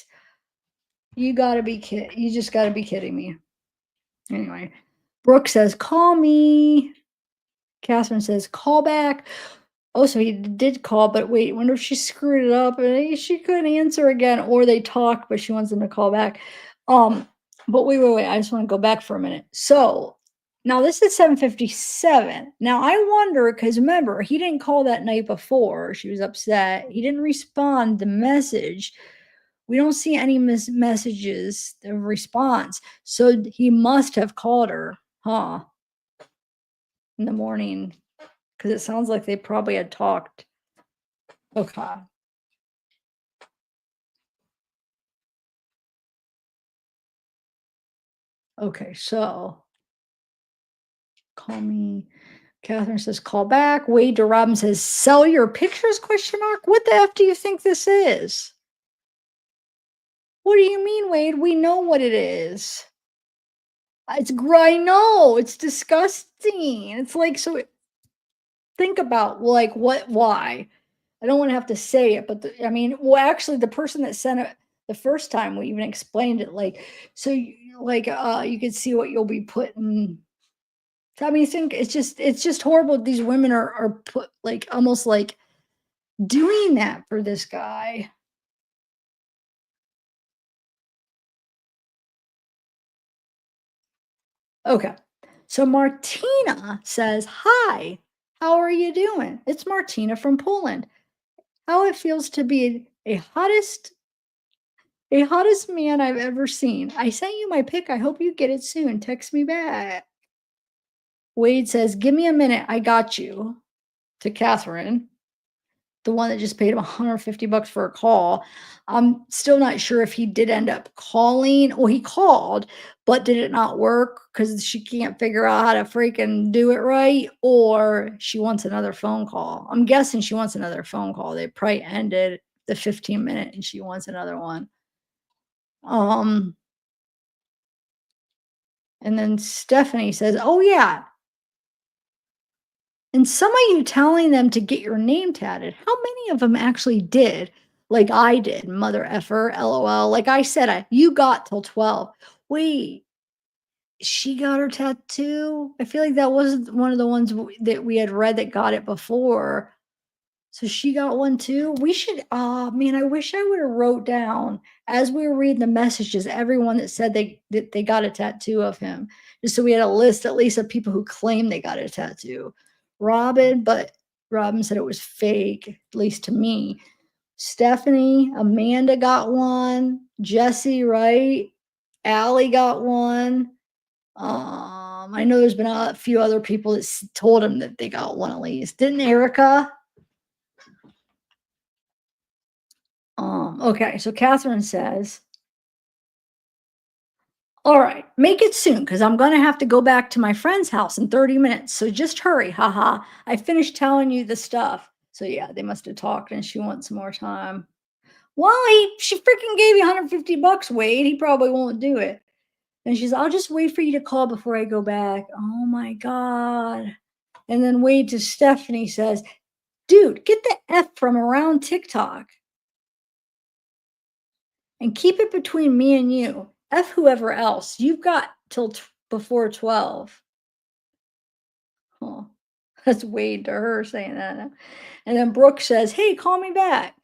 You just gotta be kidding me. Anyway, Brooke says, "Call me." Catherine says, "Call back." Oh, so he did call, but wait, wonder if she screwed it up and she couldn't answer again, or they talked, but she wants him to call back. Um, but wait. I just want to go back for a minute. So now this is 7:57. Now I wonder because remember he didn't call that night before. She was upset. He didn't respond the message. We don't see any messages of response. So he must have called her, huh? In the morning, because it sounds like they probably had talked. Okay. Okay, so call me. Catherine says, call back. Wade to Robin says, sell your pictures? Question mark. What the F do you think this is? What do you mean, Wade? We know what it is. I know it's disgusting. It's like, so think about like why? I don't want to have to say it, but I mean, well, actually, the person that sent it the first time, we even explained it. Like, so, you could see what you'll be putting. I mean, think it's just horrible. These women are put like almost like doing that for this guy. Okay, so Martina says, "Hi, how are you doing?" It's Martina from Poland. How it feels to be a hottest man I've ever seen. I sent you my pic. I hope you get it soon. Text me back. Wade says, "Give me a minute. I got you." To Catherine, the one that just paid him 150 bucks for a call. I'm still not sure if he did end up calling. Well, he called, but did it not work because she can't figure out how to freaking do it right, or she wants another phone call. I'm guessing she wants another phone call. They probably ended the 15-minute and she wants another one. Um, and then Stephanie says, "Oh yeah, and some of you telling them to get your name tatted, how many of them actually did? Like I did, mother effer, LOL. Like I said, you got till 12. Wait, she got her tattoo? I feel like that wasn't one of the ones that we had read that got it before. So she got one too. We should. Oh man, I wish I would have wrote down as we were reading the messages everyone that said they got a tattoo of him, just so we had a list at least of people who claimed they got a tattoo. Robin, but Robin said it was fake, at least to me. Stephanie, Amanda got one. Jesse, right? Allie got one. I know there's been a few other people that told him that they got one at least. Didn't Erica? Okay, so Catherine says, all right, make it soon because I'm going to have to go back to my friend's house in 30 minutes. So just hurry. Haha. I finished telling you the stuff. So yeah, they must have talked and she wants more time. Well, she freaking gave you 150 bucks, Wade. He probably won't do it. And she's, I'll just wait for you to call before I go back. Oh my God. And then Wade to Stephanie says, dude, get the F from around TikTok and keep it between me and you. F whoever else. You've got till before 12. Oh, that's Wade to her saying that. And then Brooke says, hey, call me back.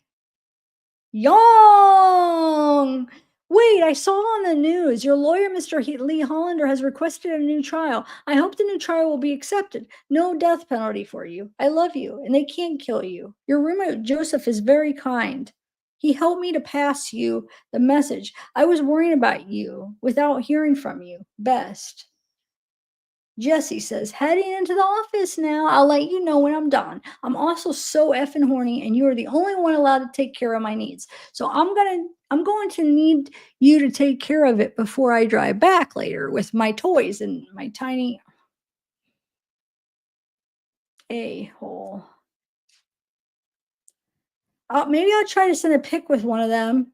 Young! Wait, I saw on the news your lawyer, Mr. Lee Hollander, has requested a new trial. I hope the new trial will be accepted. No death penalty for you. I love you, and they can't kill you. Your roommate, Joseph, is very kind. He helped me to pass you the message. I was worrying about you without hearing from you. Best. Jesse says, heading into the office now. I'll let you know when I'm done. I'm also so effing horny, and you are the only one allowed to take care of my needs. So I'm going to need you to take care of it before I drive back later with my toys and my tiny a-hole. Maybe I'll try to send a pic with one of them.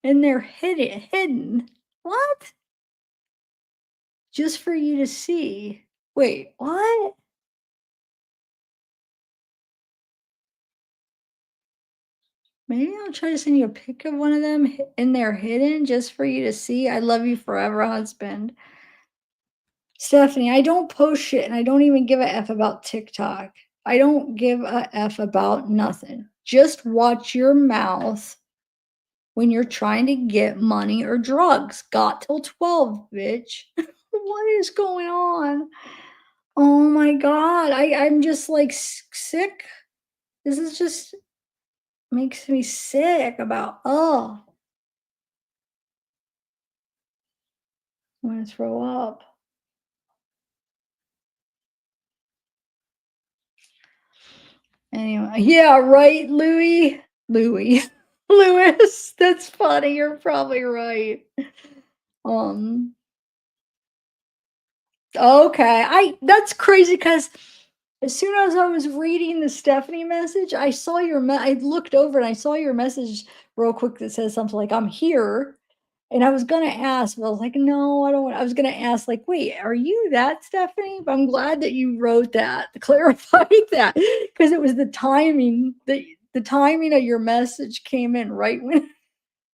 And they're hidden. What? Just for you to see. Wait, what? Maybe I'll try to send you a pic of one of them in there hidden just for you to see. I love you forever, husband. Stephanie, I don't post shit and I don't even give a F about TikTok. I don't give a F about nothing. Just watch your mouth when you're trying to get money or drugs. Got till 12, bitch. What is going on? Oh my God. I'm just like sick. This is just makes me sick about, oh, I'm gonna throw up. Anyway, yeah, right, Louis? Louis. Louis, that's funny, you're probably right. Um, okay, I that's crazy because as soon as I was reading the Stephanie message, I saw your I looked over and I saw your message real quick that says something like, "I'm here." And I was gonna ask, but I was like, "No, I don't want." I was gonna ask, like, "Wait, are you that Stephanie?" But I'm glad that you wrote that to clarify that because it was the timing of your message came in right when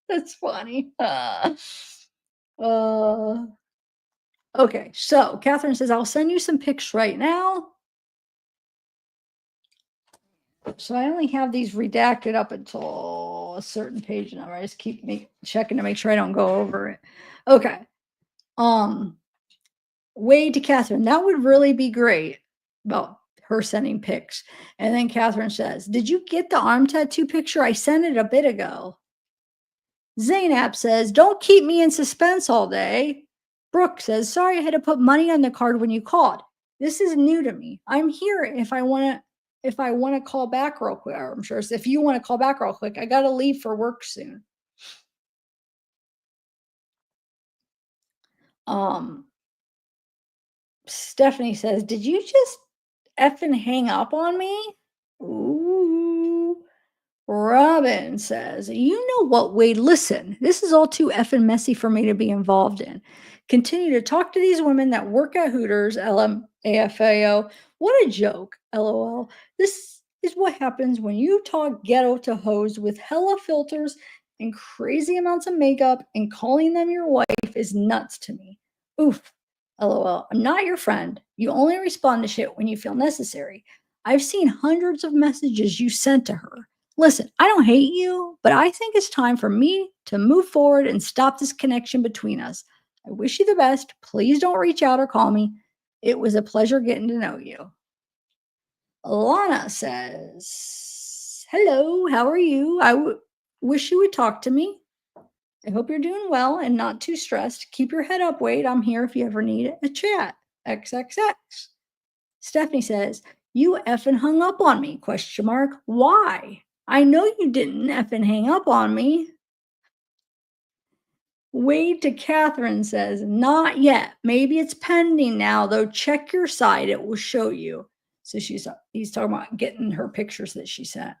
that's funny. Uh, okay, so Catherine says, "I'll send you some pics right now." So I only have these redacted up until a certain page number. I just keep checking to make sure I don't go over it. Okay. Um, Wade to Catherine, that would really be great about her sending pics. And then Catherine says, "Did you get the arm tattoo picture? I sent it a bit ago." Zainab says, "Don't keep me in suspense all day." Brooke says, "Sorry, I had to put money on the card when you called. This is new to me. I'm here if I want to call back real quick. Or I'm sure if you want to call back real quick, I got to leave for work soon." Um, Stephanie says, "Did you just effing hang up on me?" Ooh. Robin says, "You know what, Wade? Listen, this is all too effing messy for me to be involved in. Continue to talk to these women that work at Hooters, LMAFAO. What a joke, LOL. This is what happens when you talk ghetto to hoes with hella filters and crazy amounts of makeup, and calling them your wife is nuts to me. Oof, LOL. I'm not your friend. You only respond to shit when you feel necessary. I've seen hundreds of messages you sent to her. Listen, I don't hate you, but I think it's time for me to move forward and stop this connection between us. I wish you the best. Please don't reach out or call me. It was a pleasure getting to know you." Lana says, "Hello, how are you? Wish you would talk to me. I hope you're doing well and not too stressed. Keep your head up, Wade. I'm here if you ever need a chat. XXX." Stephanie says, "You effing hung up on me, question mark. Why? I know you didn't effing hang up on me." Wade to Catherine says, "Not yet. Maybe it's pending now, though. Check your site. It will show you." So he's talking about getting her pictures that she sent.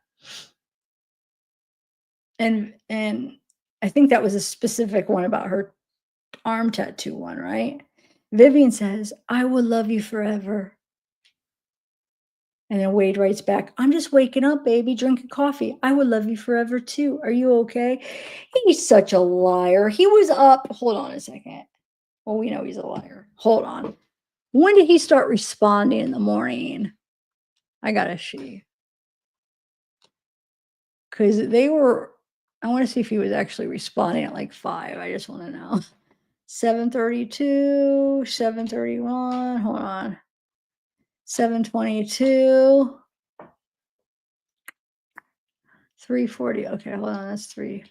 And I think that was a specific one about her arm tattoo one, right? Vivien says, "I will love you forever." And then Wade writes back, "I'm just waking up, baby, drinking coffee. I would love you forever too. Are you okay?" He's such a liar. He was up. Hold on a second. Well, we know he's a liar. Hold on. When did he start responding in the morning? I gotta see. Because they were, I want to see if he was actually responding at like 5. I just want to know. 7:32, 7:31. Hold on. 7:22, 3:40. Okay, hold on. That's 3.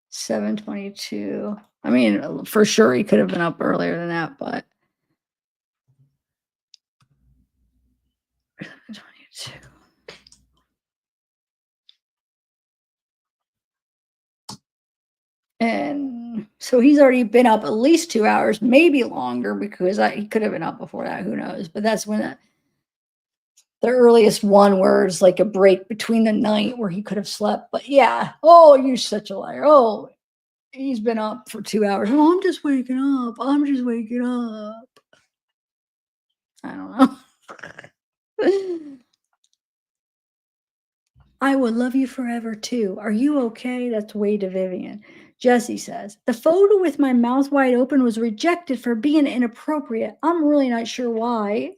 7:22. I mean, for sure he could have been up earlier than that, but 22. And so he's already been up at least 2 hours, maybe longer, because he could have been up before that. Who knows? But that's when the earliest one where it's like a break between the night where he could have slept. But yeah, oh, you're such a liar. Oh, he's been up for 2 hours. "Oh, I'm just waking up. I'm just waking up." I don't know. I would love you forever too. Are you okay? That's Wade to Vivian. Jesse says, the photo with my mouth wide open was rejected for being inappropriate. I'm really not sure why.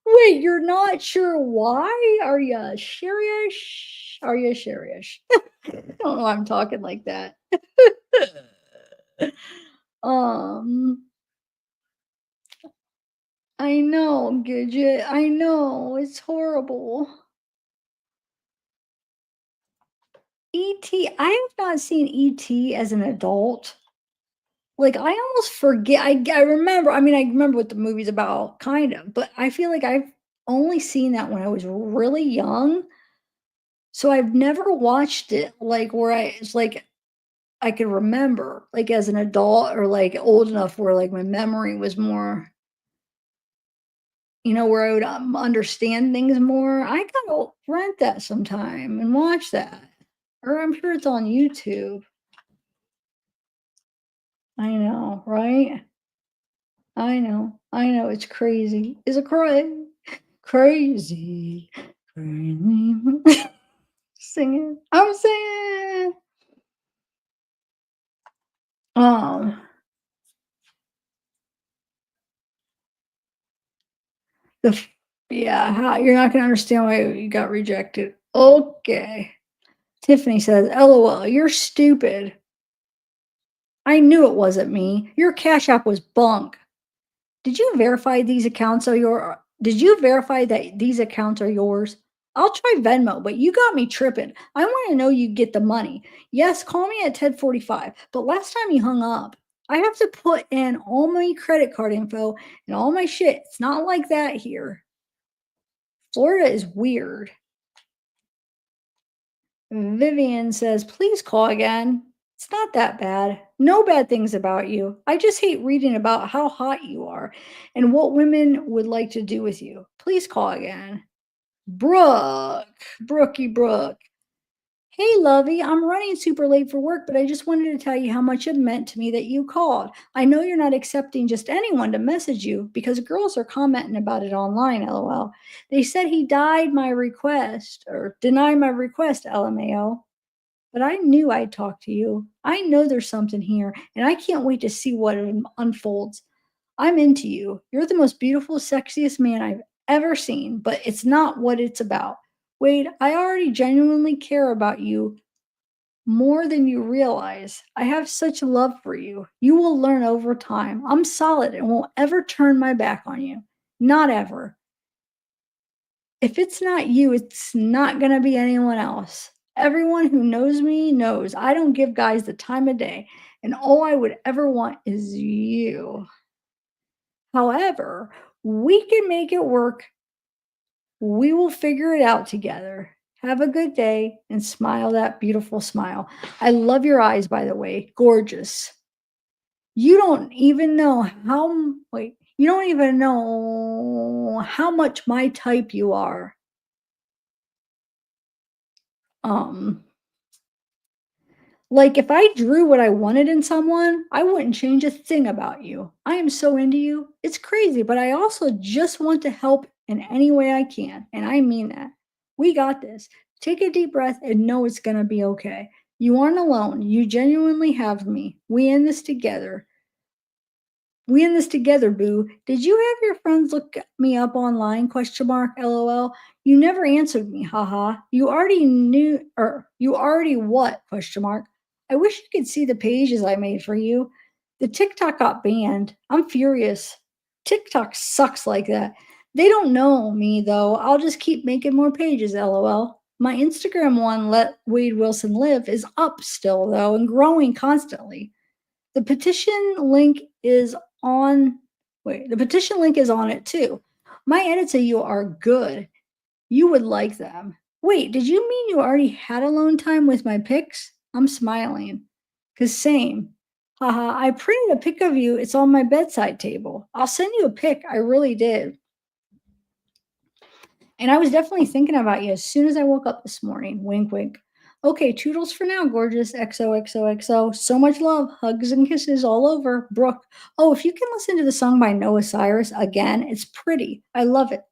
Wait, you're not sure why? Are you serious? Are you serious? I don't know why I'm talking like that. um, I know, Gidget. I know. It's horrible. E.T. I have not seen E.T. as an adult. Like, I almost forget. I remember. I mean, I remember what the movie's about, kind of, but I feel like I've only seen that when I was really young. So I've never watched it like where it's like I could remember, like as an adult or like old enough where like my memory was more, where I would understand things more. I gotta rent that sometime and watch that. Or I'm sure it's on YouTube. I know, right? I know, it's crazy. Is it crazy, crazy? Singing, I'm singing. Um, the yeah, how you're not gonna understand why you got rejected. Okay. Tiffany says, "LOL, you're stupid. I knew it wasn't me. Your Cash App was bunk. Did you verify that these accounts are yours? I'll try Venmo, but you got me tripping. I want to know you get the money. Yes, call me at 10:45, but last time you hung up. I have to put in all my credit card info and all my shit. It's not like that here. Florida is weird." Vivian says, "Please call again. It's not that bad. No bad things about you. I just hate reading about how hot you are and what women would like to do with you. Please call again." Brooke, Brooke. "Hey, lovey, I'm running super late for work, but I just wanted to tell you how much it meant to me that you called. I know you're not accepting just anyone to message you because girls are commenting about it online, lol. They said he died my request or denied my request, LMAO. But I knew I'd talk to you. I know there's something here, and I can't wait to see what unfolds. I'm into you. You're the most beautiful, sexiest man I've ever seen, but it's not what it's about. Wade, I already genuinely care about you more than you realize. I have such love for you. You will learn over time. I'm solid and won't ever turn my back on you. Not ever. If it's not you, it's not gonna be anyone else. Everyone who knows me knows I don't give guys the time of day, and all I would ever want is you. However, we can make it work. We will figure it out together. Have a good day and smile that beautiful smile. I love your eyes, by the way. Gorgeous. You don't even know you don't even know how much my type you are. Um, Like, if I drew what I wanted in someone, I wouldn't change a thing about you. I am so into you. It's crazy, but I also just want to help in any way I can. And I mean that. We got this. Take a deep breath and know it's going to be okay. You aren't alone. You genuinely have me. We in this together, boo. Did you have your friends look me up online? Question mark. LOL. You never answered me. Haha. You already knew, or you already what? Question mark. I wish you could see the pages I made for you. The TikTok got banned. I'm furious. TikTok sucks like that. They don't know me though. I'll just keep making more pages. LOL. My Instagram one, Let Wade Wilson Live, is up still though and growing constantly. The petition link is on the petition link is on it too. My edits say you are good. You would like them. Wait, did you mean you already had alone time with my pics? I'm smiling. Cause same. Haha, I printed a pic of you. It's on my bedside table. I'll send you a pic. I really did. And I was definitely thinking about you as soon as I woke up this morning. Wink, wink. Okay, toodles for now, gorgeous. XOXOXO. So much love. Hugs and kisses all over. Brooke. Oh, if you can listen to the song by Noah Cyrus again, it's pretty. I love it.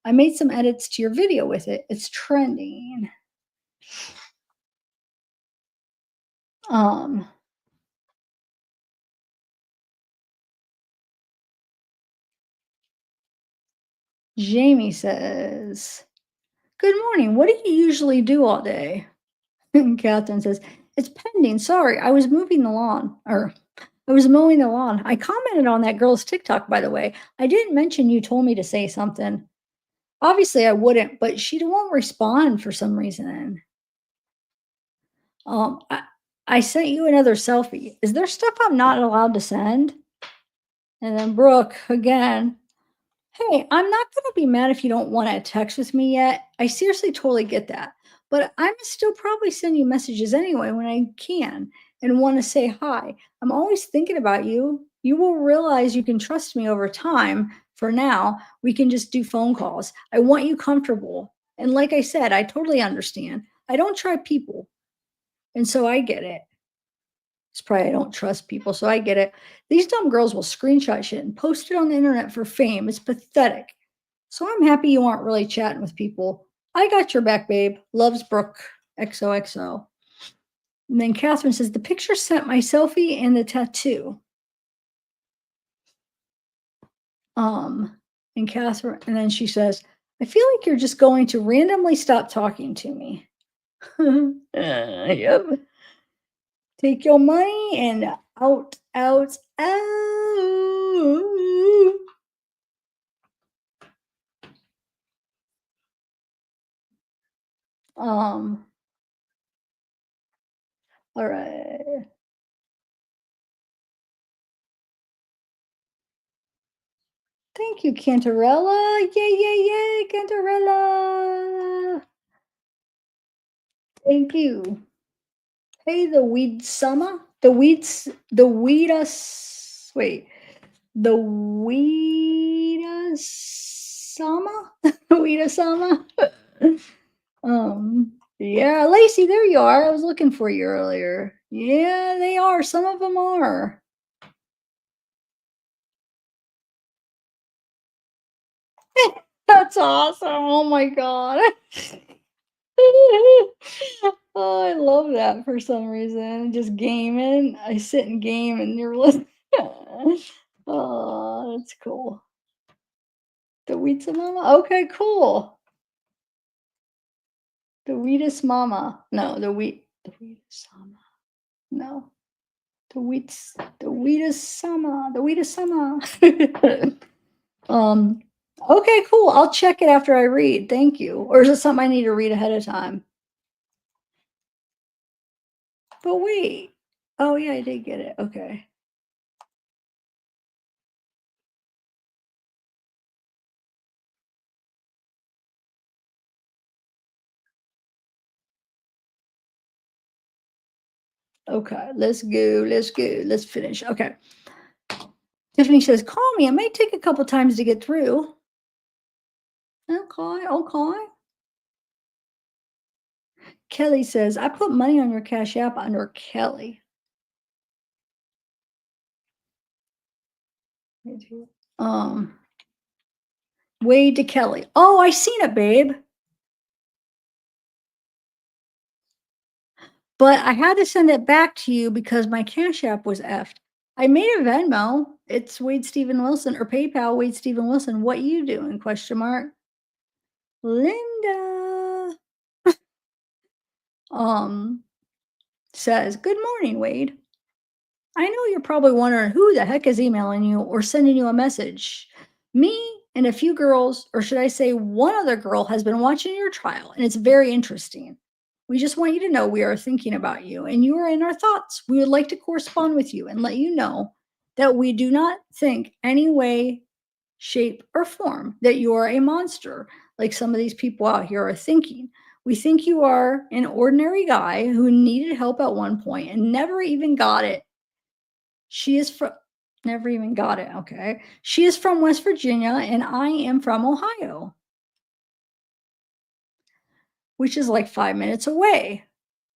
I made some edits to your video with it. It's trending. Um, Jamie says, "Good morning. What do you usually do all day?" And Catherine says, "It's pending. Sorry, I was moving the lawn, or I was mowing the lawn. I commented on that girl's TikTok, by the way. I didn't mention you told me to say something. Obviously, I wouldn't, but she won't respond for some reason. Um, I, I sent you another selfie. Is there stuff I'm not allowed to send?" And then Brooke again. "Hey, I'm not gonna be mad if you don't wanna text with me yet. I seriously totally get that. But I'm still probably send you messages anyway when I can and wanna say hi. I'm always thinking about you. You will realize you can trust me over time. For now, we can just do phone calls. I want you comfortable. And like I said, I totally understand. I don't try people, and so I get it. It's probably I don't trust people, so I get it. These dumb girls will screenshot shit and post it on the internet for fame. It's pathetic. So I'm happy you aren't really chatting with people. I got your back, babe. Loves Brooke. XOXO." And then Catherine says, "The picture sent my selfie and the tattoo." Um, and Catherine, and then she says, "I feel like you're just going to randomly stop talking to me." Yep. "Take your money and out, out, out." Um, all right. Thank you, Cantarella. Yay, yay, yay, Cantarella. Thank you. Hey, the weed summer? The weedus, wait, the weedus summer? The weedus summer? Yeah, Lacey, there you are. I was looking for you earlier. Yeah, they are. Some of them are. That's awesome. Oh my God. Oh, I love that for some reason. Just gaming. I sit and game and you're listening. Oh, that's cool. The Weetza Mama? Okay, cool. The Wheatus Mama. No, the Wheatus Mama. No. The Wheatus Sama. The Wheatus Sama. um, okay, cool. I'll check it after I read. Thank you. Or is it something I need to read ahead of time? But wait. Oh yeah, I did get it. Okay. Okay, let's go. Let's go. Let's finish. Okay. Tiffany says, "Call me. It may take a couple times to get through." Okay, okay. Kelly says, "I put money on your Cash App under Kelly." Me too. Wade to Kelly. Oh, I seen it, babe. But I had to send it back to you because my Cash App was effed. I made a Venmo. It's Wade Stephen Wilson or PayPal Wade Stephen Wilson. What you doing? Question mark. Linda um says, "Good morning, Wade. I know you're probably wondering who the heck is emailing you or sending you a message. Me and a few girls, or should I say one other girl, has been watching your trial, and it's very interesting. We just want you to know we are thinking about you and you are in our thoughts. We would like to correspond with you and let you know that we do not think any way, shape, or form that you are a monster like some of these people out here are thinking. We think you are an ordinary guy who needed help at one point and never even got it. She is from Never even got it, okay. She is from West Virginia, and I am from Ohio, which is like 5 minutes away.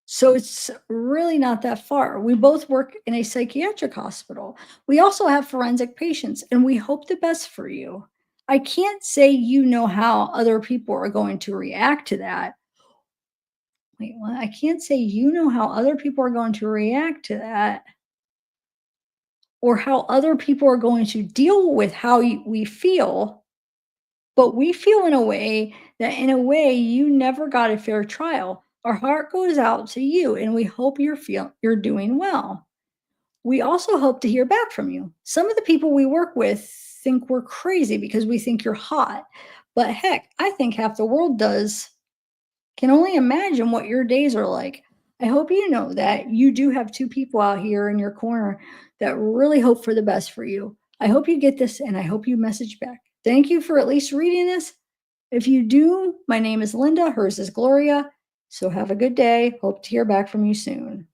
So it's really not that far. We both work in a psychiatric hospital. We also have forensic patients, and we hope the best for you. I can't say you know how other people are going to react to that. Wait, what? I can't say you know how other people are going to react to that or how other people are going to deal with how we feel, but we feel in a way that, in a way, you never got a fair trial. Our heart goes out to you, and we hope you're doing well. We also hope to hear back from you. Some of the people we work with think we're crazy because we think you're hot, but heck, I think half the world does. Can only imagine what your days are like. I hope you know that you do have two people out here in your corner that really hope for the best for you. I hope you get this and I hope you message back. Thank you for at least reading this. If you do, my name is Linda, hers is Gloria. So have a good day. Hope to hear back from you soon.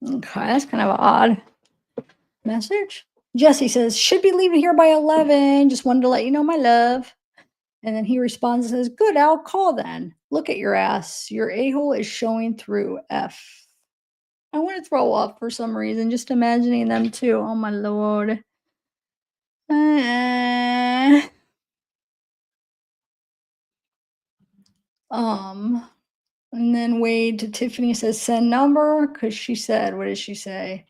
Okay, that's kind of an odd message. Jesse says, should be leaving here by 11. Just wanted to let you know, my love. And then he responds and says, good, I'll call then. Look at your ass. Your a-hole is showing through F. I want to throw up for some reason, just imagining them too. Oh my lord. Uh, um, and then Wade to Tiffany says, send number, because she said, what did she say?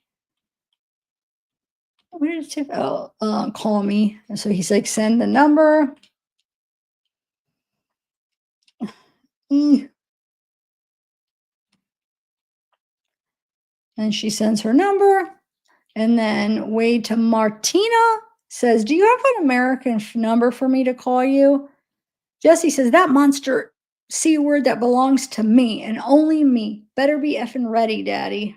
What did Tiff? Oh, call me. And so he's like, send the number. Mm. And she sends her number. And then Wade to Martina says, do you have an American number for me to call you? Jesse says, that monster C word that belongs to me and only me. Better be effing ready, daddy.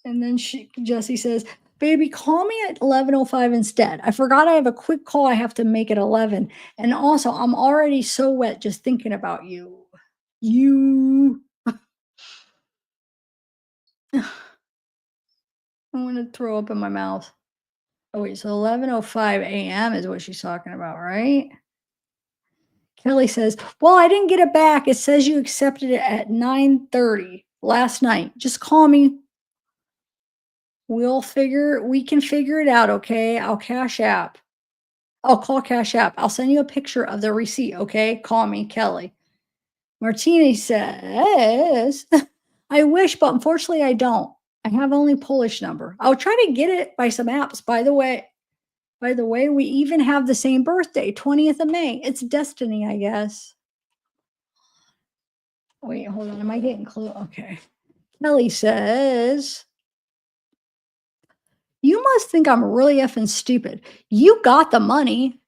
And then Jesse says, baby, call me at 11:05 instead. I forgot I have a quick call I have to make at 11. And also, I'm already so wet just thinking about you. You. I want to throw up in my mouth. Oh, wait, so 11:05 a.m. is what she's talking about, right? Kelly says, well, I didn't get it back. It says you accepted it at 9:30 last night. Just call me. We can figure it out, okay? I'll cash app. I'll call Cash App. I'll send you a picture of the receipt, okay? Call me, Kelly. Martini says, I wish, but unfortunately I don't. I have only Polish number. I'll try to get it by some apps. By the way, we even have the same birthday, 20th of May. It's destiny, I guess. Wait, hold on. Am I getting close? Okay. Kelly says, you must think I'm really effing stupid. You got the money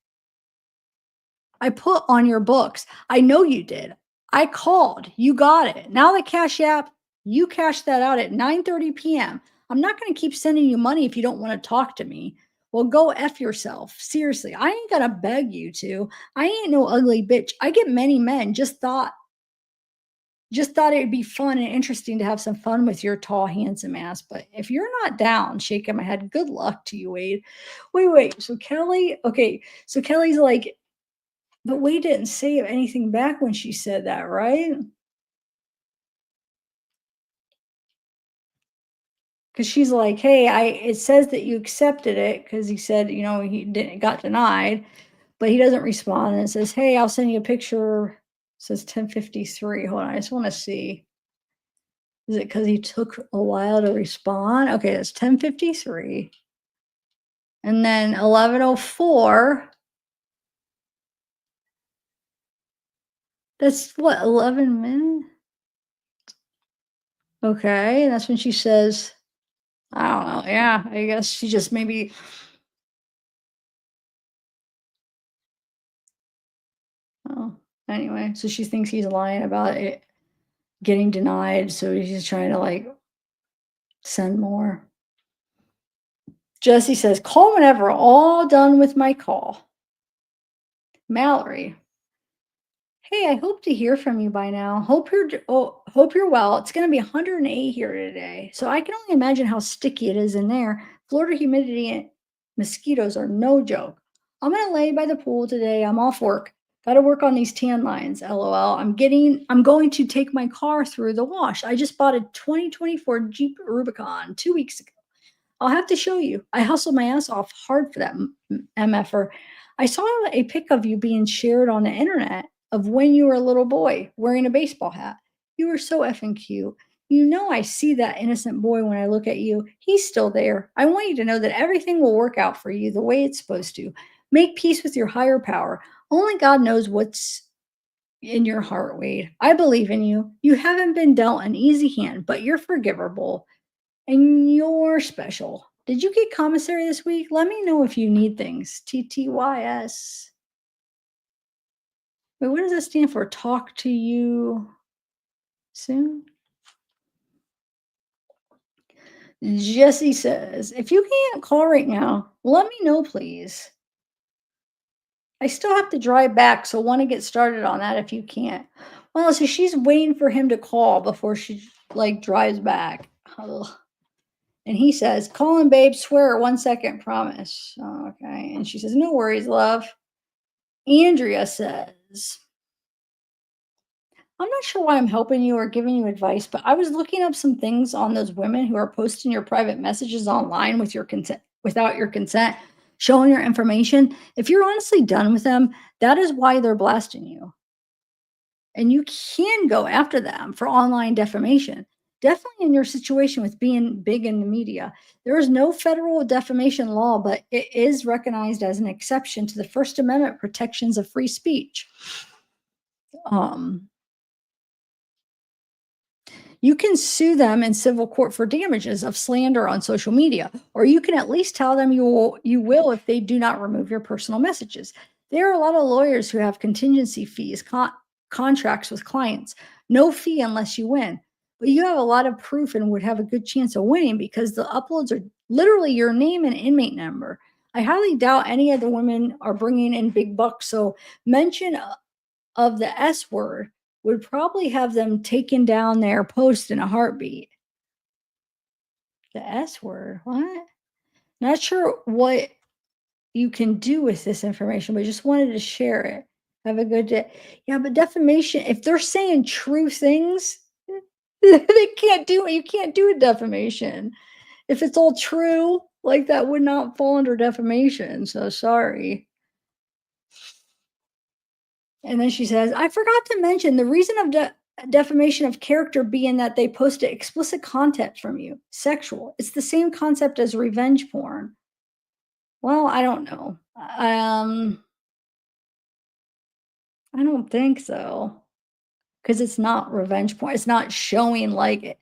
I put on your books. I know you did. I called. You got it. Now the Cash App, you cashed that out at 9:30 p.m. I'm not going to keep sending you money if you don't want to talk to me. Well, go F yourself. Seriously, I ain't going to beg you to. I ain't no ugly bitch. I get many men. Just thought it'd be fun and interesting to have some fun with your tall, handsome ass. But if you're not down, shaking my head, good luck to you, Wade. Wait. So Kelly, okay. So Kelly's like, but Wade didn't say anything back when she said that, right? Because she's like, hey, it says that you accepted it because he said, he didn't got denied, but he doesn't respond. And it says, hey, I'll send you a picture. It says 10:53. Hold on, I just want to see. Is it because he took a while to respond? Okay, it's 10:53. And then 11:04. That's what, 11 minutes? Okay, that's when she says, I don't know. Yeah, I guess she just maybe. Oh, anyway, so she thinks he's lying about it getting denied, so he's trying to, like, send more. Jesse says, "Call whenever, all done with my call." Mallory, "Hey, I hope to hear from you by now. Hope you're well. It's gonna be 108 here today, so I can only imagine how sticky it is in there. Florida humidity and mosquitoes are no joke. I'm gonna lay by the pool today. I'm off work. Gotta work on these tan lines, LOL. I'm going to take my car through the wash. I just bought a 2024 Jeep Rubicon 2 weeks ago. I'll have to show you. I hustled my ass off hard for that MFer. I saw a pic of you being shared on the internet of when you were a little boy wearing a baseball hat. You were so effing cute. You know, I see that innocent boy when I look at you. He's still there. I want you to know that everything will work out for you the way it's supposed to. Make peace with your higher power. Only God knows what's in your heart, Wade. I believe in you. You haven't been dealt an easy hand, but you're forgivable and you're special. Did you get commissary this week? Let me know if you need things. TTYS. Wait, what does that stand for? Talk to you soon? Jesse says, if you can't call right now, let me know, please. I still have to drive back, so want to get started on that if you can't. Well, so she's waiting for him to call before she like drives back. Ugh. And he says, call him, babe, swear 1 second, promise. Oh, okay. And she says, no worries, love. Andrea says, I'm not sure why I'm helping you or giving you advice, but I was looking up some things on those women who are posting your private messages online with your consent, without your consent, showing your information. If you're honestly done with them, that is why they're blasting you. And you can go after them for online defamation. Definitely in your situation with being big in the media. There is no federal defamation law, but it is recognized as an exception to the First Amendment protections of free speech. Um, You can sue them in civil court for damages of slander on social media, or you can at least tell them you will if they do not remove your personal messages. There are a lot of lawyers who have contingency fees, contracts with clients, no fee unless you win. But you have a lot of proof and would have a good chance of winning because the uploads are literally your name and inmate number. I highly doubt any of the women are bringing in big bucks. So mention of the S word would probably have them taken down their post in a heartbeat. The S word, what? Not sure what you can do with this information, but just wanted to share it. Have a good day. Yeah, but defamation, if they're saying true things, they can't do it. You can't do a defamation. If it's all true, like that would not fall under defamation. So sorry. And then she says, I forgot to mention the reason of defamation of character being that they posted explicit content from you, sexual. It's the same concept as revenge porn. Well, I don't know. I don't think so. Because it's not revenge porn. It's not showing like,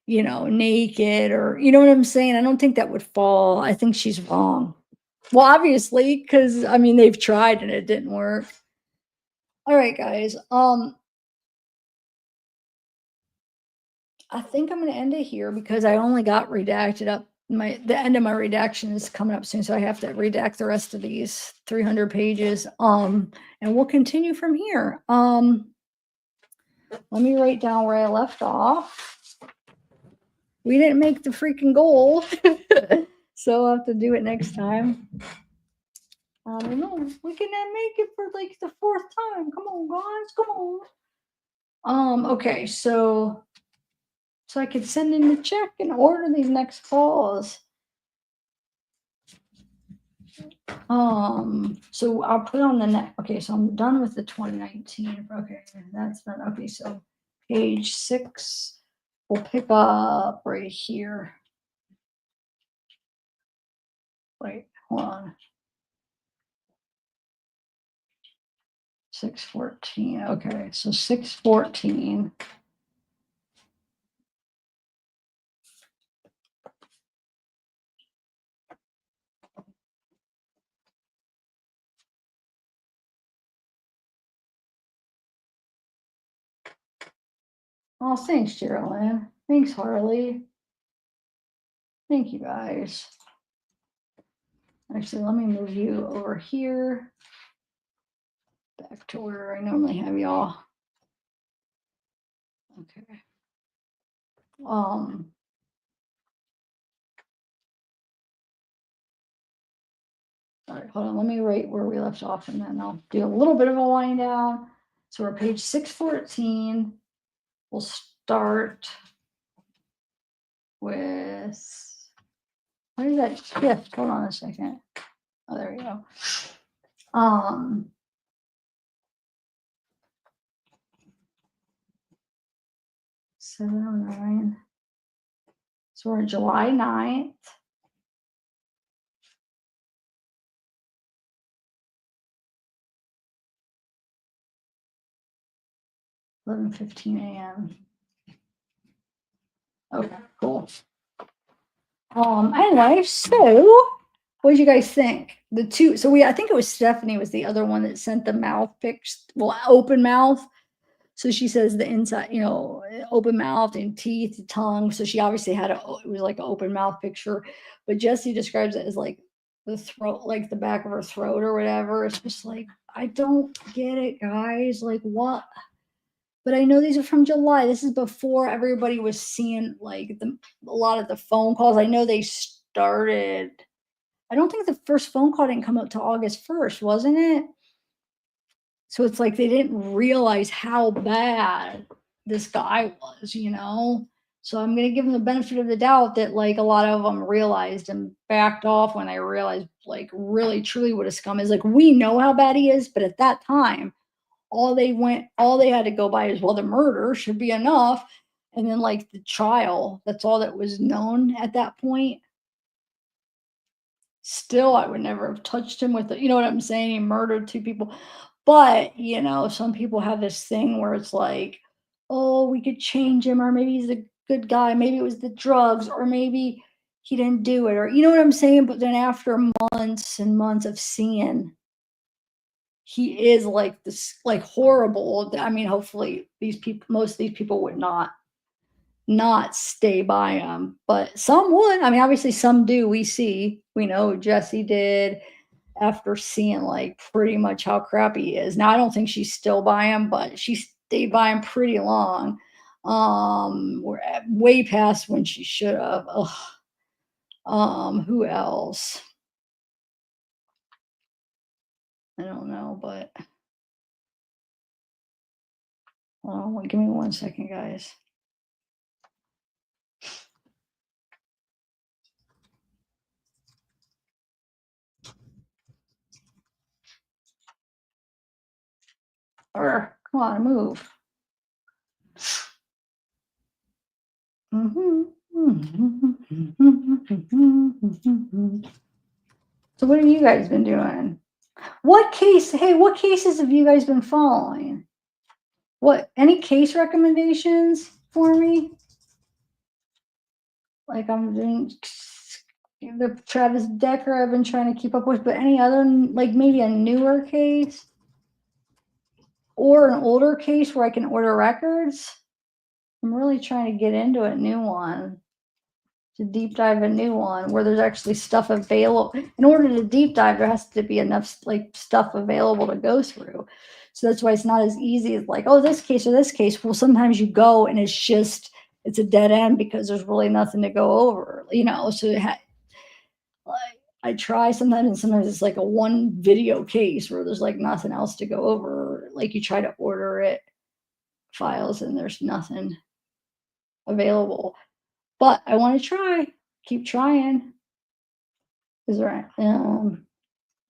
naked or, you know what I'm saying? I don't think that would fall. I think she's wrong. Well, obviously, because I mean, they've tried and it didn't work. All right, guys. I think I'm gonna end it here because I only got redacted up. The end of my redaction is coming up soon, so I have to redact the rest of these 300 pages. And we'll continue from here. Let me write down where I left off. We didn't make the freaking goal, so I'll have to do it next time. I don't know. We can make it for like the fourth time. Come on, guys. Come on. Okay, so I could send in the check and order these next calls. So I'll put on the next. Okay, so I'm done with the 2019. Okay, that's done. Okay, so page 6, we'll pick up right here. Wait, hold on. 614. Okay, so 614. Oh, thanks, Geraldine. Thanks, Harley. Thank you, guys. Actually, let me move you over here. Back to where I normally have y'all. Okay. Um, All right, hold on. Let me write where we left off, and then I'll do a little bit of a wind down. So we're page 614. We'll start with, what is that shift? Hold on a second. Oh, there we go. 709. So we're July 9th. 11:15 a.m. Okay, cool. Anyway, so what did you guys think? The two, so I think it was Stephanie was the other one that sent the mouth pics, well, open mouth. So she says the inside, open mouth and teeth, tongue. So she obviously had it was like an open mouth picture, but Jessie describes it as like the throat, like the back of her throat or whatever. It's just like, I don't get it, guys. Like, what? But I know these are from July. This is before everybody was seeing like a lot of the phone calls. I know they started. I don't think the first phone call didn't come up till August 1st, wasn't it? So it's like they didn't realize how bad this guy was, So I'm going to give them the benefit of the doubt that like a lot of them realized and backed off when they realized like really truly what a scum is. Like we know how bad he is, but at that time, all they had to go by is, well, the murder should be enough. And then like the trial, that's all that was known at that point. Still, I would never have touched him with it. You know what I'm saying? He murdered 2 people. But, some people have this thing where it's like, oh, we could change him, or maybe he's a good guy. Maybe it was the drugs, or maybe he didn't do it, or you know what I'm saying? But then after months and months of seeing, he is like this, like horrible. I mean, hopefully most of these people would not stay by him, but some would. I mean, obviously some do. We know Jessie did after seeing like pretty much how crappy he is. Now I don't think she's still by him, but she stayed by him pretty long. We're way past when she should have. Who else? I don't know, but give me 1 second, guys. Or come on, move. So what have you guys been doing? What cases have you guys been following? Any case recommendations for me? Like I'm doing the Travis Decker I've been trying to keep up with, but any other, like maybe a newer case or an older case where I can order records? I'm really trying to get into a new one, to deep dive a new one where there's actually stuff available. In order to deep dive, there has to be enough like stuff available to go through. So that's why it's not as easy as like, oh, this case or this case. Well, sometimes you go and it's a dead end because there's really nothing to go over, so I try sometimes, and sometimes it's like a one video case where there's like nothing else to go over. Like you try to order it files and there's nothing available. But I want to keep trying. Is there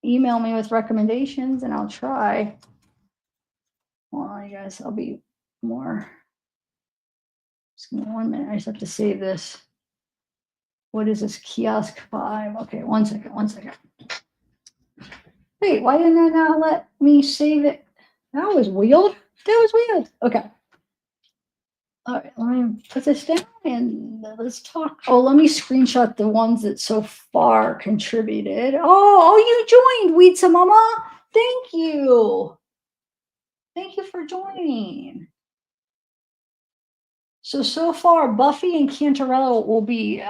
email me with recommendations and I'll try. Well, I guess I'll be more. Just give me 1 minute. I just have to save this. What is this? Kiosk 5. Okay, 1 second. Wait, why didn't it not let me save it? That was weird. Okay. All right, let me put this down and let's talk. Oh, let me screenshot the ones that so far contributed. Oh, you joined, Weedsa Mama. Thank you. Thank you for joining. So far, Buffy and Cantarella will be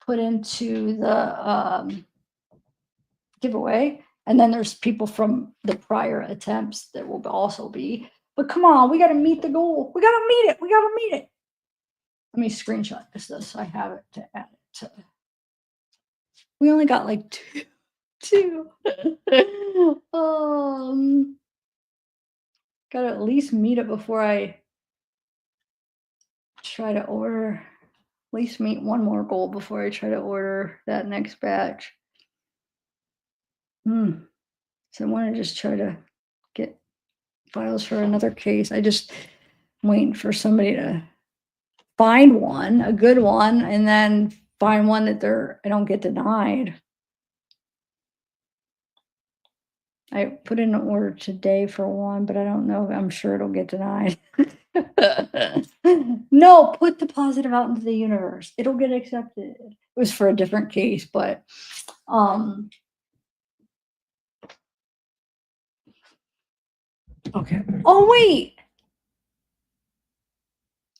put into the giveaway. And then there's people from the prior attempts that will also be. But come on, we got to meet the goal. We got to meet it. Let me screenshot this so I have it to add it to. We only got like too. Um, Gotta at least meet it before I try to order. At least meet one more goal before I try to order that next batch. Hmm. So I want to just try to get files for another case. I just waiting for somebody to find one, a good one, and then find one that I don't get denied. I put in an order today for one, but I don't know. I'm sure it'll get denied. No, put the positive out into the universe. It'll get accepted. It was for a different case, but um okay. Oh wait,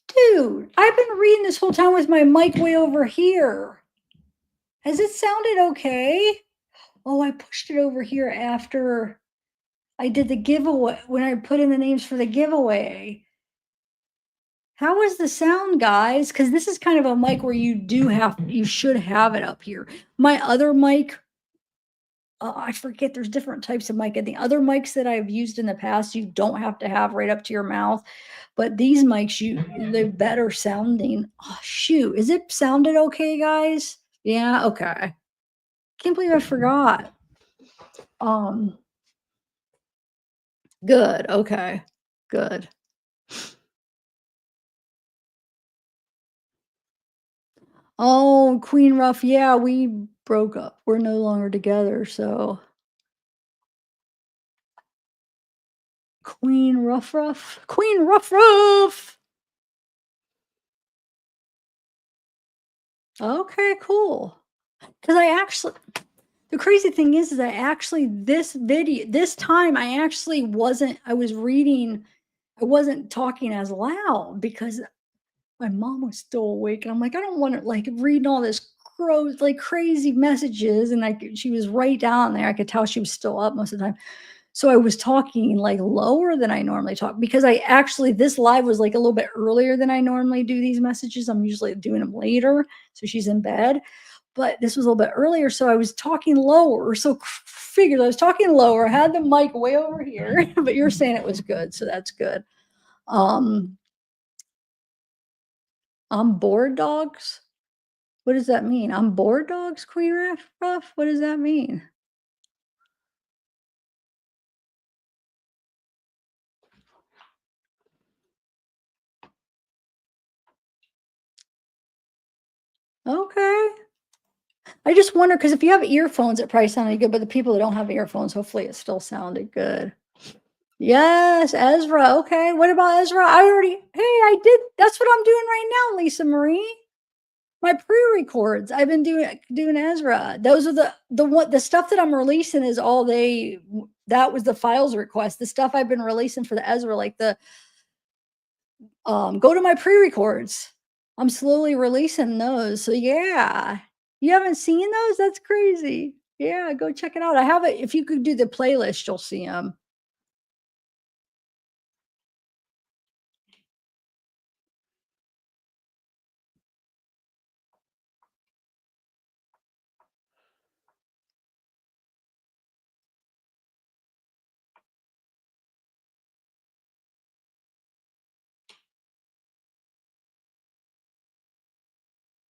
dude, I've been reading this whole time with my mic way over here. Has it sounded okay? Oh, I pushed it over here after I did the giveaway when I put in the names for the giveaway. How is the sound, guys? Because this is kind of a mic where you should have it up here. My other mic, I forget there's different types of mic. And the other mics that I've used in the past, you don't have to have right up to your mouth. But these mics, they're better sounding. Oh, shoot. Is it sounded okay, guys? Yeah, okay. Can't believe I forgot. Um, Good. Okay. Good. Oh, Queen Ruff. Yeah, we broke up. We're no longer together. So Queen Ruff Ruff. Queen Ruff Ruff. Okay, cool. Because the crazy thing is I actually, this time I was reading, I wasn't talking as loud because my mom was still awake. And I'm like, I don't want to like reading all this gross, like crazy messages. And like she was right down there. I could tell she was still up most of the time. So I was talking like lower than I normally talk because this live was like a little bit earlier than I normally do these messages. I'm usually doing them later. So she's in bed, but this was a little bit earlier. So I was talking lower. So figured I was talking lower, had the mic way over here, but you're saying it was good. So that's good. Um, I'm bored dogs. What does that mean? I'm bored dogs, Queen Ruff? What does that mean? Okay. I just wonder because if you have earphones, it probably sounded good, but the people that don't have earphones, hopefully it still sounded good. Yes, Ezra. Okay. What about Ezra? That's what I'm doing right now, Lisa Marie. My pre-records. I've been doing Ezra. Those are the stuff that I'm releasing is that was the files request. The stuff I've been releasing for the Ezra, like go to my pre-records. I'm slowly releasing those. So yeah. You haven't seen those? That's crazy. Yeah, go check it out. I have it. If you could do the playlist, you'll see them.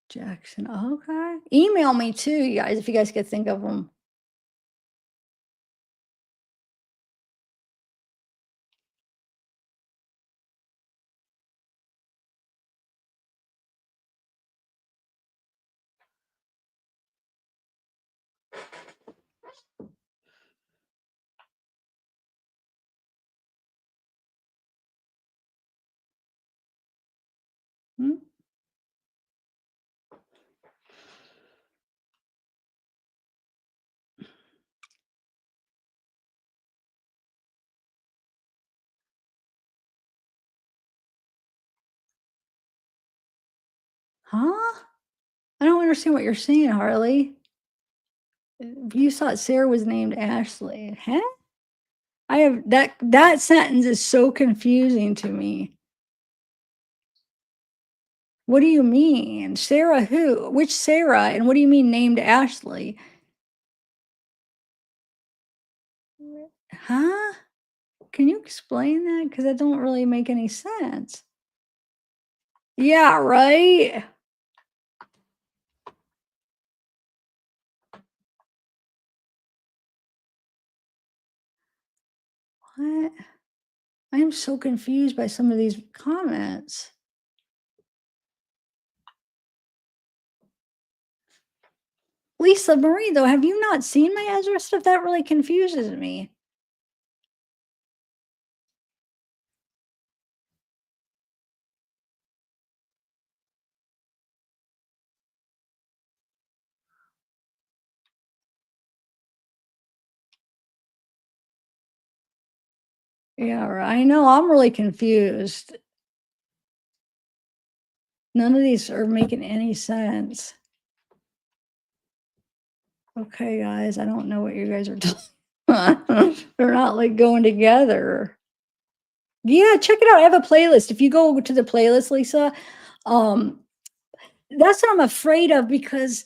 Jackson. Okay. Email me too, you guys, if you guys could think of them. Hmm? Huh? I don't understand what you're saying, Harley. You thought Sarah was named Ashley. Huh? That sentence is so confusing to me. What do you mean? Sarah who? Which Sarah? And what do you mean named Ashley? Huh? Can you explain that? Because that don't really make any sense. Yeah, right? What? I am so confused by some of these comments. Lisa Marie, though, have you not seen my Ezra stuff? That really confuses me. Yeah, I know. I'm really confused. None of these are making any sense. Okay, guys, I don't know what you guys are talking. They're not like going together. Yeah, check it out. I have a playlist. If you go to the playlist, Lisa, um, that's what I'm afraid of because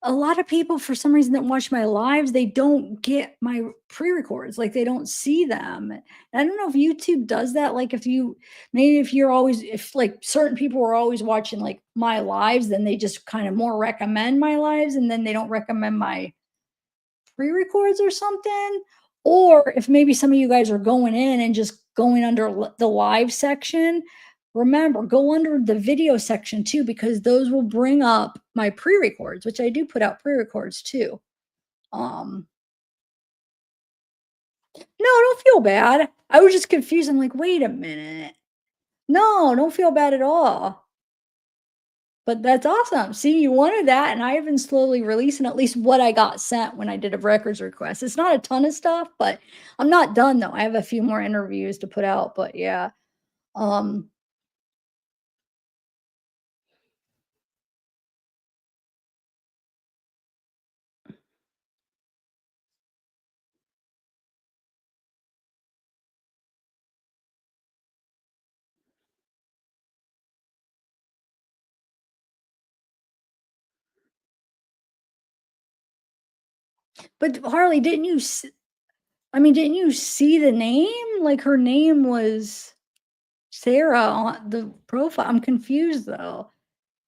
a lot of people, for some reason, that watch my lives, they don't get my pre-records, like, they don't see them. And I don't know if YouTube does that, like, if you maybe if you're always if, like, certain people are always watching, like, my lives, then they just kinda more recommend my lives, and then they don't recommend my pre-records or something, or if maybe some of you guys are going in and just going under the live section, remember, go under the video section too, because those will bring up my pre-records, which I do put out pre-records too. Um, no, don't feel bad. I was just confused. I'm like, wait a minute. No, don't feel bad at all. But that's awesome. See, you wanted that, and I have been slowly releasing at least what I got sent when I did a records request. It's not a ton of stuff, but I'm not done though. I have a few more interviews to put out, but yeah. Um, but Harley, I mean, didn't you see the name? Like her name was Sarah on the profile. I'm confused though.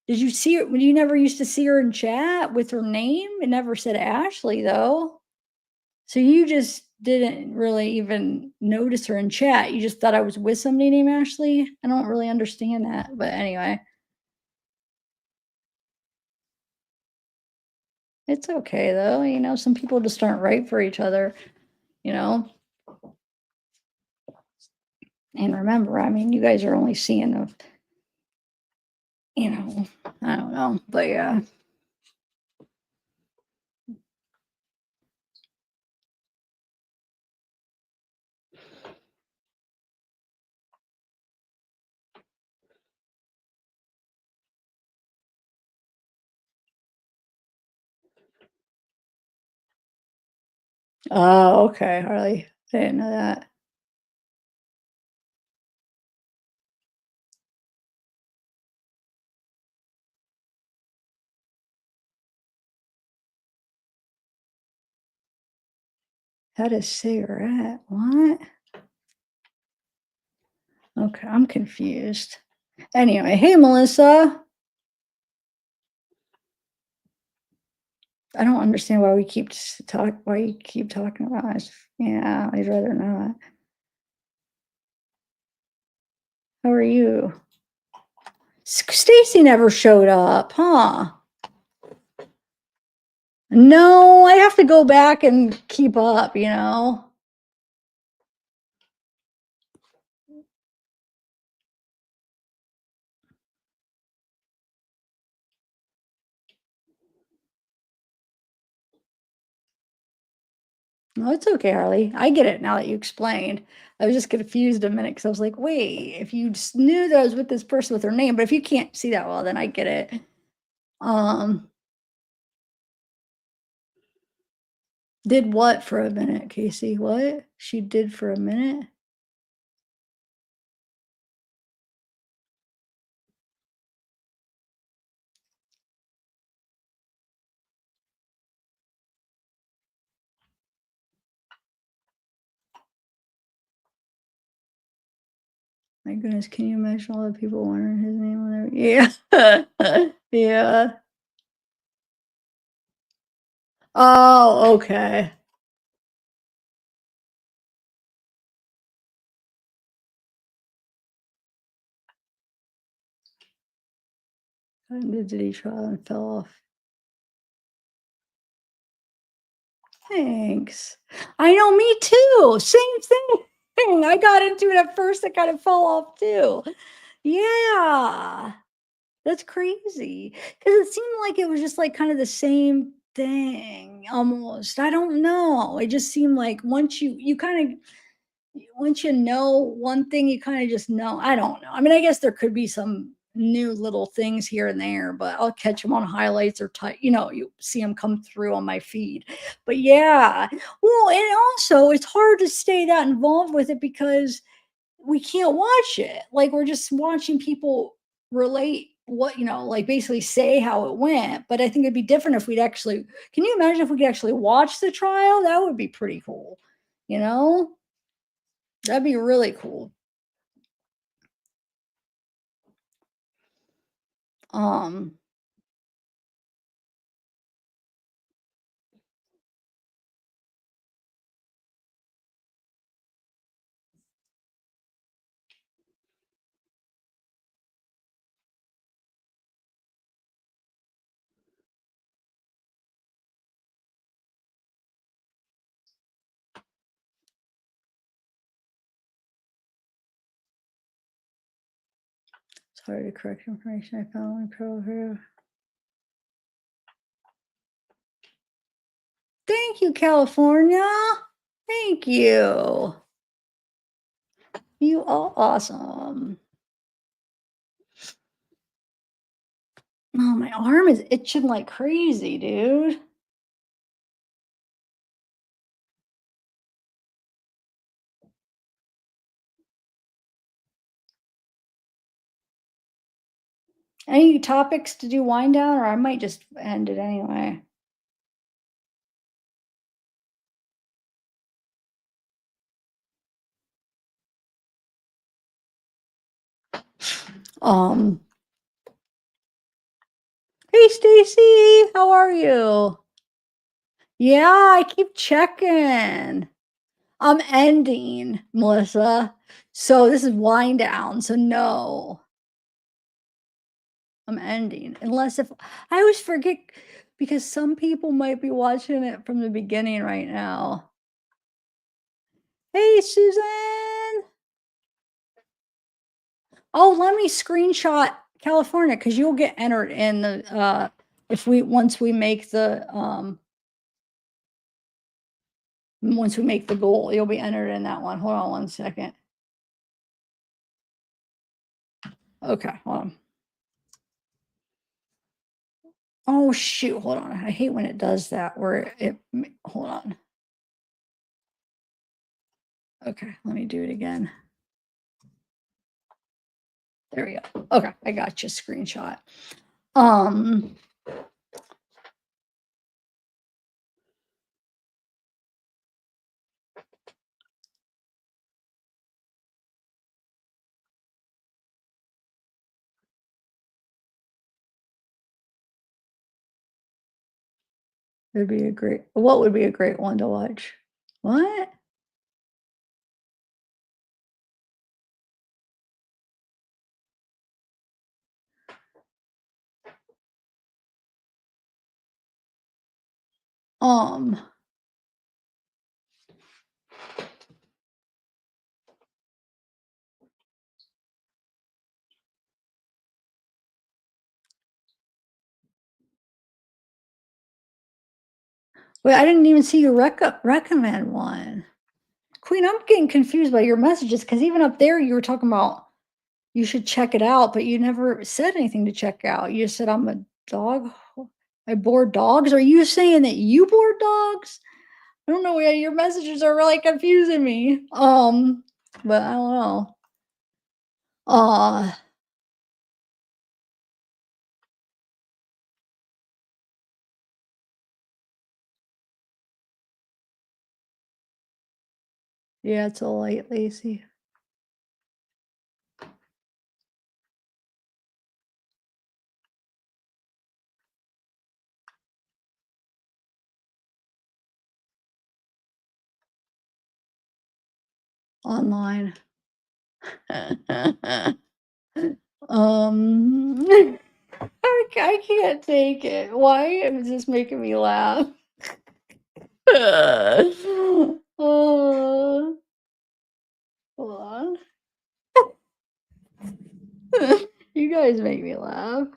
Did you see it when you never used to see her in chat with her name? It never said Ashley though. So you just didn't really even notice her in chat. You just thought I was with somebody named Ashley? I don't really understand that, but anyway, it's okay though. Some people just aren't right for each other, you know? And remember, I mean, you guys are only seeing you know, I don't know, but yeah. Oh, okay, Harley. I didn't know that. Had a cigarette. What? Okay, I'm confused. Anyway, hey Melissa. I don't understand why we keep why you keep talking about this. Yeah, I'd rather not. How are you? Stacy never showed up, huh? No, I have to go back and keep up. No, it's okay, Harley. I get it now that you explained. I was just confused a minute because I was like, wait, if you just knew that I was with this person with her name, but if you can't see that well, then I get it. Um, did what for a minute, Casey? What? She did for a minute? My goodness, can you imagine all the people wondering his name whenever yeah. Yeah. Oh, okay. Did he try and fell off? Thanks. I know, me too. Same thing. I got into it at first, it kind of fell off too. Yeah. That's crazy. Because it seemed like it was just, like, kinda the same thing almost. I don't know. It just seemed like once you kinda once you know one thing, you kinda just know. I don't know. I mean, I guess there could be some new little things here and there, but I'll catch them on highlights or you see them come through on my feed. But yeah. Well, and also, it's hard to stay that involved with it because we can't watch it. Like, we're just watching people relate like, basically say how it went, but I think it'd be different if we'd actually can you imagine if we could actually watch the trial? That would be pretty cool, you know? That'd be really cool. Um, sorry to correct information I found on Pro here. Thank you, California. Thank you. You are awesome. Oh, my arm is itching like crazy, dude. Any topics to do wind down, or I might just end it anyway. Um, hey Stacy, how are you? Yeah, I keep checking. I'm ending, Melissa. So this is wind down. So no, I'm ending. Unless if I always forget because some people might be watching it from the beginning right now. Hey Susan. Oh, let me screenshot California because you'll get entered in the if we once we make the once we make the goal, you'll be entered in that one. Hold on one second. Okay, hold on. Oh shoot, hold on. I hate when it does that where hold on. Okay, let me do it again. There we go. Okay, I got you screenshot. Um it'd be a great what would be a great one to watch? What? Um wait, I didn't even see you recommend one. Queen, I'm getting confused by your messages because even up there you were talking about you should check it out, but you never said anything to check out. You just said I'm a dog. I board dogs. Are you saying that you board dogs? I don't know. Yeah, your messages are really confusing me. But I don't know. Uh yeah, it's a light lazy. online. I can't take it. Why is this making me laugh? Oh, hold on. You guys make me laugh.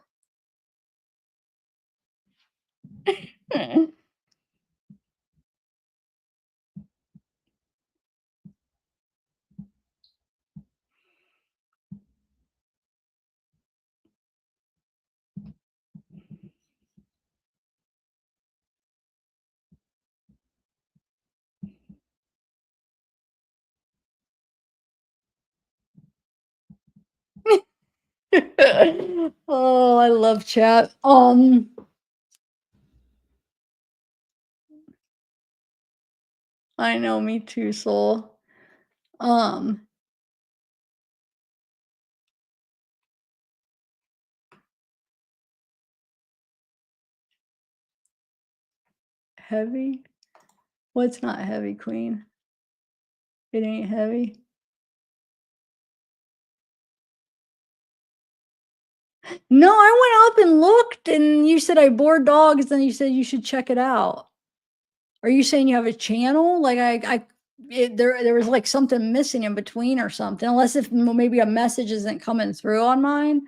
Oh, I love chat. I know, me too, soul. Um, Heavy? What's not heavy, queen? It ain't heavy. No, I went up and looked, and you said I bored dogs, and you said you should check it out. Are you saying you have a channel? Like there was like something missing in between or something, unless if maybe a message isn't coming through on mine.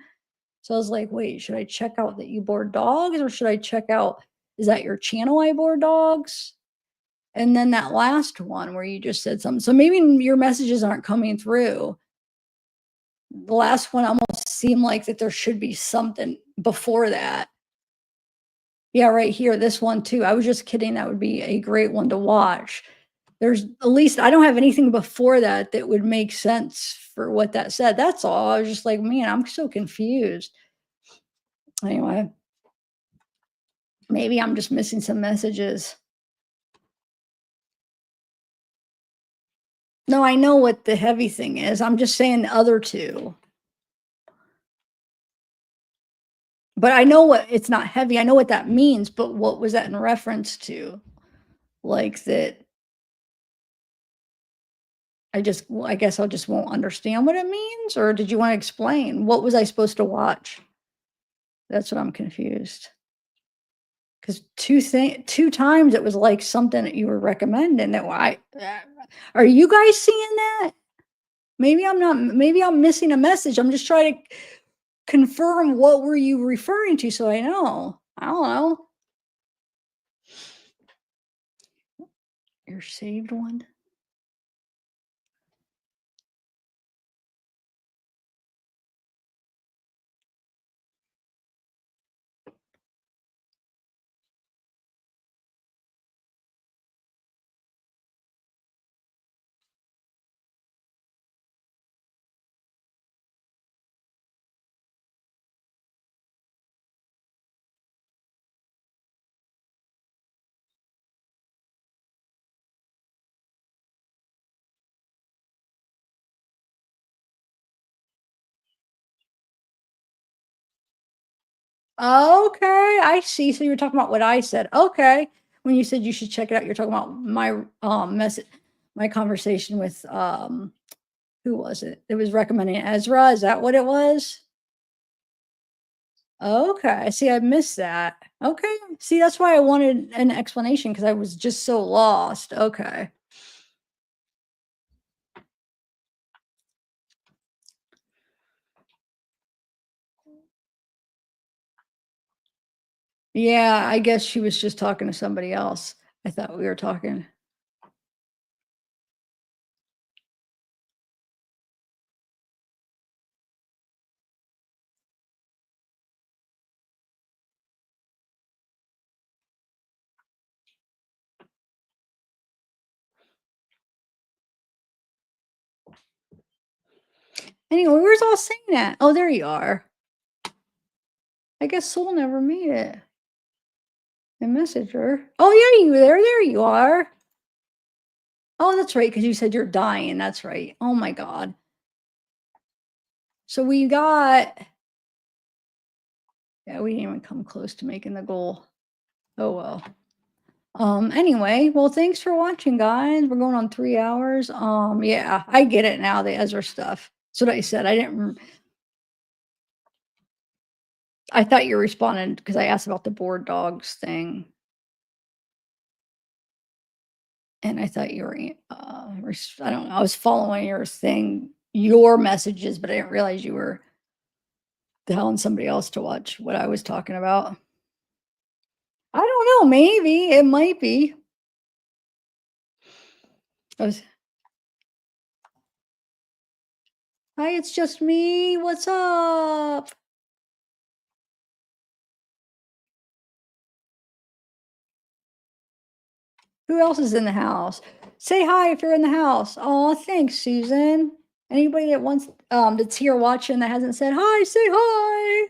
So I was like, wait, should I check out that you board dogs, or should I check out, is that your channel I board dogs? And then that last one where you just said something. So maybe your messages aren't coming through. The last one almost seemed like that there should be something before that. Yeah, right here, this one too. I was just kidding. That would be a great one to watch. There's at least I don't have anything before that that would make sense for what that said. That's all. I was just like, man, I'm so confused. Anyway, maybe I'm just missing some messages. No, I know what the heavy thing is. I'm just saying the other two. But I know what it's not heavy. I know what that means, but what was that in reference to? Like that I guess I just won't understand what it means, or did you wanna explain? What was I supposed to watch? That's what I'm confused. 'Cause 2 times it was like something that you were recommending that are you guys seeing that? Maybe I'm not maybe I'm missing a message. I'm just trying to confirm what were you referring to so I know. I don't know. Your saved one? Okay, I see. So you're talking about what I said. Okay. When you said you should check it out, you're talking about my message, my conversation with who was it? It was recommending Ezra. Is that what it was? Okay. See, I missed that. Okay. See, that's why I wanted an explanation because I was just so lost. Okay. Yeah, I guess she was just talking to somebody else. I thought we were talking. Anyway, where's all saying that? Oh, there you are. I guess Soul never made it. I messaged her. Oh, yeah, you there. There you are. Oh, that's right, because you said you're dying. That's right. Oh my god. So we got yeah, we didn't even come close to making the goal. Oh well. Anyway, well, thanks for watching, guys. We're going on 3 hours. Yeah, I get it now, the Ezra stuff. That's what I said. I thought you responded because I asked about the board dogs thing, and I thought you were, I don't know, I was following your thing, your messages, but I didn't realize you were telling somebody else to watch what I was talking about. I don't know, maybe, it might be. I was "Hi, it's just me. What's up?" Who else is in the house? Say hi if you're in the house. Oh, thanks, Susan. Anybody that wants that's here watching that hasn't said hi, say hi.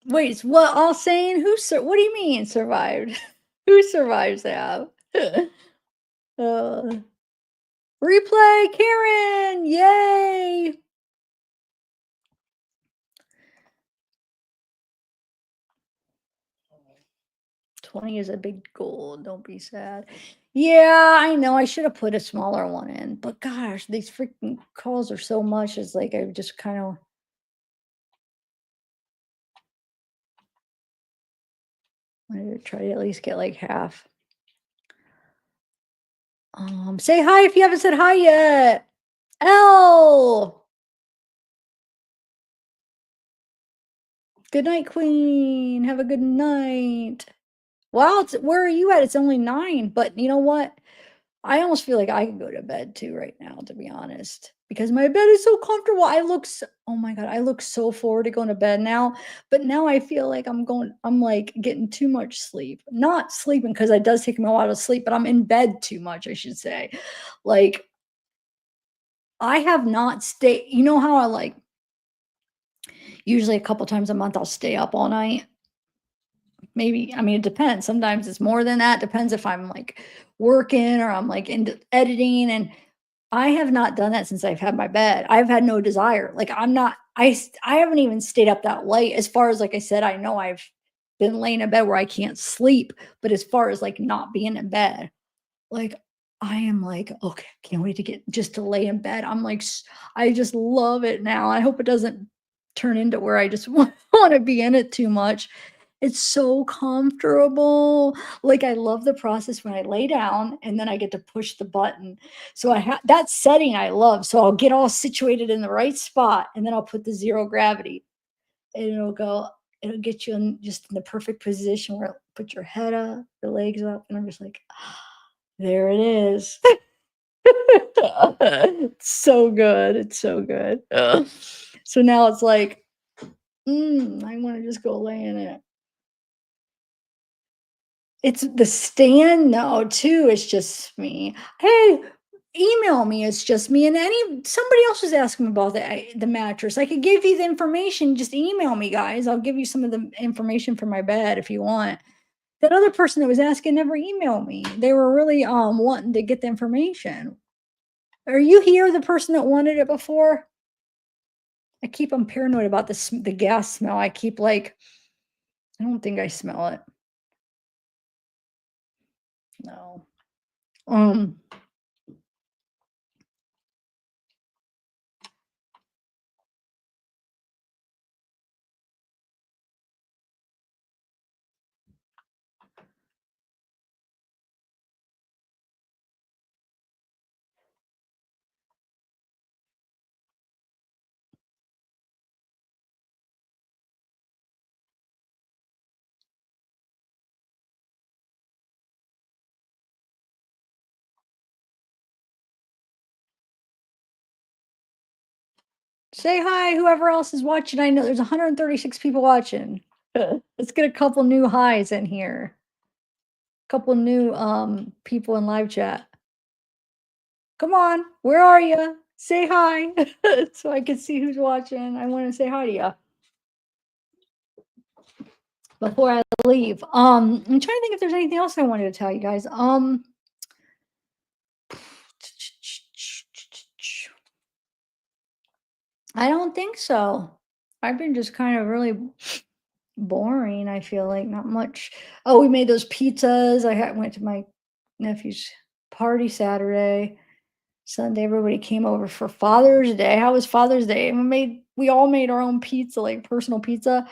Wait, it's what all saying? What do you mean survived? Who survives that? uh, replay, Karen! Yay! 20 is a big goal. Don't be sad. Yeah, I know. I should have put a smaller one in, but gosh, these freaking calls are so much. It's like I just kind of wanted to try to at least get like half. Say hi if you haven't said hi yet. L. Good night, Queen. Have a good night. Wow, where are you at? It's only 9, but you know what? I almost feel like I could go to bed too right now, to be honest, because my bed is so comfortable. Oh my God, I look so forward to going to bed now. But now I feel like I'm like getting too much sleep. Not sleeping because it does take me a while to sleep, but I'm in bed too much, I should say. Like, I have not stayed, you know how I like, usually a couple times a month, I'll stay up all night. Maybe, I mean, it depends. Sometimes it's more than that. Depends if I'm like working or I'm like into editing. And I have not done that since I've had my bed. I've had no desire. Like I'm not I haven't even stayed up that late. As far as like I said, I know I've been laying in bed where I can't sleep, but as far as like not being in bed, like I am like, okay, can't wait to get just to lay in bed. I'm like I just love it now. I hope it doesn't turn into where I just want to be in it too much. It's so comfortable. Like, I love the process when I lay down and then I get to push the button. So I have that setting I love. So I'll get all situated in the right spot and then I'll put the zero gravity and it'll get you in just in the perfect position where put your head up, your legs up, and I'm just like, there it is. It's so good. It's so good. So now it's like, I want to just go lay in it. It's the stand? No, too, it's just me. Hey, email me, it's just me, and somebody else was asking about the mattress. I could give you the information, just email me, guys. I'll give you some of the information for my bed if you want. That other person that was asking never emailed me. They were really, wanting to get the information. Are you here, the person that wanted it before? I'm paranoid about the gas smell. I keep, like I don't think I smell it. No. Um Say hi, whoever else is watching. I know there's 136 people watching. Let's get a couple new highs in here. Couple new people in live chat. Come on, where are you? Say hi so I can see who's watching. I want to say hi to you before I leave. I'm trying to think if there's anything else I wanted to tell you guys. I don't think so. I've been just kind of really boring, I feel like, not much. Oh, we made those pizzas. Went to my nephew's party Saturday. Sunday, everybody came over for Father's Day. How was Father's Day? And we all made our own pizza, like personal pizza.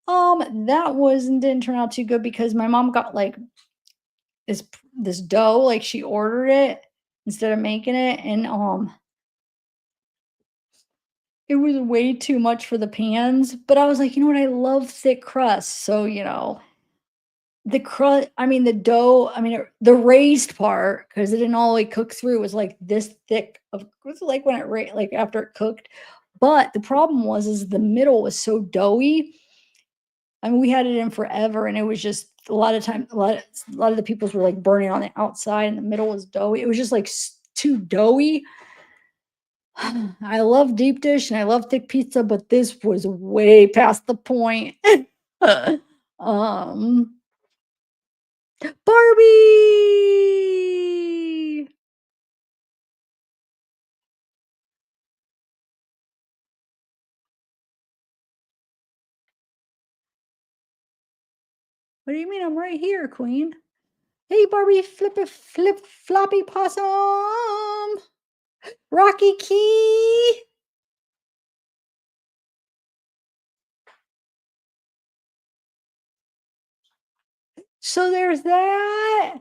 That wasn't didn't turn out too good because my mom got like this dough, like she ordered it instead of making it, and it was way too much for the pans. But I was like, you know what? I love thick crust, so the crust. I mean, the dough. I mean, the raised part because it didn't all like cook through was like this thick. Of it was like when like after it cooked. But the problem was is the middle was so doughy. I mean, we had it in forever, and it was just a lot of time. A lot of the people's were like burning on the outside, and the middle was doughy. It was just like too doughy. I love deep dish and I love thick pizza, but this was way past the point. um, Barbie. What do you mean? I'm right here, Queen. Hey, Barbie, flip floppy possum. Rocky Key. So there's that.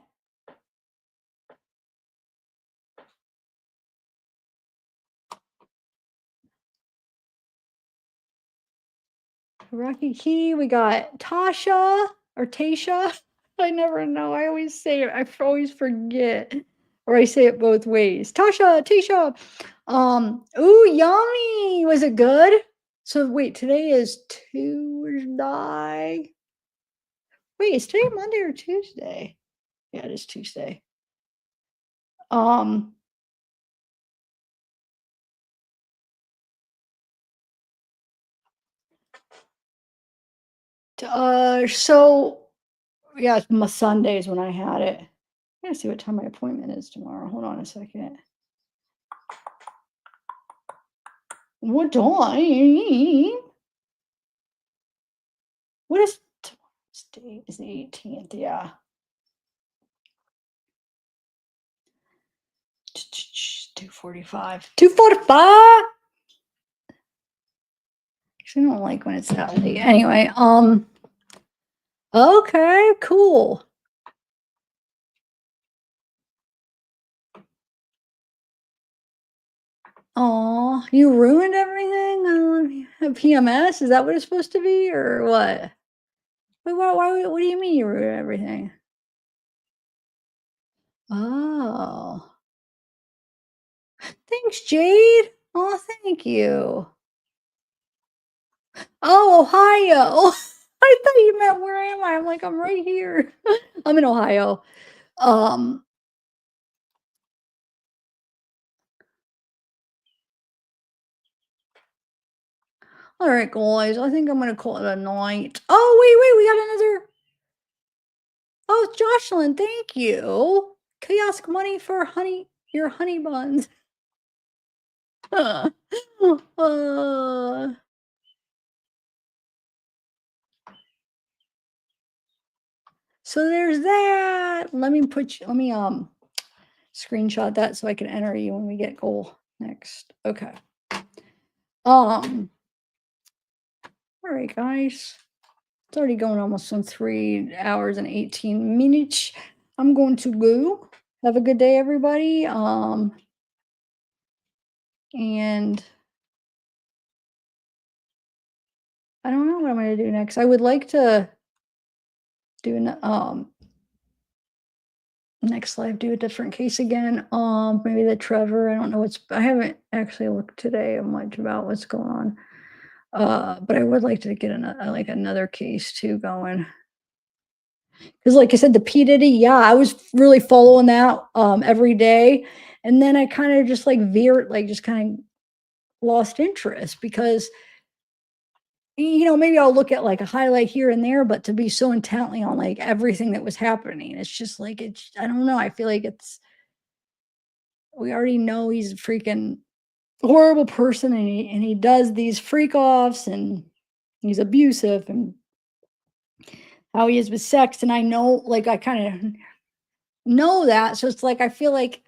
Rocky Key. We got Tasha or Tasha. I never know. I always say it. I always forget, or I say it both ways. Tasha, Tasha. Ooh, yummy. Was it good? So wait, today is Tuesday. Wait, is today Monday or Tuesday? Yeah, it is Tuesday. Um, so yeah, it's my Sundays when I had it. I gotta see what time my appointment is tomorrow. Hold on a second. What time? What is tomorrow's date? Is the 18th? Yeah. 2:45. 2:45. Actually, I don't like when it's that late. Anyway, okay, cool. Oh, you ruined everything? PMS? Is that what it's supposed to be, or what? Wait, what do you mean you ruined everything? Oh, thanks, Jade. Oh, thank you. Oh, Ohio. I thought you meant where am I? I'm like, I'm right here. I'm in Ohio. Um, all right, guys. I think I'm gonna call it a night. Oh, wait, we got another. Oh, Jocelyn, thank you. Kiosk money for your honey buns. Uh, uh, so there's that. Let me screenshot that so I can enter you when we get goal next. Okay. Um, all right, guys. It's already going almost on 3 hours and 18 minutes. I'm going to go. Have a good day, everybody. And I don't know what I'm gonna do next. I would like to do an next live do a different case again. Maybe the Trevor. I don't know I haven't actually looked today much about what's going on. But I would like to get like another case too going. Because like I said, the P. Diddy, yeah, I was really following that every day. And then I kind of just like veered, like just kind of lost interest because maybe I'll look at like a highlight here and there, but to be so intently on like everything that was happening, it's just like I don't know. I feel like we already know he's freaking horrible person, and he does these freak offs, and he's abusive, and how he is with sex. And I know, like, I kind of know that. So it's like, I feel like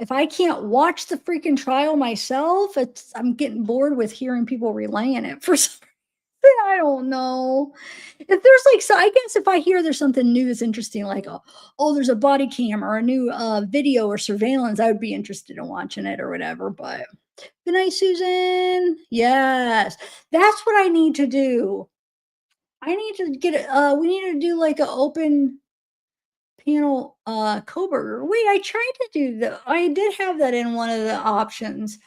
if I can't watch the freaking trial myself, I'm getting bored with hearing people relaying it for some reason. I don't know. If there's like, so I guess if I hear there's something new that's interesting, like, oh, there's a body cam or a new video or surveillance, I would be interested in watching it or whatever. But good night, Susan. Yes, that's what I need to do. I need to get it. We need to do like an open panel co-burger. Wait, I tried to do I did have that in one of the options,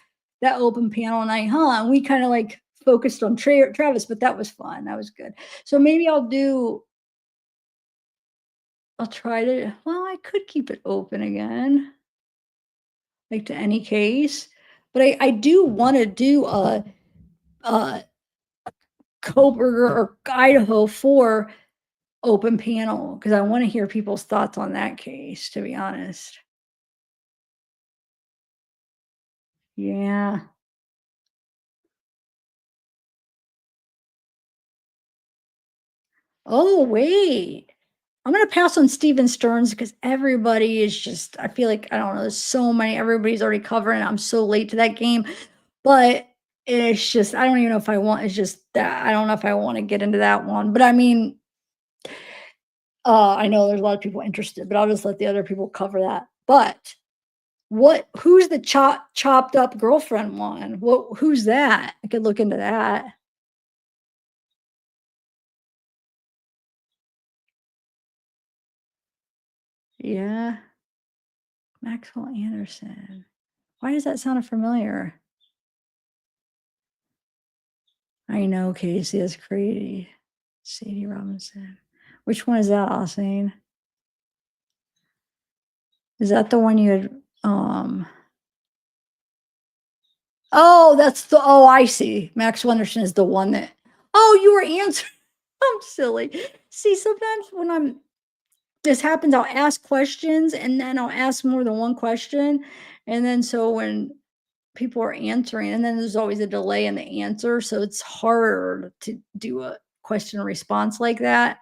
that open panel night, huh? And we kind of like focused on Travis, but that was fun. That was good. So maybe I'll try to, well, I could keep it open again, like to any case. But I do want to do a co-burger or Idaho for open panel because I want to hear people's thoughts on that case, to be honest. Yeah. Oh, wait. I'm gonna pass on Steven Stearns because everybody is just, I feel like, I don't know, there's so many, everybody's already covering it. I'm so late to that game. But it's just, I don't even know if I want, it's just that I don't know if I want to get into that one. But I mean, I know there's a lot of people interested, but I'll just let the other people cover that. But who's the chopped up girlfriend one? Who's that? I could look into that. Yeah. Maxwell Anderson. Why does that sound familiar? I know, Casey, that's crazy. Sadie Robinson. Which one is that, Austin? Is that the one you had, oh, that's the, oh, I see. Max Wenderson is the one that, oh, you were answering. I'm silly. See, sometimes when this happens, I'll ask questions and then I'll ask more than one question. And then so when people are answering, and then there's always a delay in the answer. So it's hard to do a question and response like that.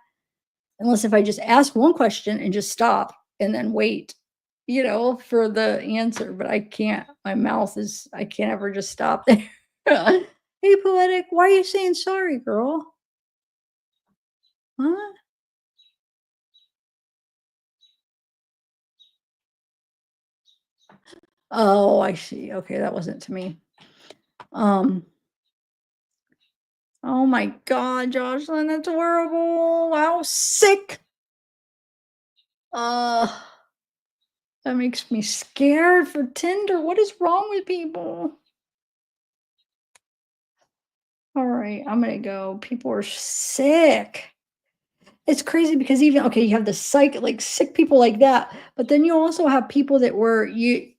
Unless if I just ask one question and just stop and then wait, for the answer, but I can't. My mouth is, I can't ever just stop there. Hey, Poetic, why are you saying sorry, girl? Huh? Oh, I see. Okay, that wasn't to me. Um, oh my God, Jocelyn, that's horrible. How sick. Uh, that makes me scared for Tinder. What is wrong with people? All right, I'm gonna go. People are sick. It's crazy because even, okay, you have the like sick people like that, but then you also have people that were you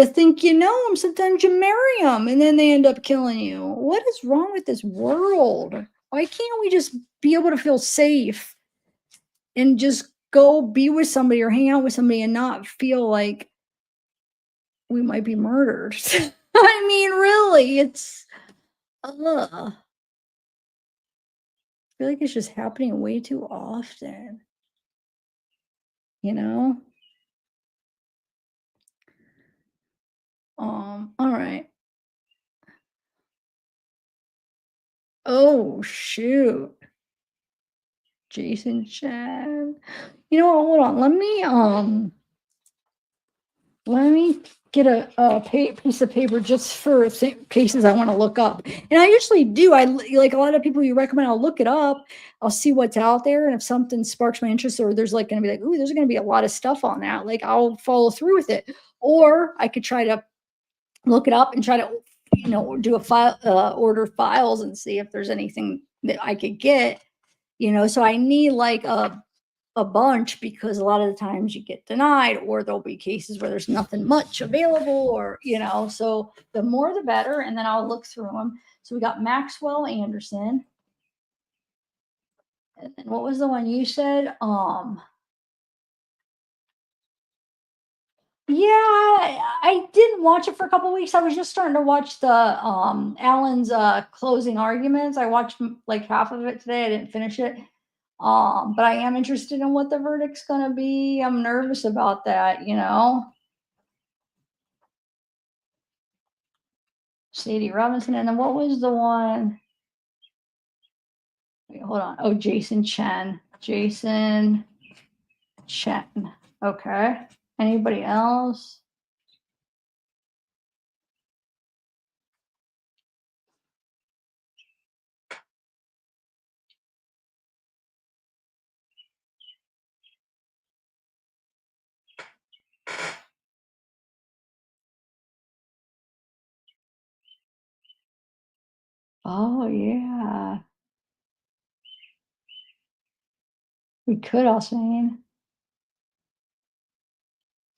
think you know them, sometimes you marry them, and then they end up killing you. What is wrong with this world? Why can't we just be able to feel safe and just go be with somebody or hang out with somebody and not feel like we might be murdered? I mean, really, it's I feel like it's just happening way too often, you know? All right. Oh, shoot. Jason Chan. You know what? Hold on. Let me get a piece of paper just for cases I want to look up. And I usually do. Like a lot of people you recommend, I'll look it up. I'll see what's out there. And if something sparks my interest or there's like going to be like, ooh, there's going to be a lot of stuff on that, like I'll follow through with it. Or I could try to look it up and try to, do a file, order files and see if there's anything that I could get. So I need like a bunch because a lot of the times you get denied or there'll be cases where there's nothing much available or so the more the better, and then I'll look through them. So we got Maxwell Anderson, and then what was the one you said? Yeah, I didn't watch it for a couple weeks. I was just starting to watch the Alan's closing arguments. I watched like half of it today. I didn't finish it. But I am interested in what the verdict's gonna be. I'm nervous about that, you know. Sadie Robinson, and then what was the one? Wait, hold on. Oh, Jason Chen. Jason Chen. Okay. Anybody else? Oh yeah. We could also mean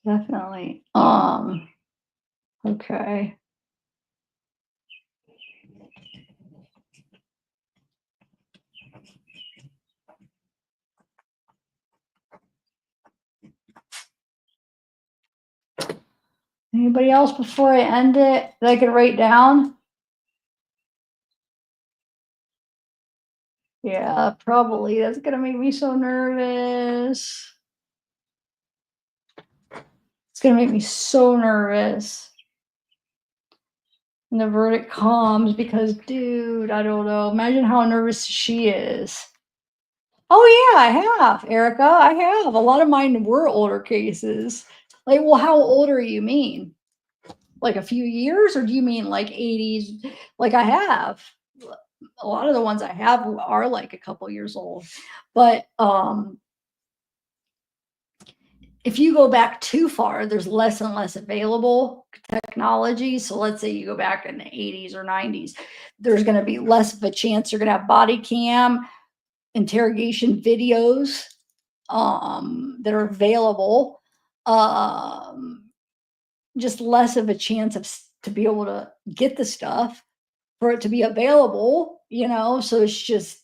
definitely. Okay. Anybody else before I end it that I could write down? Yeah, probably. That's gonna make me so nervous. It's gonna make me so nervous. And the verdict comes because, dude, I don't know. Imagine how nervous she is. Oh yeah, I have, Erica. I have. A lot of mine were older cases. Like, well, how old are you mean? Like a few years, or do you mean like 80s? Like I have. A lot of the ones I have are like a couple years old. But if you go back too far, there's less and less available technology. So let's say you go back in the 80s or 90s, there's going to be less of a chance you're going to have body cam interrogation videos that are available. Just less of a chance of to be able to get the stuff for it to be available, you know. So it's just,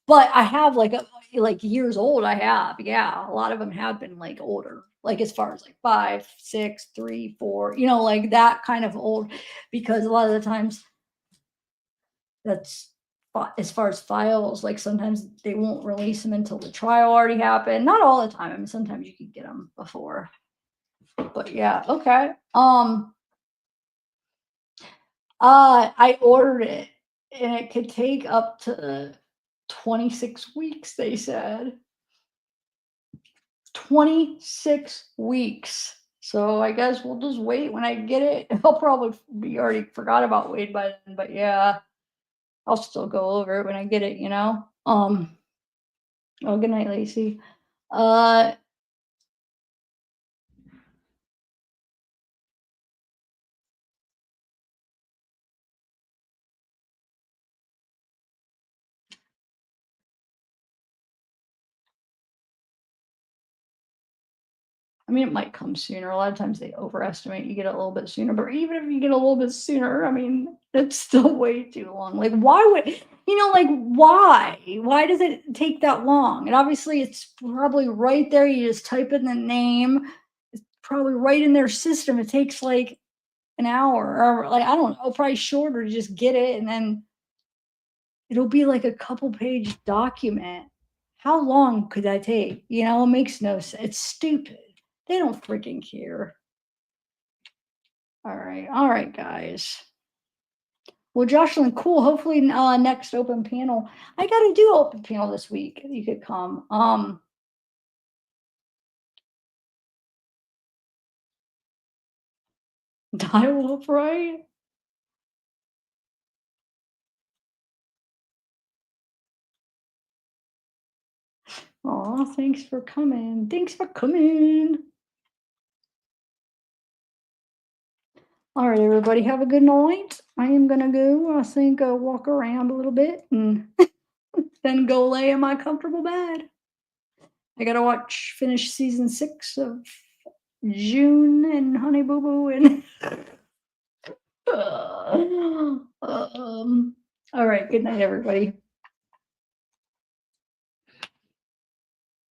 but I have like years old. I have, yeah, a lot of them have been like older, like as far as like 5, 6, 3, 4, you know, like that kind of old, because a lot of the times that's as far as files, like sometimes they won't release them until the trial already happened. Not all the time. I mean, sometimes you can get them before. But yeah, okay. I ordered it and it could take up to 26 weeks, they said. 26 weeks. So I guess we'll just wait when I get it. I'll probably be already forgot about Wade by then, but yeah, I'll still go over it when I get it, you know? Oh, good night, Lacey. Uh, I mean, it might come sooner. A lot of times they overestimate you get it a little bit sooner, but even if you get a little bit sooner, I mean, it's still way too long. Like, why would, you know, like, why? Why does it take that long? And obviously, it's probably right there. You just type in the name, it's probably right in their system. It takes like an hour or like, I don't know, probably shorter to just get it. And then it'll be like a couple page document. How long could that take? You know, it makes no sense. It's stupid. They don't freaking care. All right, guys. Well, Jocelyn, cool. Hopefully, next open panel. I gotta do open panel this week. You could come. Dial up, right? Oh, thanks for coming. Thanks for coming. All right, everybody, have a good night. I am gonna go. I think walk around a little bit and then go lay in my comfortable bed. I gotta finish season 6 of June and Honey Boo Boo and all right, good night, everybody.